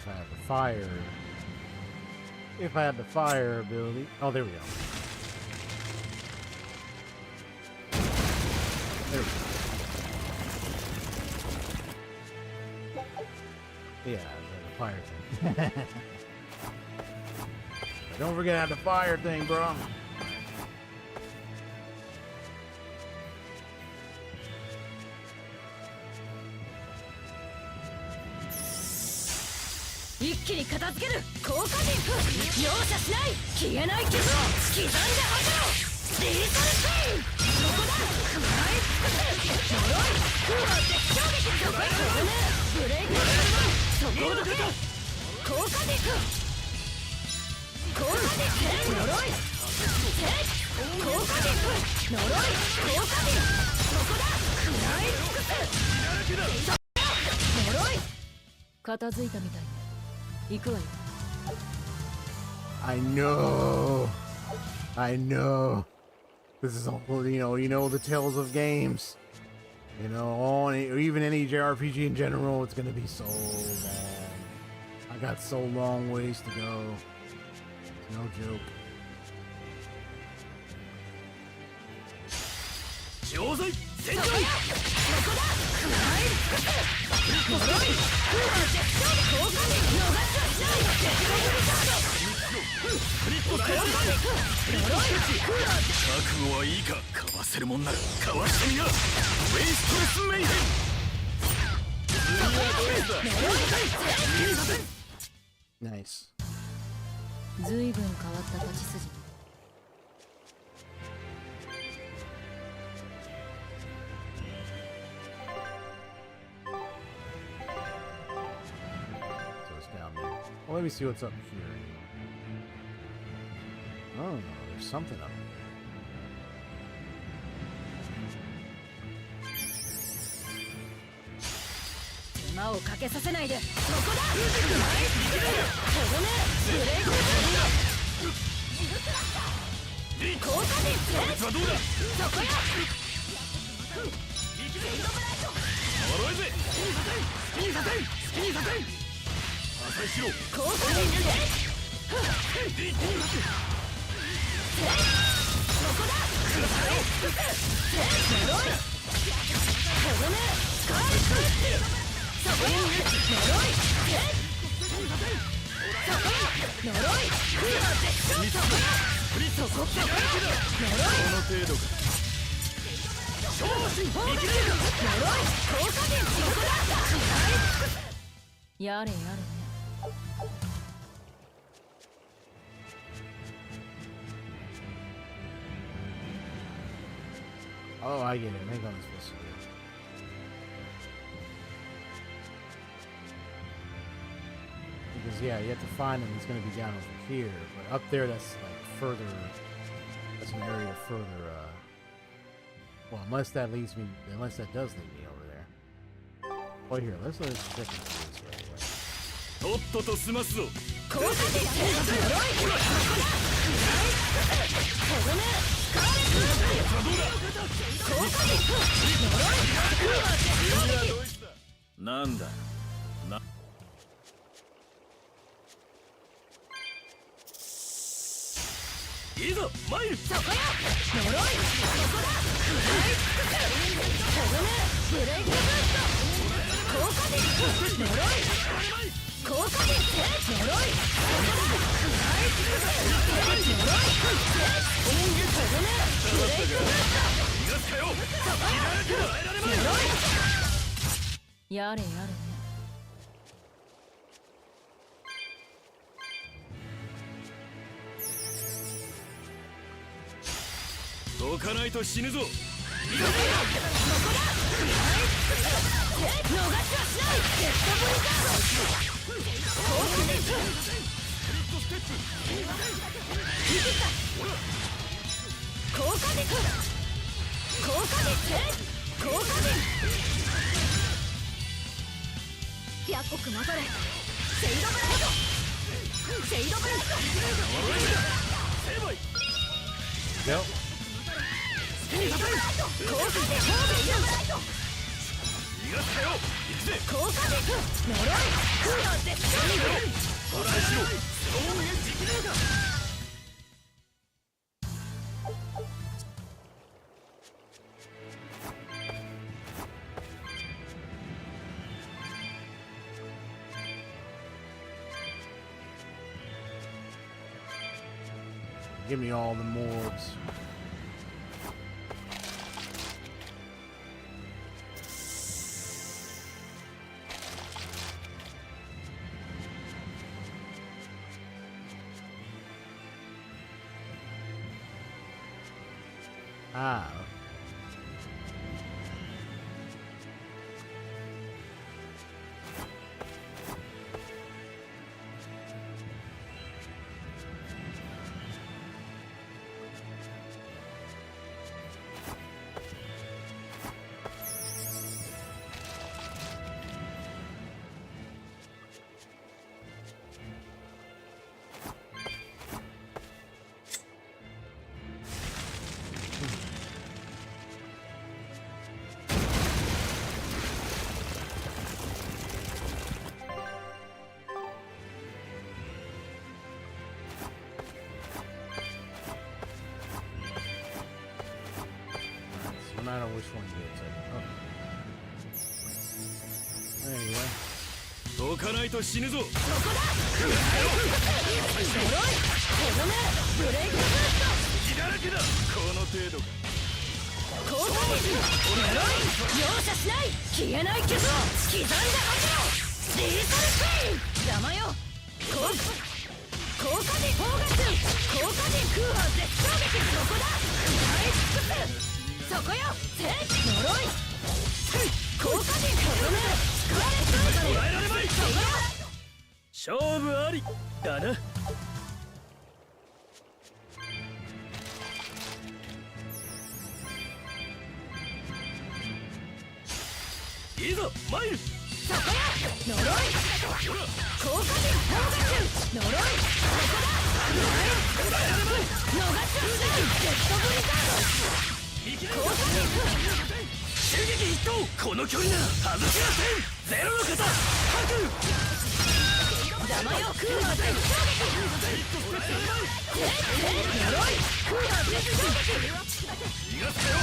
I have the fire. If I have the fire ability. Oh, there we go. There we go. Yeah, the fire thing. Don't forget I have the fire thing, bro.一気に片付ける効果人容赦しない消えない傷を刻んで吐けろリートルスインそこだ食らい尽くせ呪い空は絶頂撃そこへブレイクそこをどけ効果人効果人呪い効果人呪い効果人そこだ食らい尽くせ呪い片付いたみたい行くわよ。I know. This is all, you know the tales of games. You know, even any jrpg in general, it's gonna be so long. I got so long ways to go. It's no joke. 錠剤戦場そこだ食らい尽くせ呪い空は絶頂で効果に逃しはしない絶望ブリザードクリット効果に呪い空は覚悟はいいかかわせるもんならかわしてみなウェイストレスメイヘン Nice. ずいぶん変わった立ち筋。Well, let me see what's up here. Oh, no, there's something up here. 馬をかけさせないでそこだ前に逃げるとどめブレイクブースト効果でこいつはどうだそこやセイドブライト呪いぜ好きにさせん好きにさせん破壊しろ効果でそこだ食らえ尽くせ呪いとどめ使え尽くすそこや呪いそこや呪い空は絶頂そこやそこそこや呪いこの程度か超神生きる呪い効果でそこだやれやれね Oh, I get it. Maybe I'm supposed to do it. Because, yeah, you have to find him. He's going to be down over here. But up there, that's, like, further... That's an area further, Well, unless that leads me... Unless that does lead me over there. Well, here, let's check into this right away. とっとと済ますぞ効果で呪いなんだいいぞ参るそこや呪いそこだ食らい尽くせとどめブレイクブースト効果で呪い効果で呪いそこだ食らい尽くせ呪いとどめブレイクブーストそこや呪いやれやれねどかないと死ぬぞ逃がしはしないジェットブリザード効果で効果で効果で効果で100個混ざれセイドブライトセイドブライトYep. 効果でセイドブライトがったよ。行くぜ。効果で呪い空を絶頂トライしろ。スローエッジ切れるか。Give me all the morbs. Ah. No matter which one gets it. Oh. Anyway. どかないと死ぬぞ。呪いとどめブレイクブース血だらけだ。この程度か。ト効果で呪い容赦しない消えない傷を刻んで吐けろリーサルスペイン邪魔よ効果でフォーガス効果で空破絶頂撃そこだ食らい尽くすそこよ聖呪い効果でとどめスクワレス捕らえられまい。勝負ありだな。いいぞマイル。そこや呪い効果でフォーガス呪いそこだ捕らえられまい。逃しはしないジェットブリザード効果で襲撃一投。この距離なら外しません。ゼロの方吐く。邪魔よ空は絶頂撃呪い空は絶頂撃逃がすかよ。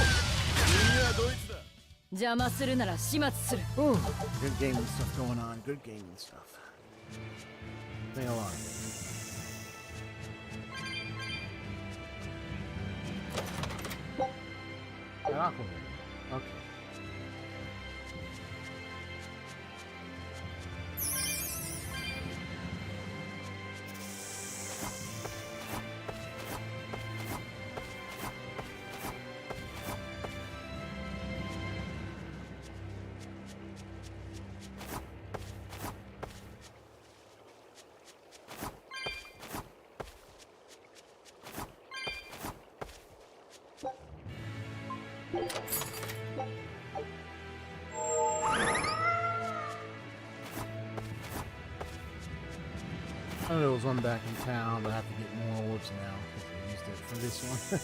君はドイツだ。邪魔するなら始末する。 Ooh, good gaming stuff going on. Good gaming stuff. Playing a lot of it. Aquaman. Okay. I know there was one back in town, but I have to get more orbs now because I used it for this one.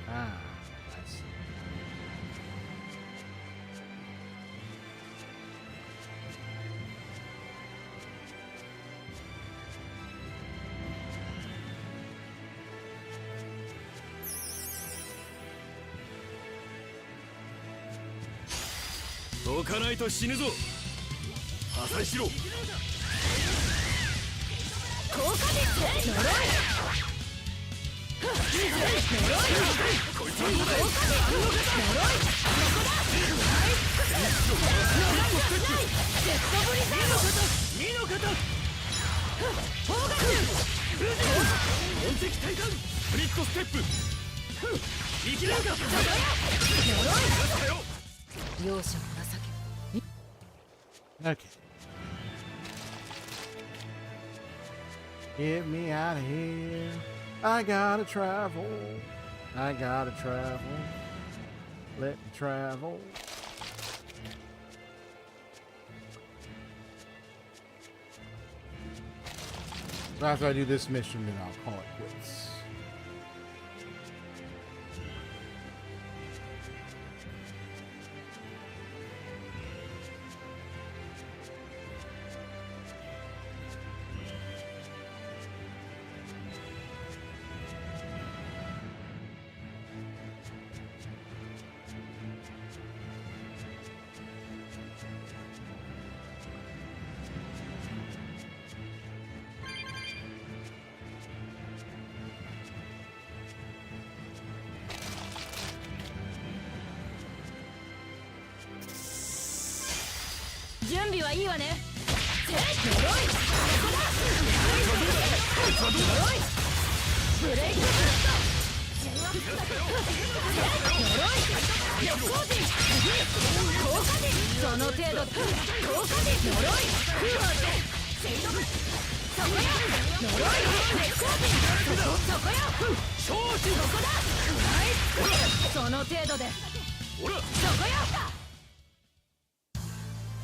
Ah, I see. どかないと死ぬぞ。破壊しろ。効果で呪いこいつはどうだ。効果で呪いここだジェットブリザード2の方。フォーガス音的体感。スプリットステップ。生きれるか。容赦を情け。 Okay. Get me out of here. I gotta travel. I gotta travel. Let me travel. After I do this mission, then I'll call it quits.準備はいいわね。ブレイクブースト。その程度。効果で呪い。そこよ。呪い。そこよ。そこだ。その程度で。そこよ。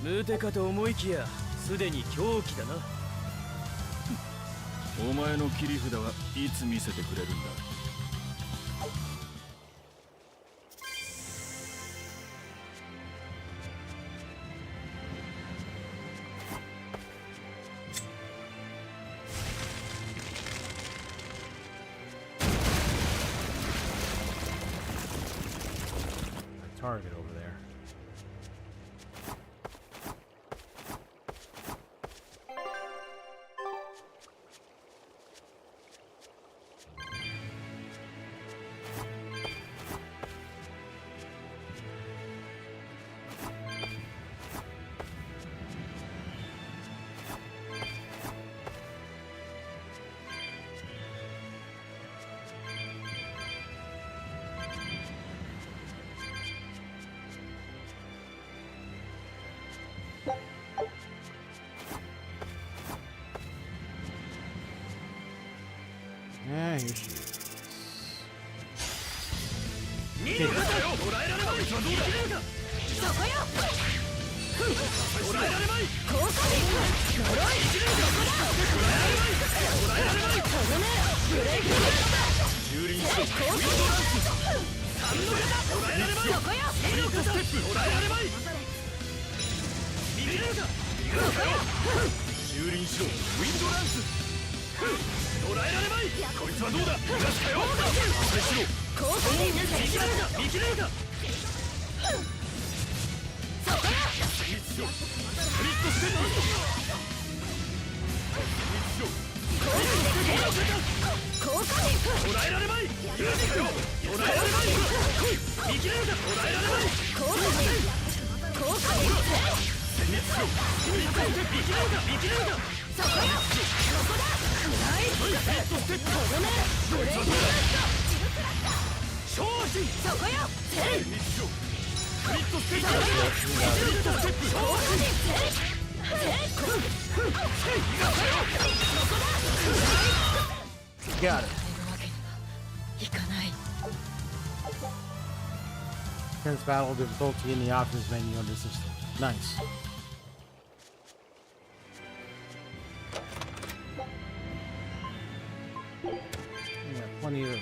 ムテかと思いきやすでに狂気だな。お前の切り札はいつ見せてくれるんだ。Target over there. Yeah, here she is. 見るかよ。捕らえられまい。そこよ。捕らえられまい。効果で呪い。そこだ。捕らえられまい。とどめ。ブレイクブースト。蹂躙しろ。効果で三の型。捕らえられまい。そこよ。二の型。捕らえられまい。右の型。右の型よ。蹂躙しろ。ウィンドランス。捕らえられまい。こいつはどうだ。逃がしたよ。破壊しろ。効果で見切られた。見切られた。そこよ。秘密しろ。クリットステップ。秘密しろ。効果で捕らえられまい。逃がしたよ。捕らえられまい。来い。見切られた。捕らえられまい。効果で効果で秘密しろ。クリットステップ。見切られた。見切られた。そこよ。そこだ。ナイス。とどめ。ブレイクブースト。昇進。そこよ。秘密しろ。クリットステップ。クリットステップ。効果でGot it. いかない。 Turns battle difficulty in the options menu on the system. Nice. Yeah, plenty of those.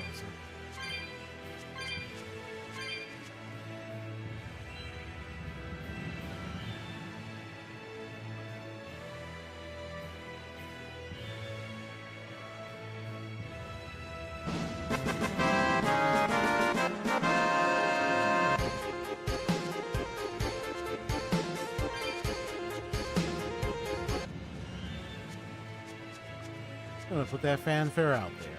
I'm gonna put that fanfare out there.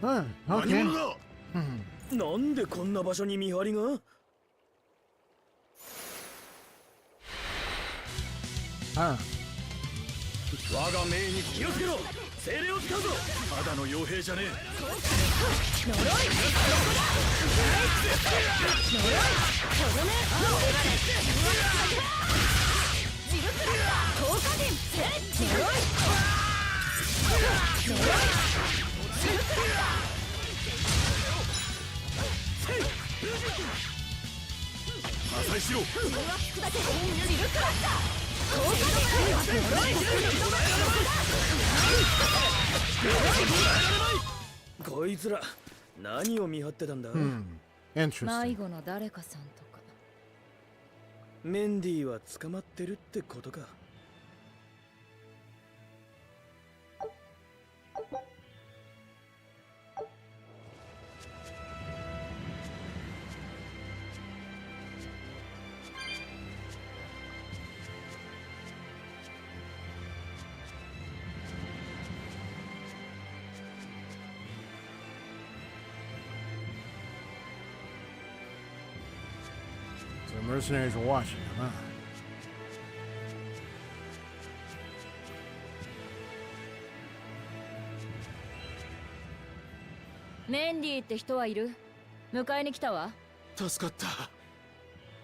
Huh, 何 okay. 者だ。 なんでこんな場所に見張りが？ Huh. 我が命に気をつけろ。精霊を使うぞ。ただの傭兵じゃね破砕しろ。こいつら何を見張ってたんだ？ Interesting. 迷子の誰かさんとか。メンディーは捕まってるってことか。So the mercenaries are watching them, huh? メンディーって人はいる？迎えに来たわ。助かった。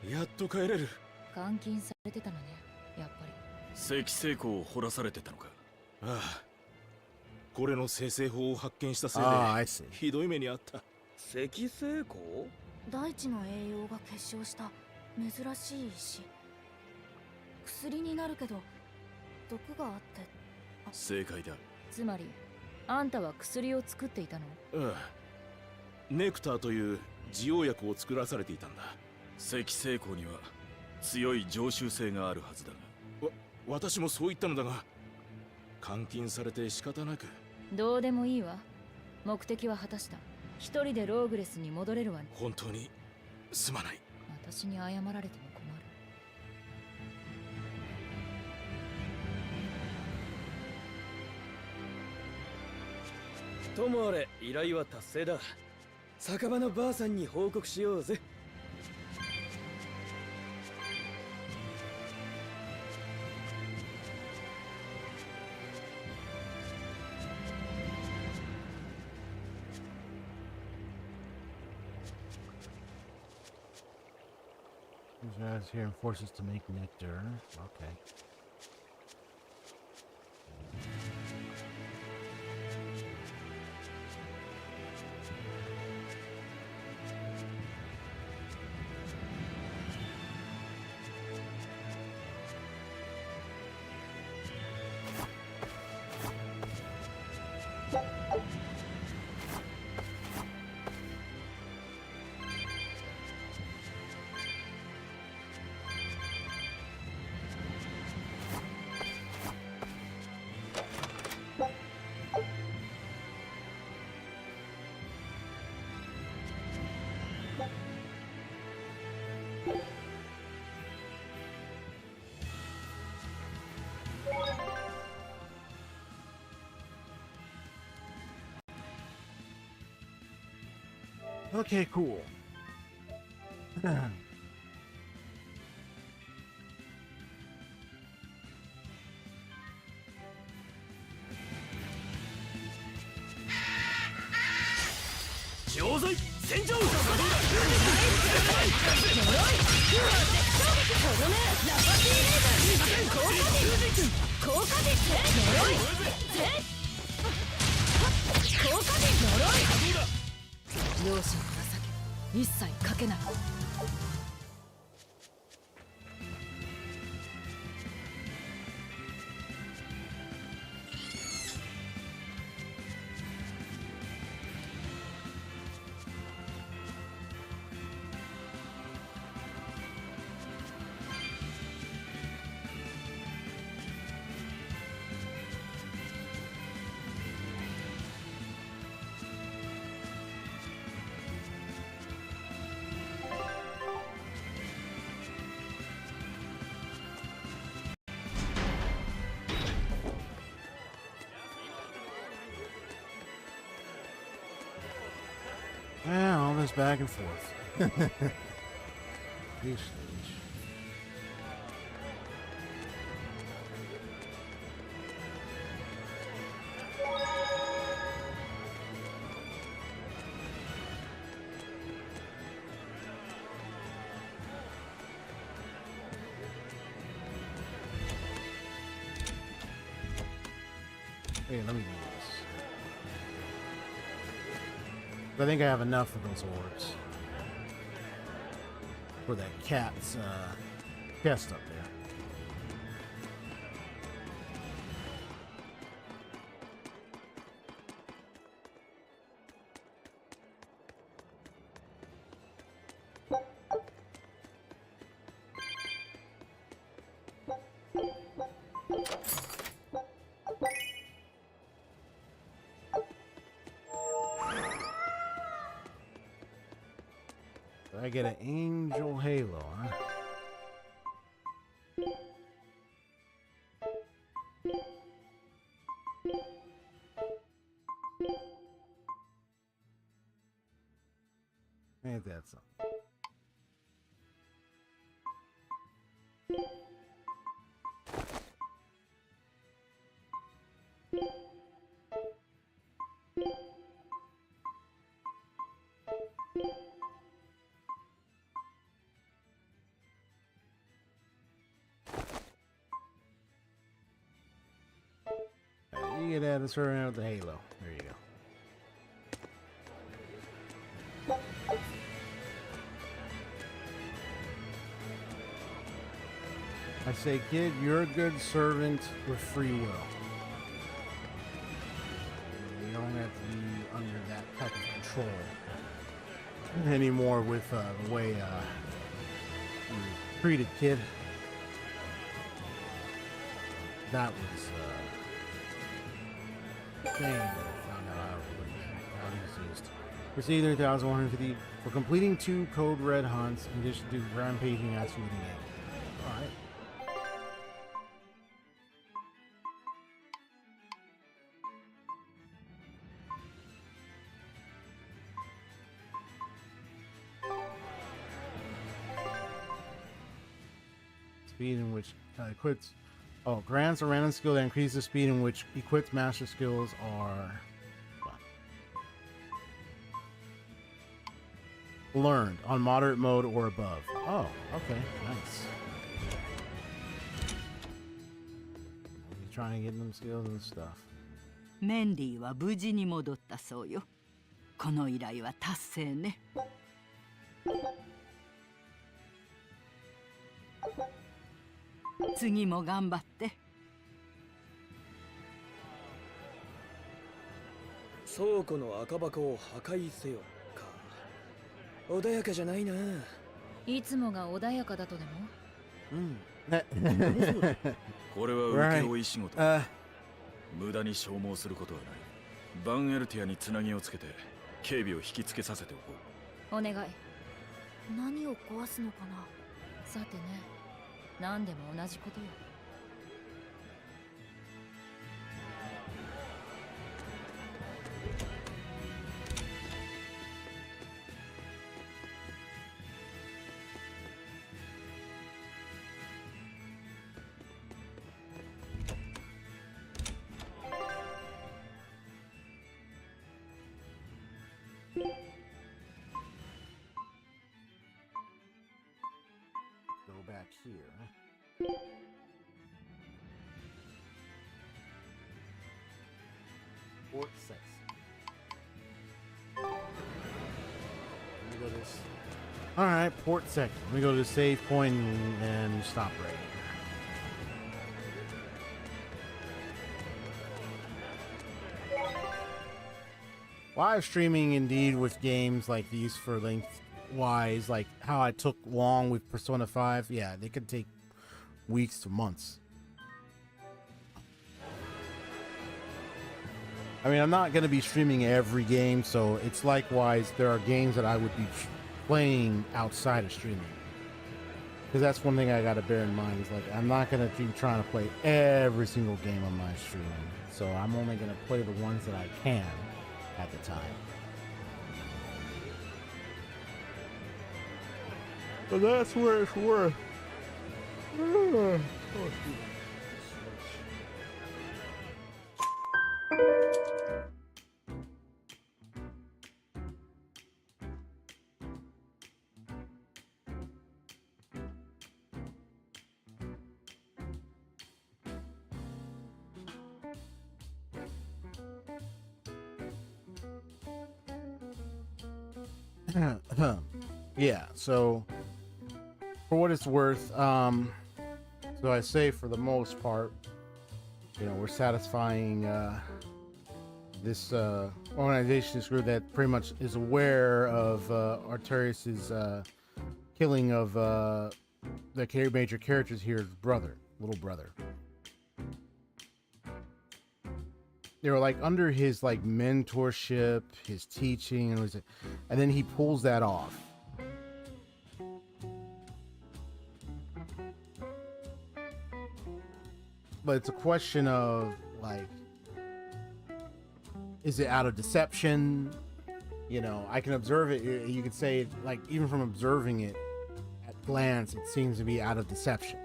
やっと帰れる。監禁されてたのね、やっぱり。石成功を掘らされてたのか。ああ、これの生成法を発見したせい I で see. ひどい目にあった。石成功？大地の栄養が結晶した珍しい石。薬になるけど毒があって。正解だ。つまりあんたは薬を作っていたの？ああ、ネクターという治療薬を作らされていたんだ。石成功には強い常習性があるはずだが。私もそう言ったのだが、監禁されて仕方なく。どうでもいいわ。目的は果たした。一人でローグレスに戻れるわね。本当にすまない。私に謝られても困る。ともあれ依頼は達成だ。酒場のばあさんに報告しようぜ。These guys here and forces to make nectar. Okay. Okay, cool. this back and forth. Yeesh, yeesh. Hey, let me do this. I think I have enough of those orbs for that cat's chest up there. I get an angel halo, huh? Ain't that something? You get that, it's around with the halo. There you go. I say, kid, you're a good servant with free will. You don't have to be under that type of control anymore with the way you're treated, kid. That was thing that I found out how it used. Receive 3,150 for completing 2 code red hunts in addition to rampaging at shooting it. Alright. Speed in which quits. Oh, grants a random skill that increases the speed in which equipped master skills are learned on moderate mode or above. Oh, okay, nice. You're trying to get them skills and stuff. メンディーは無事に戻ったそうよ。この依頼は達成ね。次も頑張って。倉庫の赤箱を破壊せよか。穏やかじゃないな。いつもが穏やかだとでも？うん。これは請負仕事。無駄に消耗することはない。バンエルティアにつなぎをつけて警備を引きつけさせておこう。お願い。何を壊すのかな。さてね。何でも同じことよ。Go back here. Port 6. Let me go this. All right, port 6. Let me go to the save point and stop right here. Live streaming indeed with games like these for length-wise, like how I took long with Persona 5, yeah, they could take weeks to months. I mean, I'm not going to be streaming every game, so it's likewise, there are games that I would be playing outside of streaming. Because that's one thing I got to bear in mind, is like, I'm not going to be trying to play every single game on my stream. So I'm only going to play the ones that I can at the time. But that's where it's worth. Yeah, so for what it's worth, so I say for the most part, you know, we're satisfying this organization, this group that pretty much is aware of Artorias's killing of the major characters here's brother, little brother. They were like under his like mentorship, his teaching, and then he pulls that off. But it's a question of like, is it out of deception? You know, I can observe it. You could say, like, even from observing it at glance, it seems to be out of deception,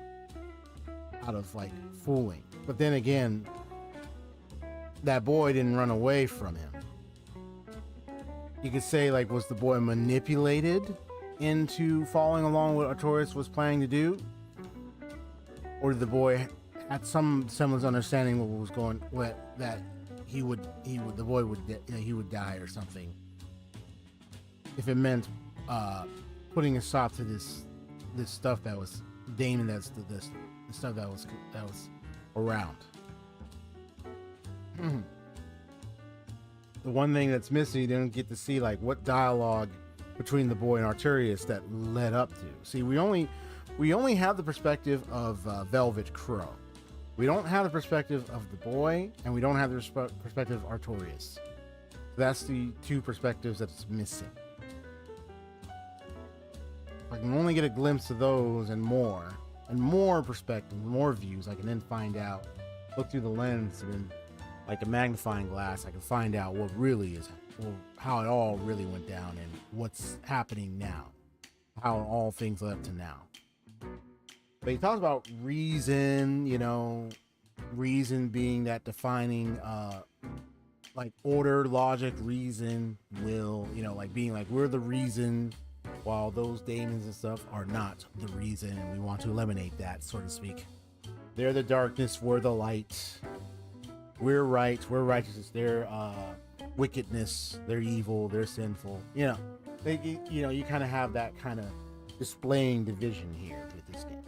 out of like fooling. But then again, that boy didn't run away from him. You could say, like, was the boy manipulated into following along what Artorias was planning to do? Or did the boy had some semblance of understanding what was going, that he would die or something, if it meant putting a stop to this stuff that was Damon, the stuff that was around. The one thing that's missing, you didn't get to see like what dialogue between the boy and Artorias that led up to. See, we only have the perspective of Velvet Crow. We don't have the perspective of the boy, and we don't have the perspective of Artorias. That's the two perspectives that's missing. I can only get a glimpse of those and more perspective, more views. I can then find out, look through the lens and then, like a magnifying glass, I can find out what really is, well, how it all really went down and what's happening now, how all things led up to now. But he talks about reason, you know, reason being that defining, like order, logic, reason, will, you know, like being like we're the reason, while those daemons and stuff are not the reason, and we want to eliminate that, so to speak. They're the darkness, we're the light. We're right, we're righteousness. They're wickedness, they're evil, they're sinful. You know, you kind of have that kind of displaying division here with this game.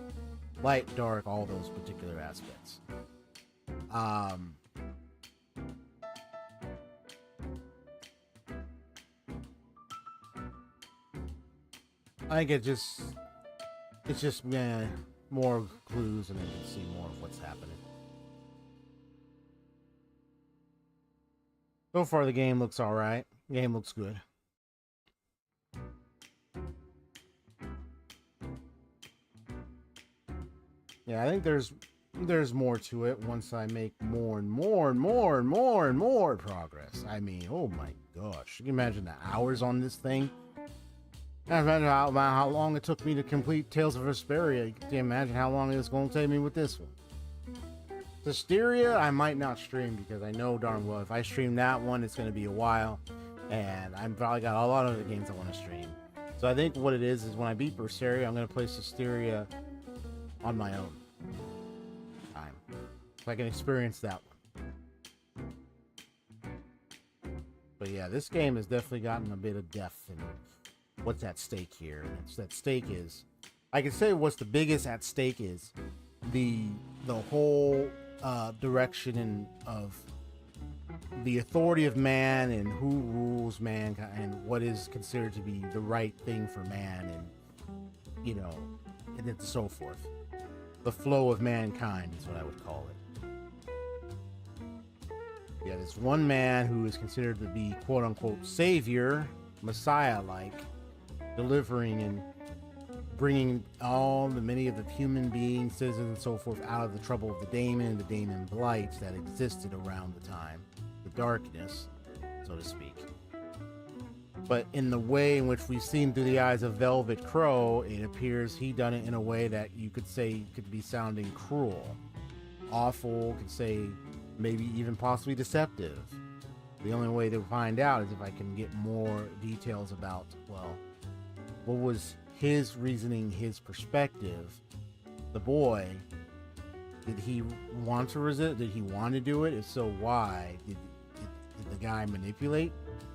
Light, dark, all those particular aspects. I think it's just more clues, and then you can see more of what's happening. So far, the game looks all right. The game looks good. Yeah, I think there's more to it once I make more and more progress. I mean, oh my gosh. You can imagine the hours on this thing. I imagine how long it took me to complete Tales of Berseria. You can imagine how long it's going to take me with this one. Hysteria, I might not stream because I know darn well if I stream that one, it's going to be a while. And I've probably got a lot of other games I want to stream. So I think what it is when I beat Berseria, I'm going to play Hysteria on my own time, so I can experience that one. But yeah, this game has definitely gotten a bit of depth in what's at stake here. And it's at stake is, I can say what's the biggest at stake is the whole direction of the authority of man and who rules mankind and what is considered to be the right thing for man, and you know, and so forth. The flow of mankind is what I would call it. Yeah, this one man who is considered to be quote-unquote savior, messiah-like, delivering and bringing many of the human beings, citizens, and so forth out of the trouble of the daemon blight that existed around the time, the darkness, so to speak. But in the way in which we've seen through the eyes of Velvet Crow, it appears he done it in a way that you could say could be sounding cruel, awful, could say maybe even possibly deceptive. The only way to find out is if I can get more details about, well, what was his reasoning, his perspective. The boy, did he want to resist? Did he want to do it? If so, why? Did the guy manipulate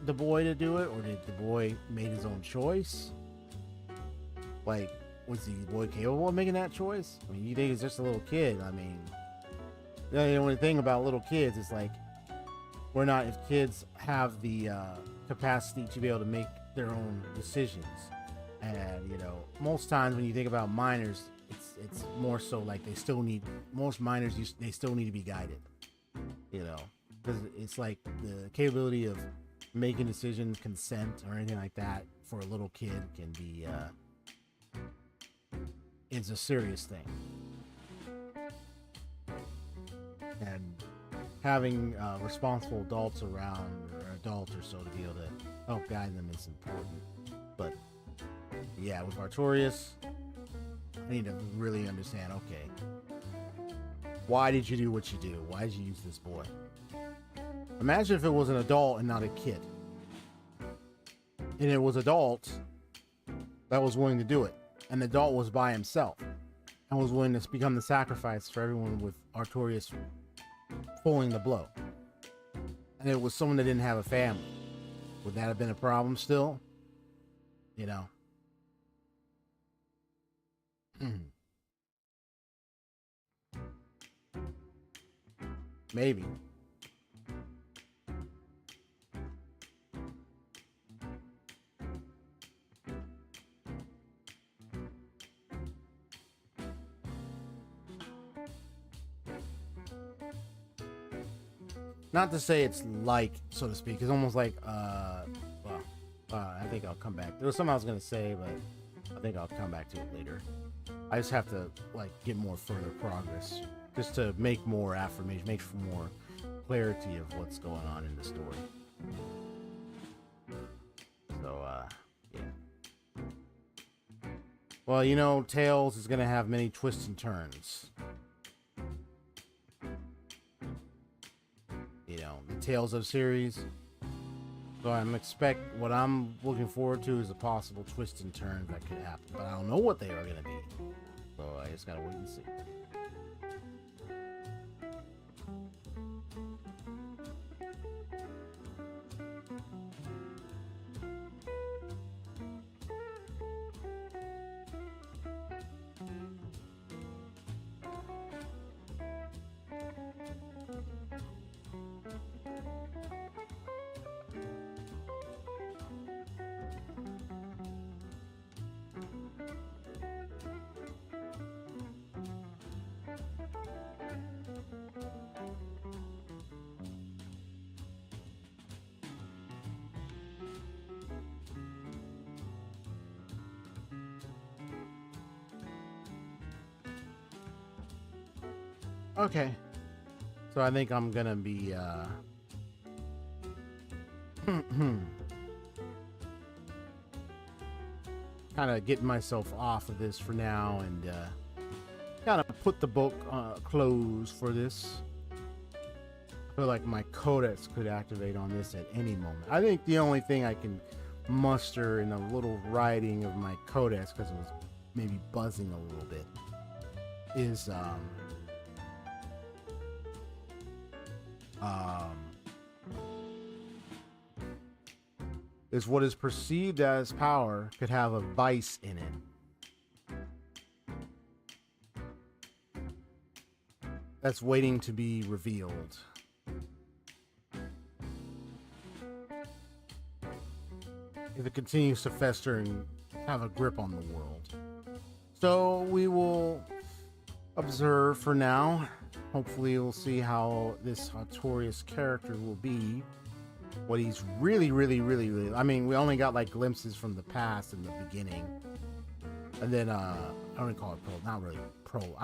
the boy to do it, or did the boy made his own choice? Like, was the boy capable of making that choice? I mean, you think he's just a little kid. I mean, the only thing about little kids is like, we're not, if kids have the capacity to be able to make their own decisions. And, you know, most times when you think about minors, it's more so like they still need, most minors, they still need to be guided, you know, because it's like the capability of making decisions, consent, or anything like that for a little kid can be, it's a serious thing. And having responsible adults around, or adults or so, to be able to help guide them is important. But yeah, with Artorias, I need to really understand, okay, why did you do what you do? Why did you use this boy? Imagine if it was an adult and not a kid. And it was adult that was willing to do it. And the adult was by himself and was willing to become the sacrifice for everyone, with Artorias pulling the blow. And it was someone that didn't have a family. Would that have been a problem still? You know? Maybe. Not to say it's like, so to speak, it's almost like, I think I'll come back. There was something I was going to say, but I think I'll come back to it later. I just have to, like, get more further progress, just to make more affirmation, make more clarity of what's going on in the story. So, yeah. Well, you know, Tales is going to have many twists and turns. You know, the Tales of series. So what I'm looking forward to is a possible twist and turn that could happen. But I don't know what they are going to be. So I just got to wait and see. Okay, so I think I'm gonna be kind of getting myself off of this for now, and kind of put the book close for this. I feel like my codex could activate on this at any moment. I think the only thing I can muster in a little writing of my codex, because it was maybe buzzing a little bit, is what is perceived as power could have a vice in it that's waiting to be revealed. If it continues to fester and have a grip on the world. So we will observe for now. Hopefully we'll see how this Artorias character will be. What he's really, I mean, we only got like glimpses from the past in the beginning. And then, I don't call it I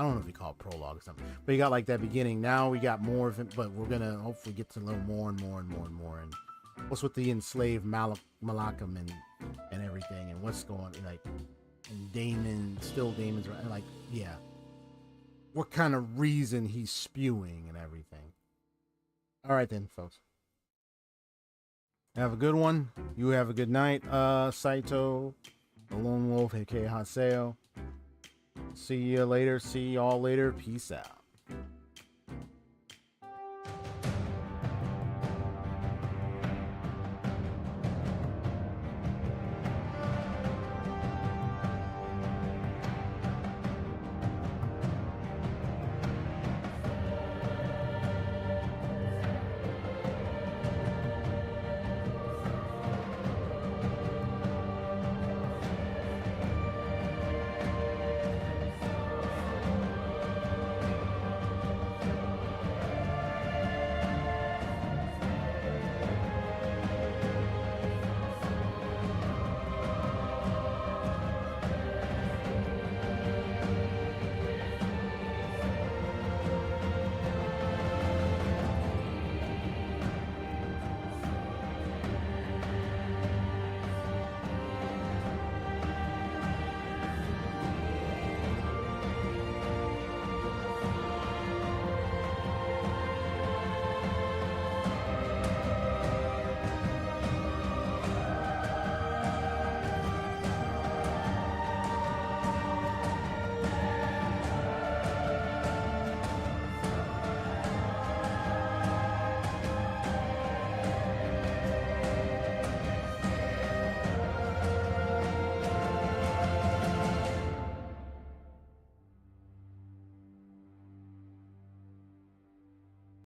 don't know if we call it prologue or something. But you got like that beginning. Now we got more of it, but we're gonna hopefully get to know more and more. And what's with the enslaved Malachim and everything, and what's going like, and Damon's right, like, yeah, what kind of reason he's spewing and everything. All right then, folks. Have a good one. You have a good night. Saito, the Lone Wolf, aka Haseo. See you later. See y'all later. Peace out.